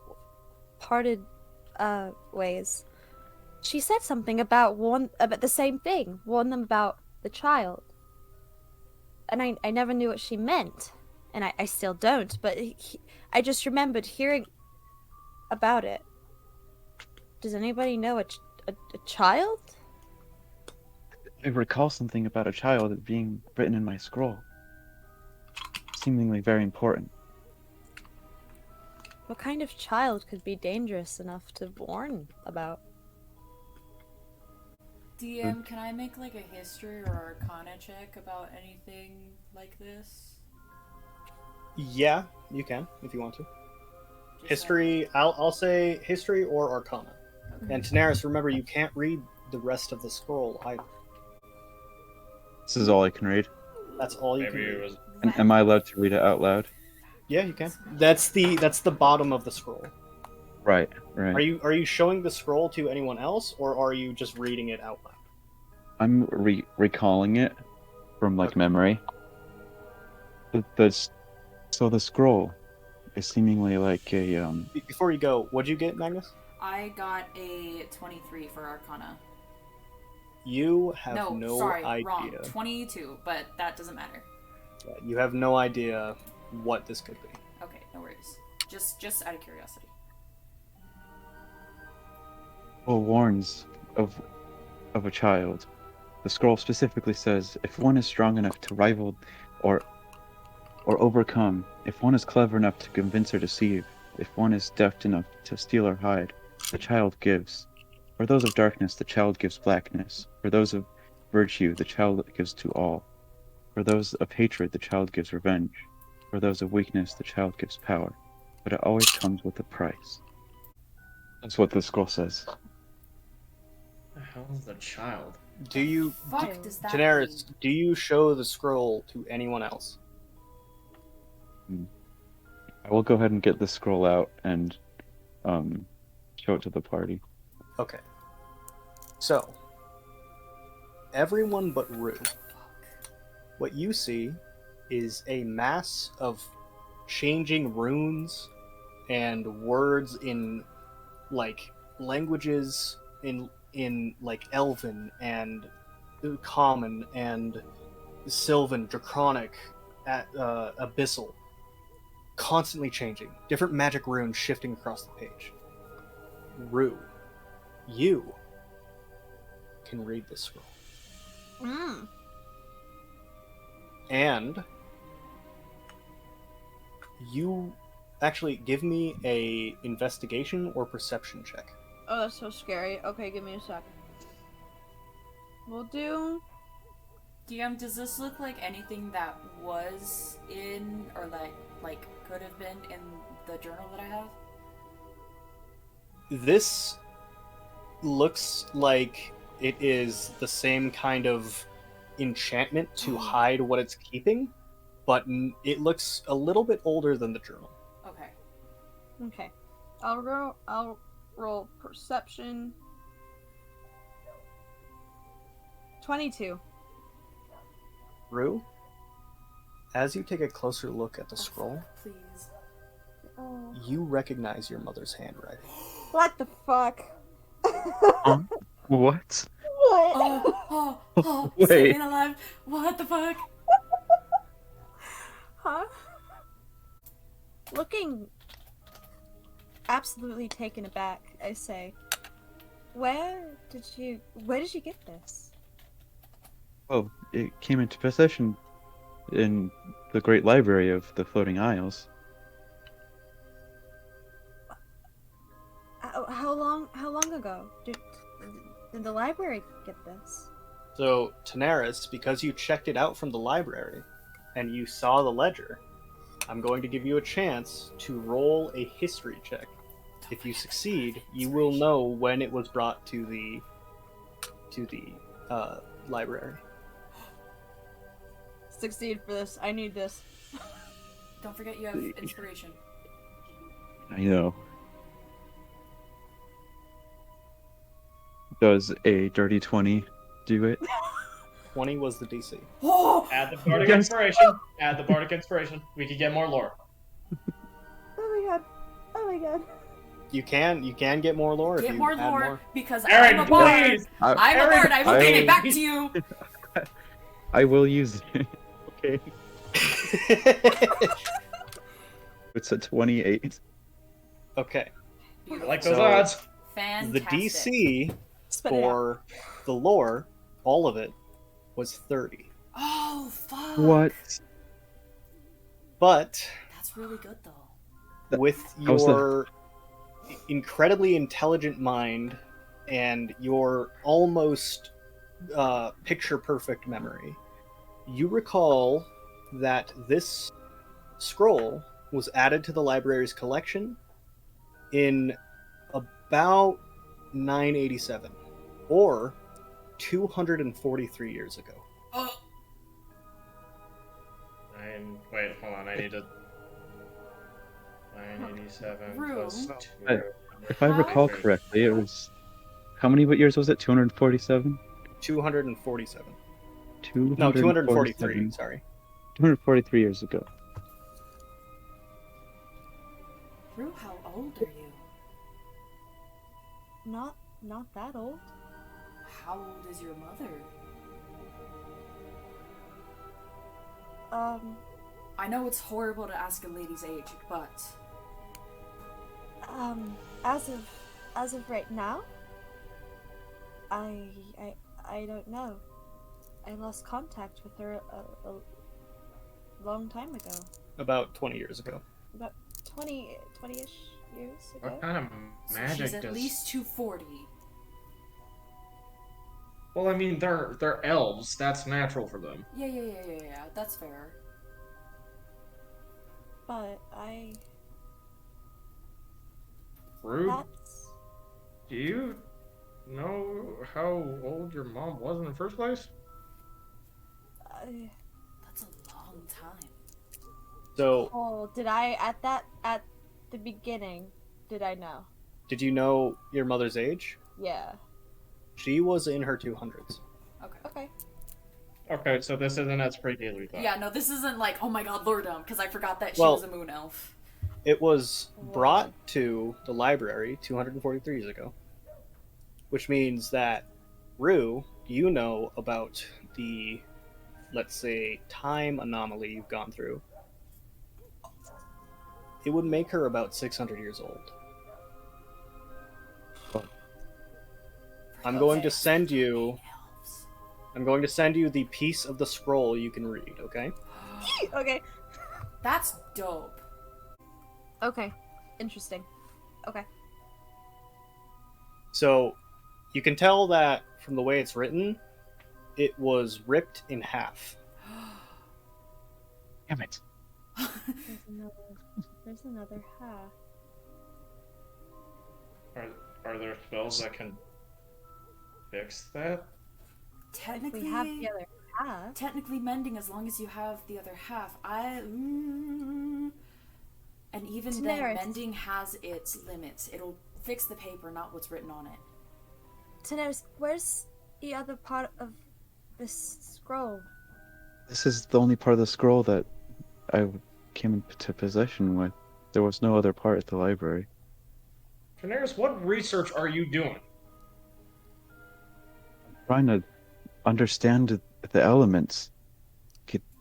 parted ways, she said something about the same thing. Warn them about the child. And I never knew what she meant, and I still don't. But I just remembered hearing about it. Does anybody know a child? I recall something about a child being written in my scroll. Seemingly very important. What kind of child could be dangerous enough to warn about? DM, can I make like a history or arcana check about anything like this? Yeah, you can if you want to. Just History, I'll say history or arcana. Okay. And Daenerys, remember, you can't read the rest of the scroll either. This is all I can read. That's all you Maybe can it read. was. And am I allowed to read it out loud? Yeah, you can. That's the bottom of the scroll. Right, right. Are you showing the scroll to anyone else, or are you just reading it out loud? I'm recalling it from like memory. So the scroll is seemingly like a Before you go, what'd you get, Magnus? I got a 23 for arcana. You have No, no sorry, idea. wrong. 22, but that doesn't matter. Yeah, you have no idea what this could be. Okay, no worries. Just out of curiosity. well warns of a child. The scroll specifically says if one is strong enough to rival or overcome, if one is clever enough to convince or deceive, if one is deft enough to steal or hide, the child gives. For those of darkness, the child gives blackness. For those of virtue, the child gives to all. For those of hatred, the child gives revenge. For those of weakness, the child gives power. but it always comes with a price. That's what the scroll says. The hell is the child? Do you, Fuck does that Daenerys, mean? do you show the scroll to anyone else? I will go ahead and get the scroll out and show it to the party. Okay. So, everyone but Rue. What you see is a mass of changing runes and words in like languages in like Elven and Common and Sylvan, Draconic, Abyssal, constantly changing. Different magic runes shifting across the page. Rue, you can read this scroll. Mm. And you actually give me a investigation or perception check. Oh, that's so scary. Okay, give me a sec. We'll do. DM, does this look like anything that was in, or like could have been in the journal that I have? This looks like it is the same kind of enchantment to hide what it's keeping, but it looks a little bit older than the journal. Okay. Okay. I'll roll perception. 22. Rue, as you take a closer look at the scroll, Please. Oh. you recognize your mother's handwriting. What the fuck? What? Oh, Wait. staying alive. What the fuck? Huh? Looking absolutely taken aback, I say, where did you get this? Oh, it came into possession in the great library of the Floating Isles. How long ago did the library get this? So, Daenerys, because you checked it out from the library and you saw the ledger, I'm going to give you a chance to roll a history check. If you succeed, you will know when it was brought to the library. Succeed for this. I need this. Don't forget you have inspiration. I know. Does a dirty 20 do it? 20 was the DC. Oh! Add the bardic inspiration. Add the bardic inspiration. We could get more lore. Oh my god! Oh my god! You can get more lore if Get you more add lore more. because Aaron, I'm a bard. please! I'm a Aaron, bard. I will give it back to please. you. I will use it. Okay. It's a 28. Okay. I like those So- odds. Fantastic. The DC Spit it out. for the lore, all of it, was 30. Oh fuck. What? But That's really good though. with How's your incredibly intelligent mind and your almost picture perfect memory, you recall that this scroll was added to the library's collection in about 987, or 243 years ago. Oh. Wait, hold on. I need to. 987 Rue. plus Hey, 2. If I recall correctly, it was... How many years was it? 247? 247. 247. No, 243, sorry. 243 years ago. Rue, how old are you? Not that old. How old is your mother? I know it's horrible to ask a lady's age, but As of right now, I don't know. I lost contact with her a long time ago. About 20 years ago. About 20-ish years ago. What kind of so magic she's at does? least 240. Well, I mean, they're elves. That's natural for them. Yeah. That's fair. But I Rude. That's Do you know how old your mom was in the first place? That's a long time. So, oh, did I at the beginning? Did I know? did you know your mother's age? Yeah. She was in her 200s. Okay. Okay. Okay, so this isn't as freaky as we thought. Yeah, no, this isn't like, oh my god, Lordum, because I forgot that she Well- was a moon elf. It was Wow. brought to the library 243 years ago, which means that Rue, you know about the, let's say, time anomaly you've gone through. It would make her about 600 years old. I'm going to send you. Elves. I'm going to send you the piece of the scroll you can read. Okay. Okay. That's dope. Okay. Interesting. Okay. So, you can tell that from the way it's written, it was ripped in half. Damn it. There's another half. Are there spells that can fix that? If Technically, we have the other half. technically mending as long as you have the other half. And even then, Daenerys. mending has its limits. It'll fix the paper, not what's written on it. Daenerys, where's the other part of this scroll? This is the only part of the scroll that I came into possession with. There was no other part at the library. Daenerys, what research are you doing? Trying to understand the elements,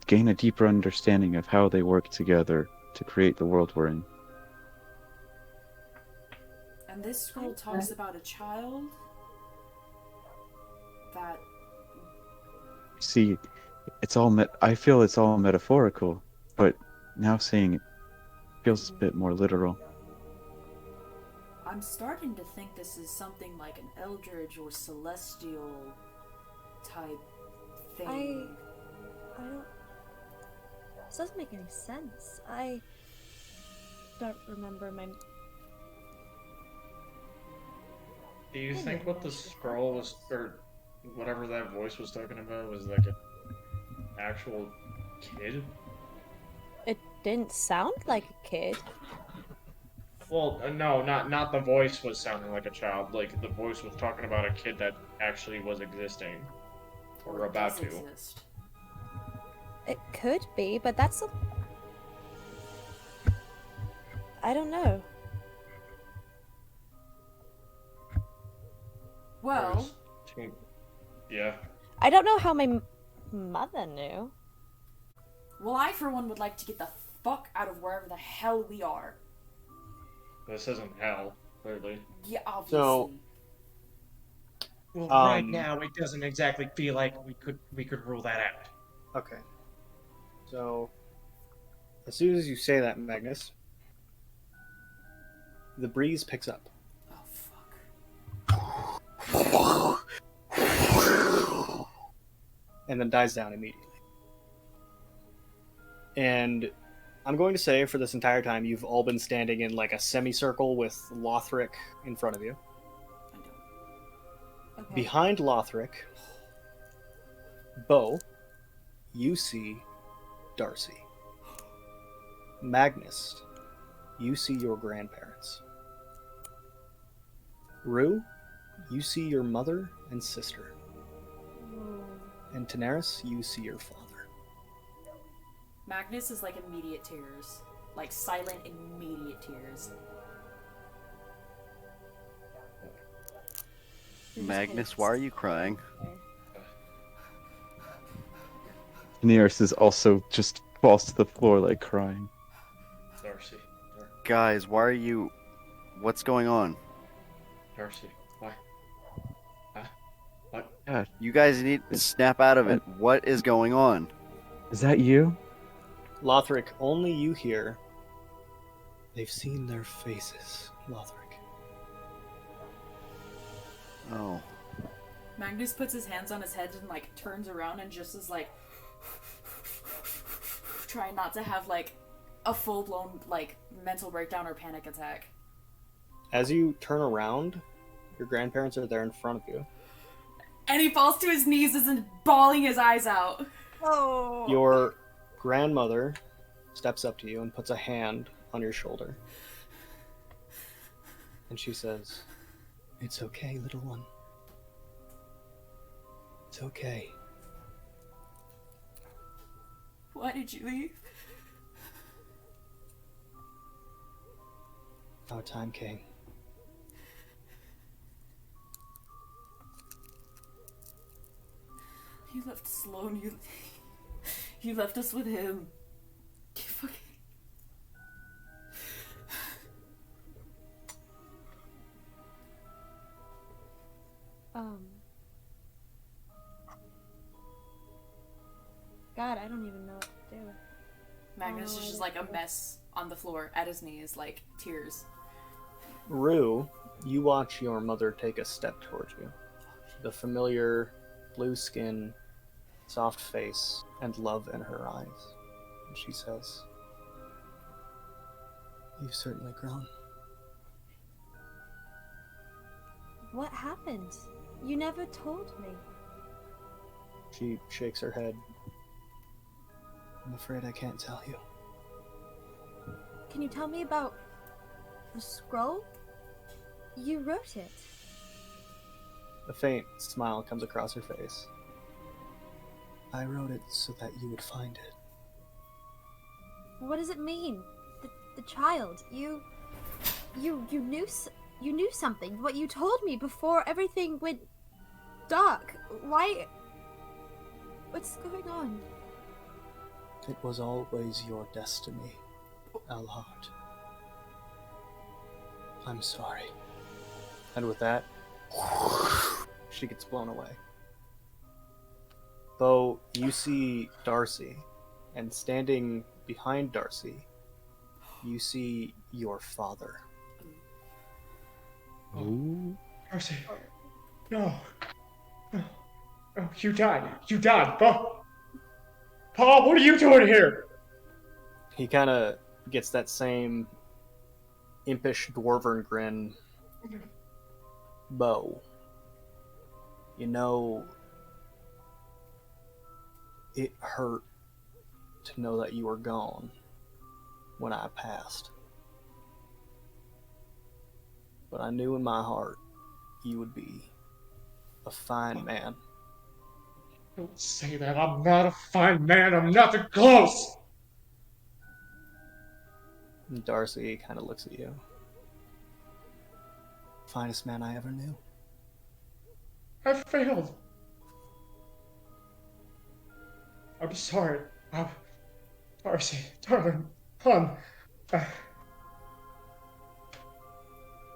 gain a deeper understanding of how they work together to create the world we're in. And this scroll talks about a child that. See, it's all I feel it's all metaphorical, but now seeing it feels a bit more literal. I'm starting to think this is something like an eldritch or celestial type thing. I don't. This doesn't make any sense. I don't remember my. Do you think what the scroll was, or whatever that voice was talking about, was like an actual kid? It didn't sound like a kid. Well, no, not the voice was sounding like a child. Like the voice was talking about a kid that actually was existing, or about Does to. exist. It could be, but that's a. I don't know. Well, Yeah. I don't know how my mother knew. well, I for one would like to get the fuck out of wherever the hell we are. This isn't hell, clearly. Yeah, obviously. So- Well, Um, right now it doesn't exactly feel like we could rule that out. Okay. So, as soon as you say that, Magnus, the breeze picks up. Oh fuck. And then dies down immediately. And I'm going to say for this entire time, you've all been standing in like a semicircle with Lothric in front of you. I don't. Okay. Behind Lothric, Bo, you see Darcy. Magnus, you see your grandparents. Rue, you see your mother and sister. And Daenerys, you see your father. Magnus is like immediate tears. Like silent, immediate tears. Magnus, why are you crying? Daenerys is also just falls to the floor like crying. Darcy. Guys, why are you... What's going on? Darcy. Why? Huh? What? God, You guys need to snap out of it. What is going on? is that you? Lothric, only you hear. They've seen their faces, Lothric. Oh. Magnus puts his hands on his head and like turns around and just is like trying not to have like a full blown like mental breakdown or panic attack. As you turn around, your grandparents are there in front of you. And he falls to his knees and bawling his eyes out. Oh. Your grandmother steps up to you and puts a hand on your shoulder. And she says, "It's okay, little one. It's okay." Why did you leave? Our time came. You left us alone. You left us with him. You fucking... God, I don't even know what to do. Magnus is just like a mess on the floor at his knees, like tears. Rue, you watch your mother take a step towards you. The familiar blue skin, soft face, and love in her eyes. And she says, "You've certainly grown." What happened? You never told me. She shakes her head. "I'm afraid I can't tell you." Can you tell me about the scroll? You wrote it. A faint smile comes across her face. "I wrote it so that you would find it." What does it mean? The child. You knew something. What you told me before everything went dark. Why? What's going on? "It was always your destiny, Alhart. I'm sorry." And with that, she gets blown away. Though you see Darcy, and standing behind Darcy, you see your father. Ooh. Darcy. No. No. No, you died. You died. Paul. Paul, what are you doing here? He kind of gets that same impish dwarven grin. "Bo, you know, it hurt to know that you were gone when I passed. But I knew in my heart you would be a fine man." Don't say that. I'm not a fine man. I'm nothing close. And Darcy kind of looks at you. "Finest man I ever knew." I failed. I'm sorry. Darcy, darling, hon.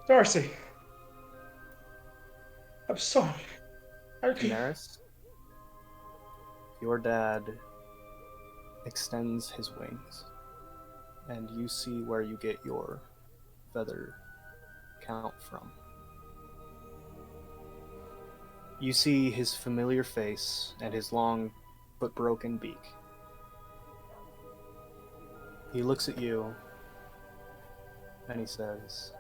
Darcy. I'm sorry. Daenerys, your dad extends his wings, and you see where you get your feather count from. You see his familiar face and his long but broken beak. He looks at you and he says,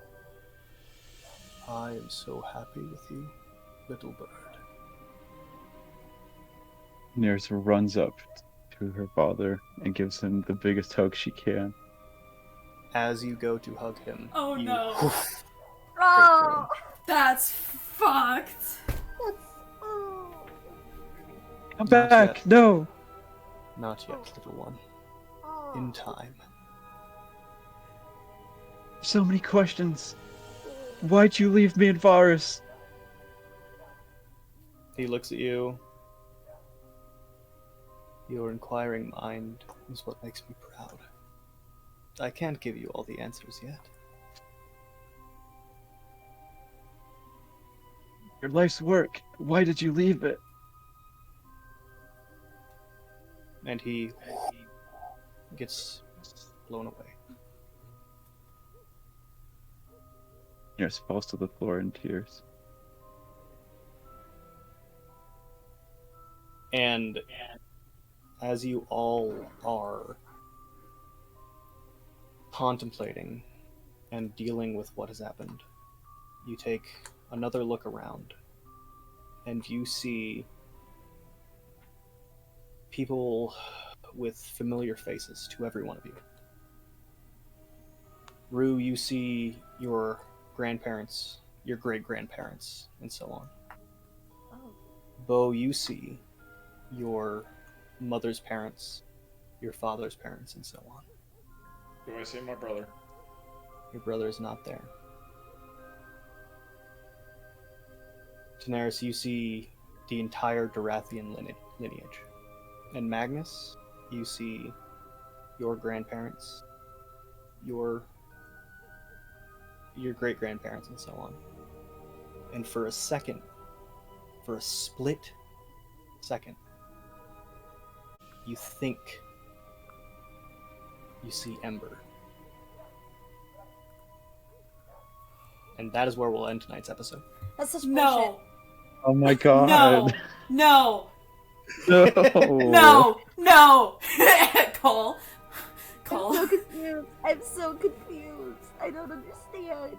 "I am so happy with you, little bird." Daenerys runs up to her father and gives him the biggest hug she can. As you go to hug him, Oh you no. straight through Oh, him. That's fucked. Come Not back! yet. No! Not yet, little one. In time. So many questions. Why'd you leave me in Varus? He looks at you. "Your inquiring mind is what makes me proud. I can't give you all the answers yet." Your life's work. Why did you leave it? And he gets blown away. Daenerys falls to the floor in tears. And as you all are contemplating and dealing with what has happened, you take another look around, and you see people with familiar faces to every one of you. Rue, you see your grandparents, your great-grandparents, and so on. Oh. Bo, you see your mother's parents, your father's parents, and so on. Do I see my brother? Your brother is not there. Daenerys, you see the entire Dorathian lineage. And Magnus, you see your grandparents, your great-grandparents, and so on. And for a second, for a split second, you think you see Ember. And that is where we'll end tonight's episode. That's such bullshit. No. Oh my god. No. No. No. No. No. Cole. I'm so confused. I'm so confused. I don't understand.